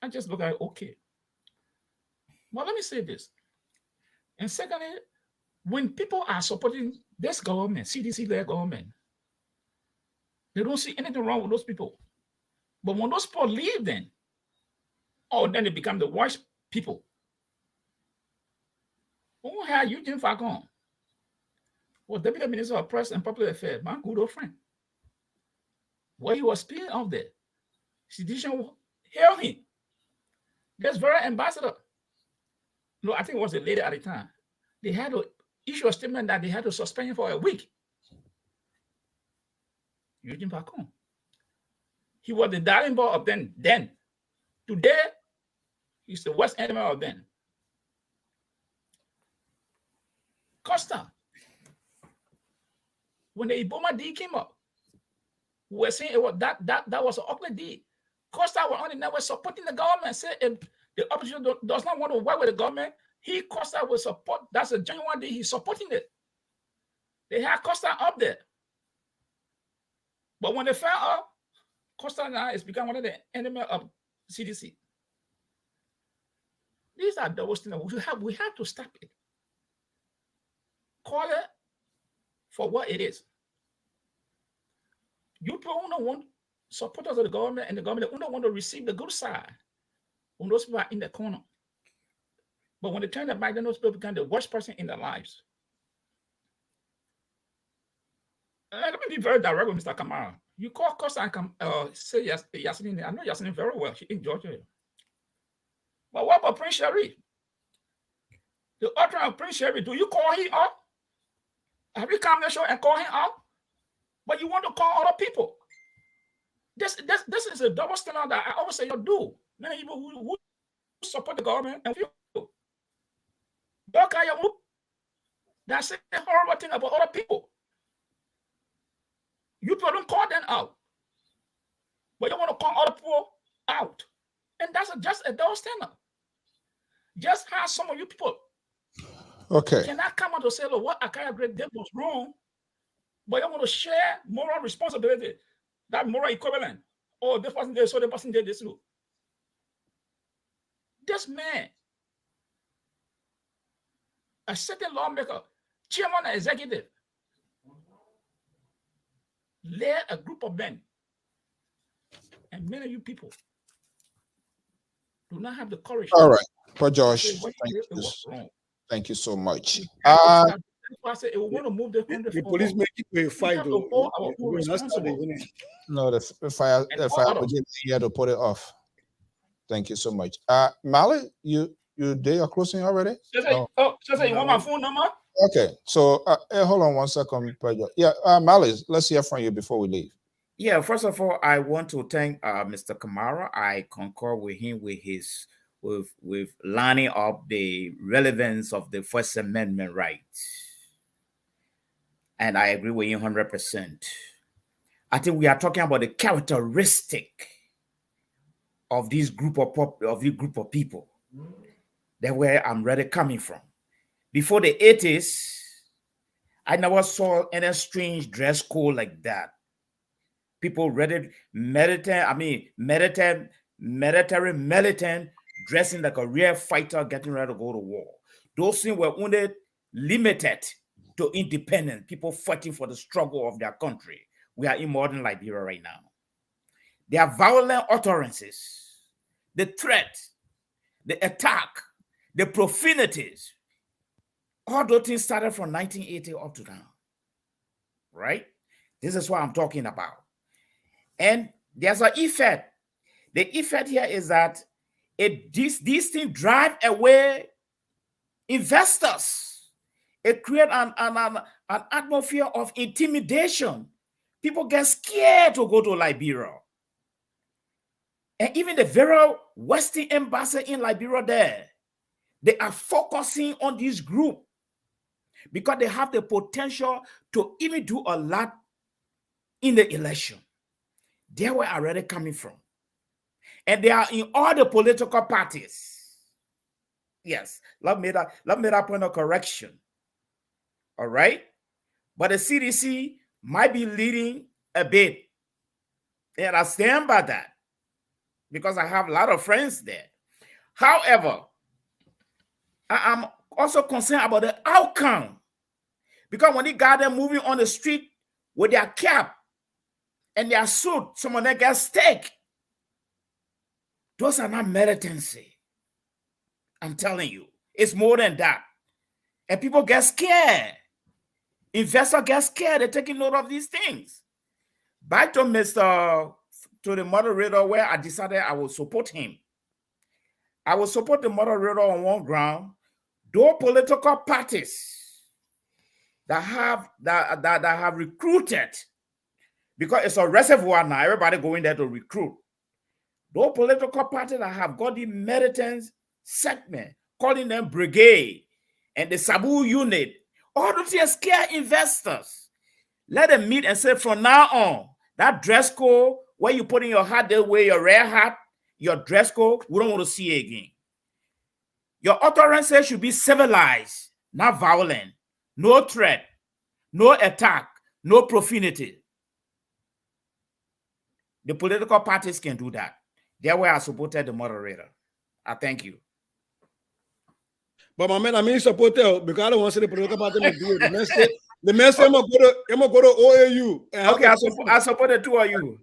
I just look at it, okay. Well, let me say this. And secondly, when people are supporting this government, CDC-led government, they don't see anything wrong with those people. But when those people leave then then they become the worst people. Who had Eugene Falcon? Well, Deputy Minister of Press and Public Affairs, my good old friend. While he was speaking out there, CDC held him. This very ambassador, no, I think it was a lady at the time, they had to issue a statement that they had to suspend him for a week. Eugene Falcon. He was the darling boy of them then. Today, he's the worst enemy of them. Costa. When the Ebola deal came up, we were saying it was that was an ugly deal. Costa was on the network supporting the government. Say if the opposition does not want to work with the government, Costa will support. That's a genuine deal. He's supporting it. They had Costa up there. But when they fell up, Costa now has become one of the enemies of CDC. These are double standards. We have to stop it. Call it for what it is. You don't want supporters of the government and the government don't want to receive the good side when those people are in the corner. But when they turn their back, then those people become the worst person in their lives. Let me be very direct with Mr. Kamara. You call Costa and say yes, Yasin. I know Yasin very well. She in Georgia. But what about Prince Sherry? The author of Prince Sherry, do you call him up? Have you come to the show and call him up? But you want to call other people. This is a double standard that I always say you do. Many people who support the government and you. That's a horrible thing about other people. You people don't call them out. But you want to call other people out. And that's just a double standard. Just how some of you people cannot come out to say, look, what Akaya Great did was wrong, but you want to share moral responsibility, that moral equivalent. Oh, this person did so, the person did this too. This man, a certain lawmaker, chairman and executive, led a group of men, and many of you people do not have the courage. All right, Paul Josh, thank you so much. I said, if we want to move the country the police make it a fight. No, the fire here to put it off. Thank you so much. Mali, you there? You're closing already? You want my phone number? Okay, so hey, hold on 1 second, Pedro. Yeah, Mali, let's hear from you before we leave. Yeah, first of all, I want to thank Mr. Kamara. I concur with him with lining up the relevance of the First Amendment rights. And I agree with you 100%. I think we are talking about the characteristic of this group of people. That's where I'm really coming from. Before the 80s, I never saw any strange dress code like that. People ready military militant, dressing like a real fighter, getting ready to go to war. Those things were only limited to independence, people fighting for the struggle of their country. We are in modern Liberia right now. their violent utterances, the threat, the attack, the profanities, all those things started from 1980 up to now, right? This is what I'm talking about. And there's an effect. The effect here is that these things drive away investors. It creates an atmosphere of intimidation. People get scared to go to Liberia. And even the very Western embassy in Liberia there, they are focusing on this group because they have the potential to even do a lot in the election. They were already coming from. And they are in all the political parties. Yes, let me that point of correction. All right? But the CDC might be leading a bit. And I stand by that because I have a lot of friends there. However, I'm also concerned about the outcome. Because when they got them moving on the street with their cap and their suit, some of them get stake. Those are not militancy. I'm telling you, it's more than that. And people get scared. Investors get scared. They're taking note of these things. Back to the moderator where I decided I will support him. I will support the moderator on one ground. Those political parties that have recruited, because it's a reservoir now, everybody going there to recruit. Those political parties that have got the militant segment, calling them brigade, and the Sabu unit, all those are scared investors. Let them meet and say, from now on, that dress code, where you put in your hat, they wear your red hat, your dress code, we don't want to see it again. Your utterances should be civilized, not violent. No threat, no attack, no profanity. The political parties can do that. That's why I supported the moderator. I thank you. But my man, I mean supporter because I don't want to see the political party do it. The man said I'm gonna go to OAU. Okay, I support the two of you.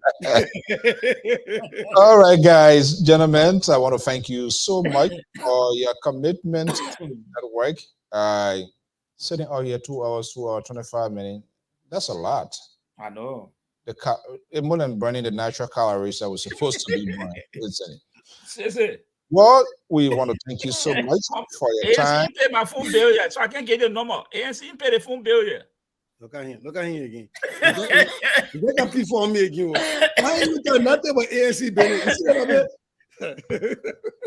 All right, guys, gentlemen, I want to thank you so much for your commitment to that work. Sitting out here 2 hours, 25 minutes. That's a lot. I know. It's more than burning the natural calories that was supposed to be burned, isn't Is it? Well, we want to thank you so much for your time. ANC pay my phone bill yet, so I can't get the number. ANC pay the phone bill yet. Look at him again. You can plead for me again. Why you tell nothing about ANC bill? You see what I mean?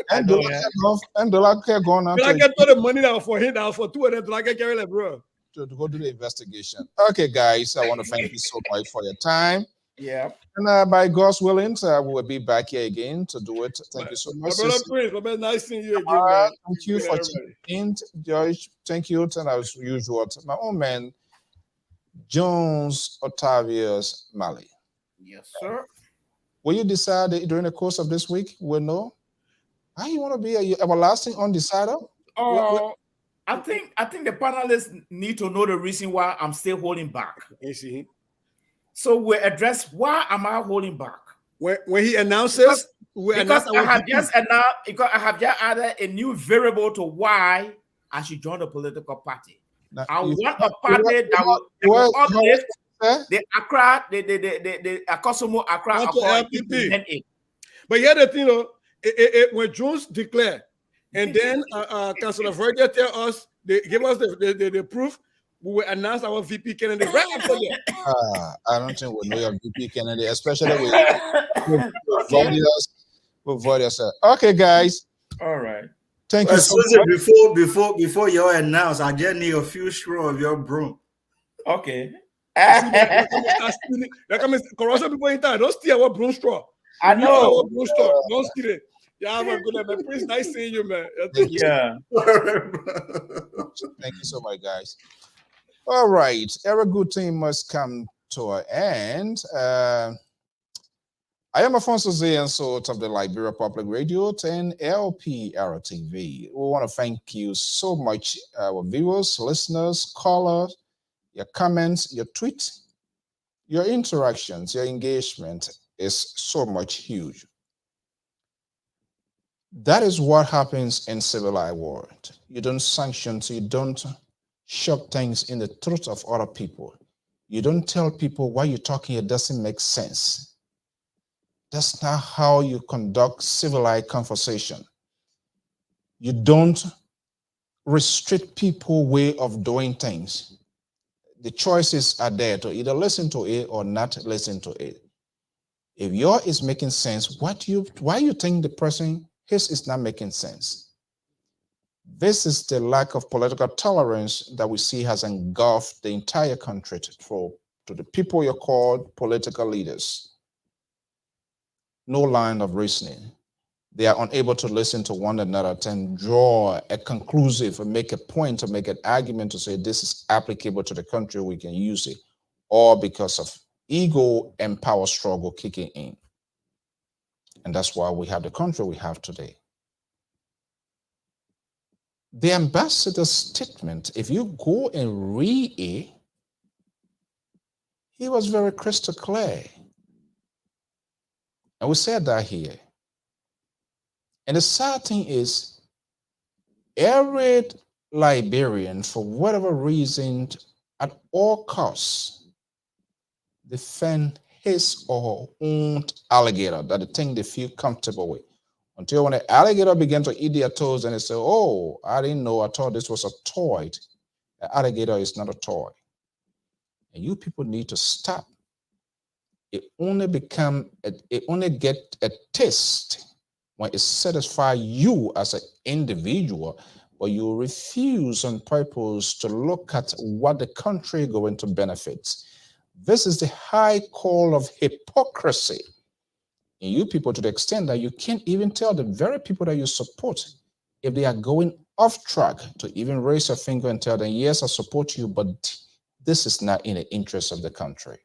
And the like going on. I get all the money now for him now for 2 of them to like carry like bro. To go do the investigation. Okay, guys, I want to thank you so much for your time. Yeah. And by God's willing, we will be back here again to do it. Thank you so much. My brother Prince, my man, nice seeing you again, man. Thank you for tuning in, George. Thank you. And as usual, my own man, Jones Otavius Mali. Yes, sir. Will you decide during the course of this week? We'll know. How you want to be a everlasting undecided? Oh, I think the panelists need to know the reason why I'm still holding back. You see? So we address why am I holding back? When he announces, because I have just added a new variable to why I should join the political party. Now, I want a party that will uplift the Accra, the Akosombo Accra LPP. But here the thing, when Jones declared, and then Councillor Verger tell us, they give us the proof, we will announce our VP candidate right after that. I don't think we know your VP candidate, especially with Vargas. Okay, guys. All right. Thank you. So before you announce, I just need a few straws of your broom. Okay. Corruption people in time, don't steal our broom straw. I know. Broom straw. Don't steal it. Yeah, my good man. Prince, nice seeing you, man. Yeah. Thank you so much, guys. All right. Every good thing must come to an end. I am Afonso Zeyenso of the Liberia Public Radio 10 LPR-TV. We want to thank you so much, our viewers, listeners, callers, your comments, your tweets, your interactions, your engagement. is so much huge. That is what happens in civilized world. You don't sanction, so you don't shove things in the throat of other people. You don't tell people why you're talking, it doesn't make sense. That's not how you conduct civilized conversation. You don't restrict people's way of doing things. The choices are there to either listen to it or not listen to it. If yours is making sense, why you think the person his is not making sense? This is the lack of political tolerance that we see has engulfed the entire country to the people you call political leaders. No line of reasoning. They are unable to listen to one another and draw a conclusive or make a point or make an argument to say this is applicable to the country, we can use it, or because of ego and power struggle kicking in. And that's why we have the country we have today. The ambassador's statement, if you go and read it, he was very crystal clear. And we said that here. And the sad thing is, every Liberian, for whatever reason, at all costs, defend his or her own alligator, that the thing they feel comfortable with. Until when the alligator began to eat their toes and they say, oh, I didn't know, I thought this was a toy. The alligator is not a toy. And you people need to stop. It only get a taste when it satisfies you as an individual, but you refuse on purpose to look at what the country is going to benefit. This is the high call of hypocrisy. And you people, to the extent that you can't even tell the very people that you support if they are going off track, to even raise a finger and tell them, yes, I support you, but this is not in the interest of the country.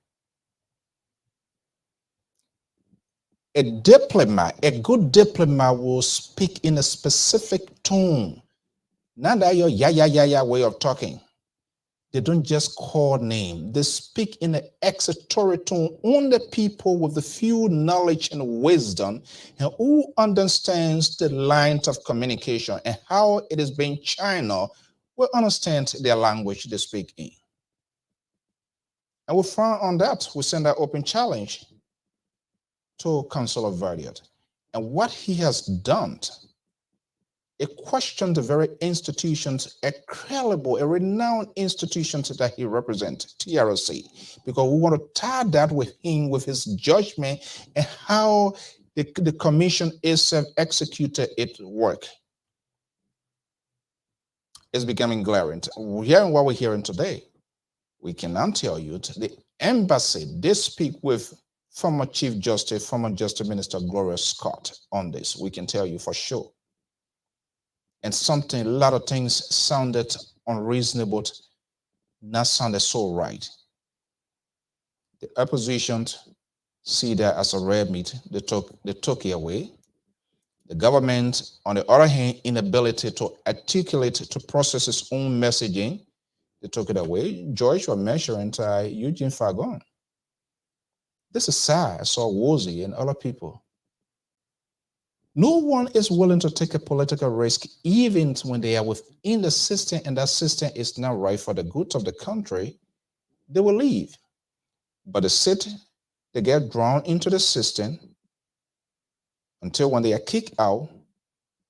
A diplomat, a good diplomat will speak in a specific tone. Not that your yeah way of talking. They don't just call name. They speak in an accusatory tone. Only people with the few knowledge and wisdom and who understands the lines of communication and how it is being channeled will understand their language they speak in. And we frown on that. We send that open challenge to Councillor Verdier. And what he has done, it questioned the very institutions, a credible, a renowned institutions that he represents, TRC, because we want to tie that with him, with his judgment and how the commission is executed its work. It's becoming glaring. Hearing what we're hearing today, we cannot tell you the embassy, they speak with former Chief Justice, former Justice Minister Gloria Scott on this. We can tell you for sure. And a lot of things sounded unreasonable, not sounded so right. The opposition see that as a red meat. They took it away. The government, on the other hand, inability to articulate, to process its own messaging, they took it away. George was mentioning Eugene Fagon. This is sad. I saw Wozy and other people. No one is willing to take a political risk, even when they are within the system and that system is not right for the good of the country. They will leave. But they get drawn into the system until when they are kicked out,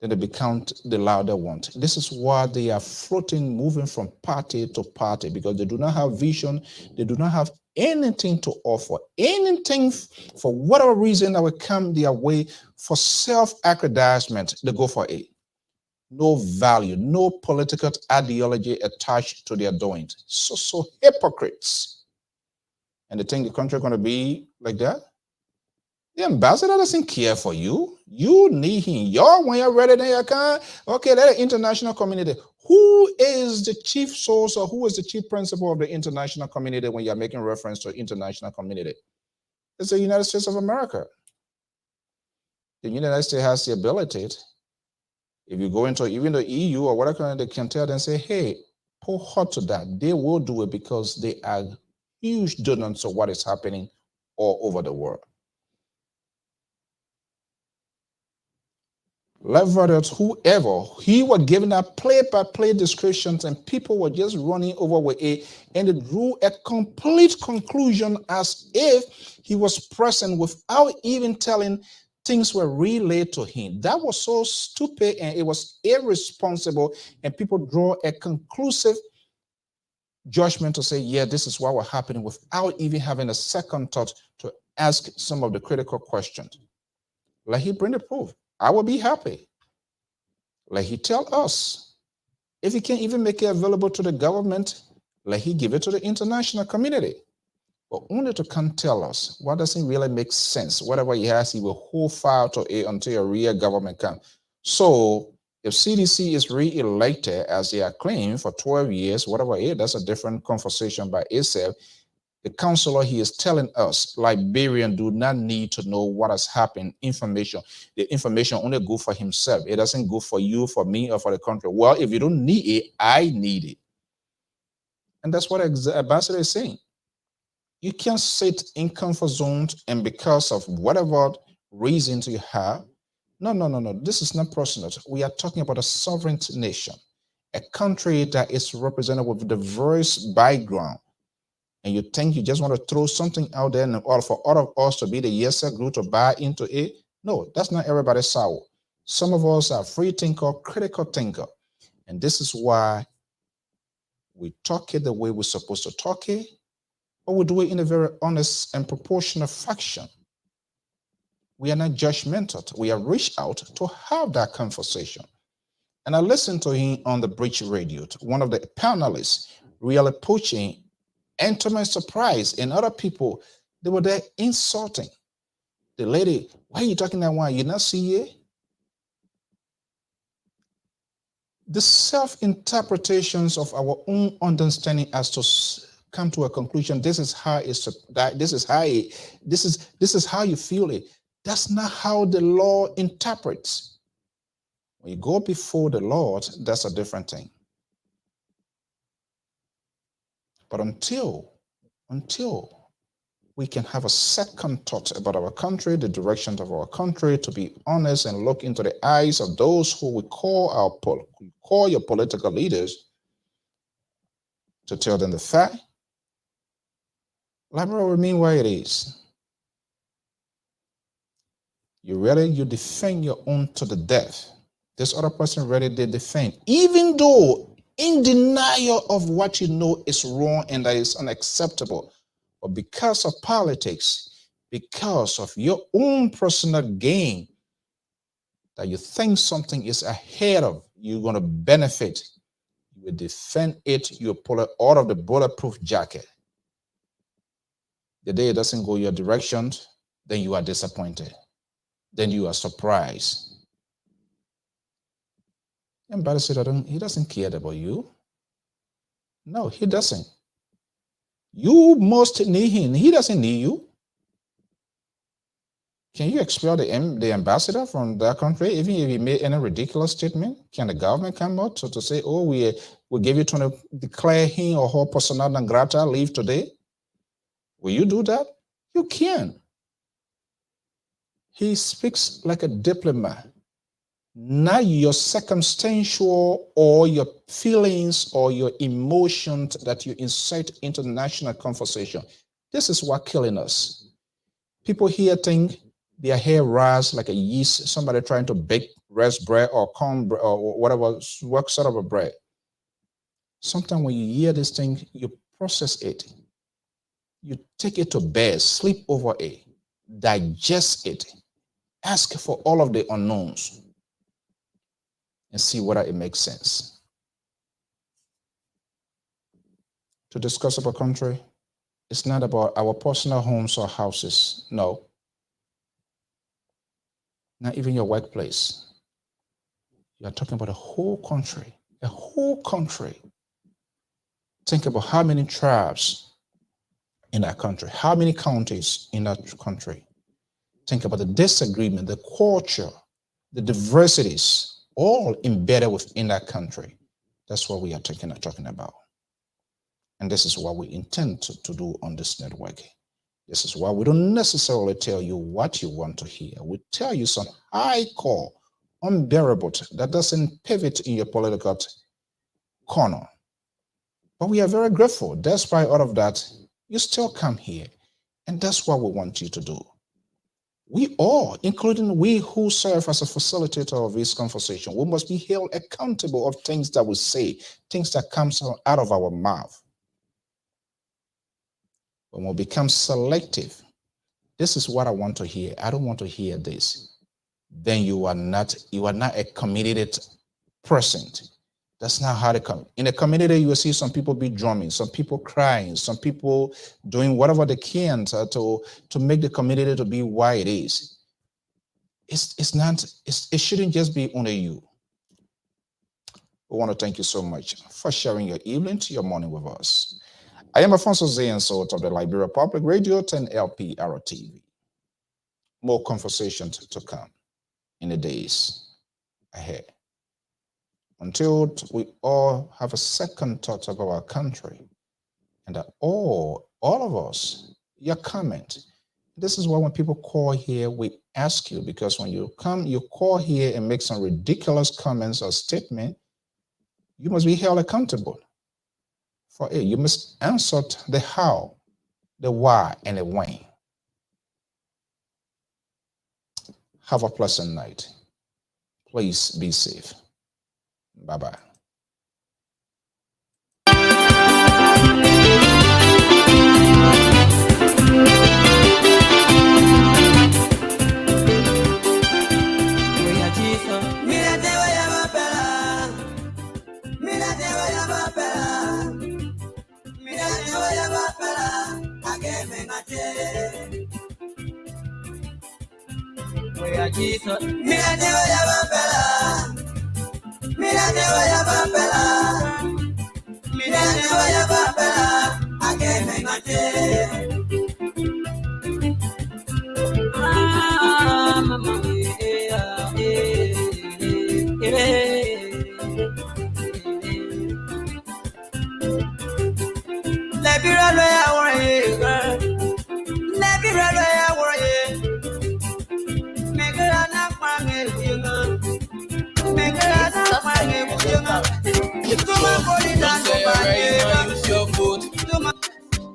then they become the louder one. This is why they are floating, moving from party to party, because they do not have vision. They do not have anything to offer, anything for whatever reason that will come their way for self-aggrandizement. They go for it. No value, no political ideology attached to their doings. So hypocrites. And they think the country is going to be like that. The ambassador doesn't care for you. You need him. When you're ready, then you can. Okay, let the international community. Who is the chief source or who is the chief principal of the international community when you're making reference to international community? It's the United States of America. The United States has the ability, if you go into even the EU or whatever, they can tell them, say, hey, pull hard to that. They will do it because they are huge donors of what is happening all over the world. Leverett, whoever, he was giving a play-by-play descriptions and people were just running over with it, and it drew a complete conclusion as if he was present without even telling things were relayed to him. That was so stupid and it was irresponsible, and people draw a conclusive judgment to say, yeah, this is what was happening without even having a second thought to ask some of the critical questions. Let he bring the proof. I will be happy. Let he tell us. If he can't even make it available to the government, let he give it to the international community. But only to come tell us what doesn't really make sense. Whatever he has, he will hold fire to it until a real government comes. So if CDC is re-elected as they are claiming for 12 years, whatever it is, that's a different conversation by itself. The counselor, he is telling us, Liberians do not need to know what has happened, information. The information only good for himself. It doesn't go for you, for me, or for the country. Well, if you don't need it, I need it. And that's what Ambassador is saying. You can't sit in comfort zones and because of whatever reasons you have. No. This is not personal. We are talking about a sovereign nation, a country that is represented with diverse background. And you think you just want to throw something out there and all for all of us to be the yes sir group to buy into it? No, that's not everybody's sour. Some of us are free thinker, critical thinker. And this is why we talk it the way we're supposed to talk it, but we do it in a very honest and proportional fashion. We are not judgmental. We have reached out to have that conversation. And I listened to him on the Bridge Radio, one of the panelists really pushing. And to my surprise, and other people, they were there insulting the lady. Why are you talking that one? You not see it? The self-interpretations of our own understanding as to come to a conclusion. This is how it's that. This is how you feel it. That's not how the law interprets. When you go before the Lord, that's a different thing. But until we can have a second thought about our country, the direction of our country, to be honest and look into the eyes of those who we call your political leaders, to tell them the fact, Liberia will remain where it is. You defend your own to the death. This other person ready to defend, even though in denial of what you know is wrong and that is unacceptable. But because of politics, because of your own personal gain, that you think something is ahead of you're going to benefit, you will defend it, you pull it out of the bulletproof jacket. The day it doesn't go your direction, then you are disappointed. Then you are surprised. Ambassador, he doesn't care about you. No, he doesn't. You must need him. He doesn't need you. Can you expel the ambassador from that country, even if he made any ridiculous statement? Can the government come out to say, oh, we give you to declare him or her persona non grata, leave today? Will you do that? You can. He speaks like a diplomat, not your circumstantial or your feelings or your emotions that you insert into the national conversation. This is what killing us. People here think their hair rise like a yeast, somebody trying to bake rice bread or corn bread or whatever, what sort of a bread. Sometimes when you hear this thing, you process it. You take it to bed, sleep over it, digest it, ask for all of the unknowns, and see whether it makes sense. To discuss about country, it's not about our personal homes or houses. No. Not even your workplace. You are talking about a whole country. A whole country. Think about how many tribes in that country, how many counties in that country. Think about the disagreement, the culture, the diversities, all embedded within that country. That's what we are talking about. And this is what we intend to do on this network. This is why we don't necessarily tell you what you want to hear. We tell you some high core unbearable, that doesn't pivot in your political corner. But we are very grateful. Despite all of that, you still come here. And that's what we want you to do. We all, including we who serve as a facilitator of this conversation, we must be held accountable of things that we say, things that comes out of our mouth. When we become selective, this is what I want to hear. I don't want to hear this. Then you are not a committed person. That's not how they come. In a community, you will see some people be drumming, some people crying, some people doing whatever they can to make the community to be why it is. It shouldn't just be only you. We want to thank you so much for sharing your evening to your morning with us. I am Alfonso Zayansot of the Liberia Public Radio 10 LPR-TV. More conversations to come in the days ahead. Until we all have a second thought of our country, and that all of us, your comment. This is why when people call here, we ask you, because when you come, you call here and make some ridiculous comments or statement, you must be held accountable for it. You must answer the how, the why, and the when. Have a pleasant night. Please be safe. Bye-bye.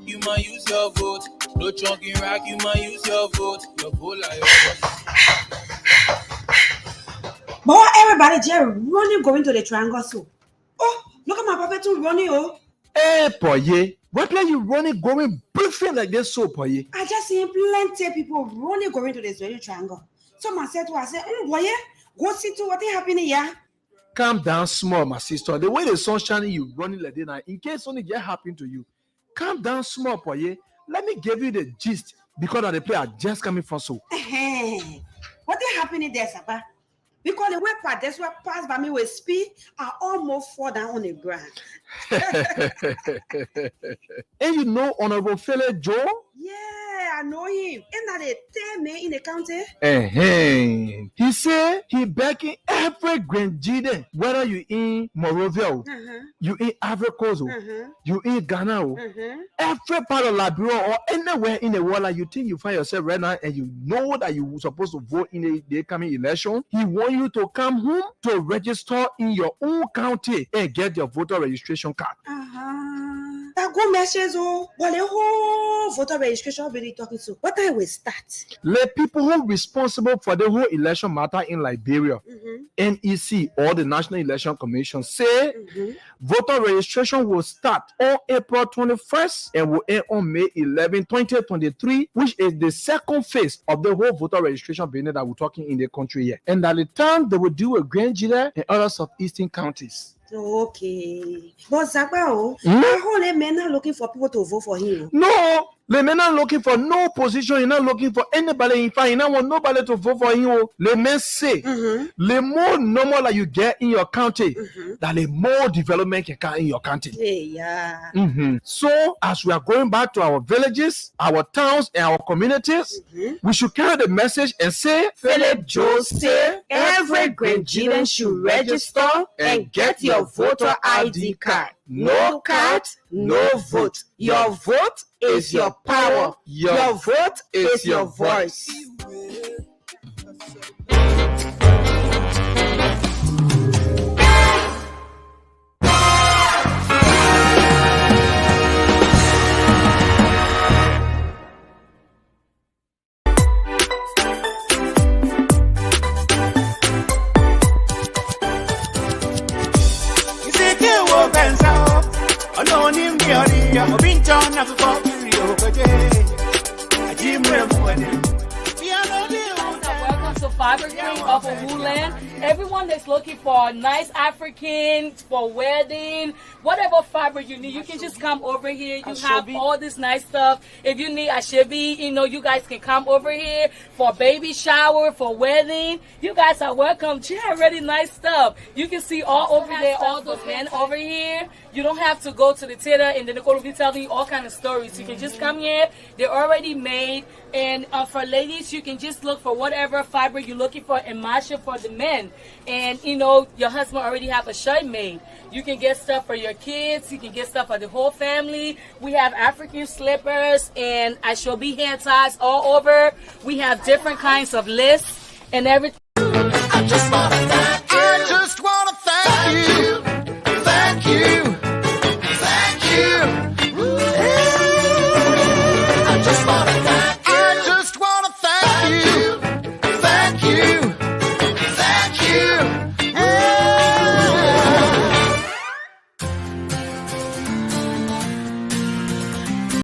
You might use your vote. No chunking rack, you might use your vote. Your vote like Boy, everybody just running, going to the triangle. So, oh, look at my papa too running. Oh, hey, boy, what are you running, going, briefing like this? So, boy, I just seen plenty of people running, going to this very triangle. So, I said, boy, go see to what is happening here. Calm down, small, my sister. The way the sun shining, you running like that. In case something get happen to you, calm down, small, boy. Let me give you the gist because of the player just coming from so. What is happening there, Sapa? Because the way that's what passed by me with speed, I almost fall down on the ground. And you know Honorable Fele Joe? Yeah, I know him. Isn't that a 10 man in the county? He said he backing every grandchildren, whether you in Morovia, you in Ivory Coast, you in Ghana, every part of Liberia or anywhere in the world that you think you find yourself right now and you know that you're supposed to vote in the coming election. He wants you to come home to register in your own county and get your voter registration card. That good message, oh, but the whole voter registration will be talking to. What time will start? The people who are responsible for the whole election matter in Liberia, NEC or the National Election Commission say voter registration will start on April 21st and will end on May 11, 2023, which is the second phase of the whole voter registration business that we're talking in the country here. And at the time, they will do a grand jury in other southeastern counties. Okay. But Zagba, I whole men not looking for people to vote for him. No, the men not looking for no position, you're not looking for anybody. In fact, you don't want nobody to vote for him. The men say, the more normal that you get in your county, that the more development you can in your county. Yeah. So, as we are going back to our villages, our towns, and our communities, we should carry the message and say, Philip Joe say, every Grenadian should register and get your voter ID card. No card, no vote. Your vote is your power. Your vote is your voice. Welcome to Fiber King of Woodland. Everyone that's looking for a nice African for wedding, whatever fiber you need, you can just come over here. You have all this nice stuff. If you need a Chevy, you guys can come over here for baby shower, for wedding. You guys are welcome. She have really nice stuff. You can see all over there, all those men over here. You don't have to go to the theater and then they're going to be telling you all kind of stories. You can just come here. They're already made. And for ladies, you can just look for whatever fiber you're looking for and match it for the men. And, your husband already have a shirt made. You can get stuff for your kids. You can get stuff for the whole family. We have African slippers and Ashobi hand ties all over. We have different kinds of lists and everything. I just want to thank you.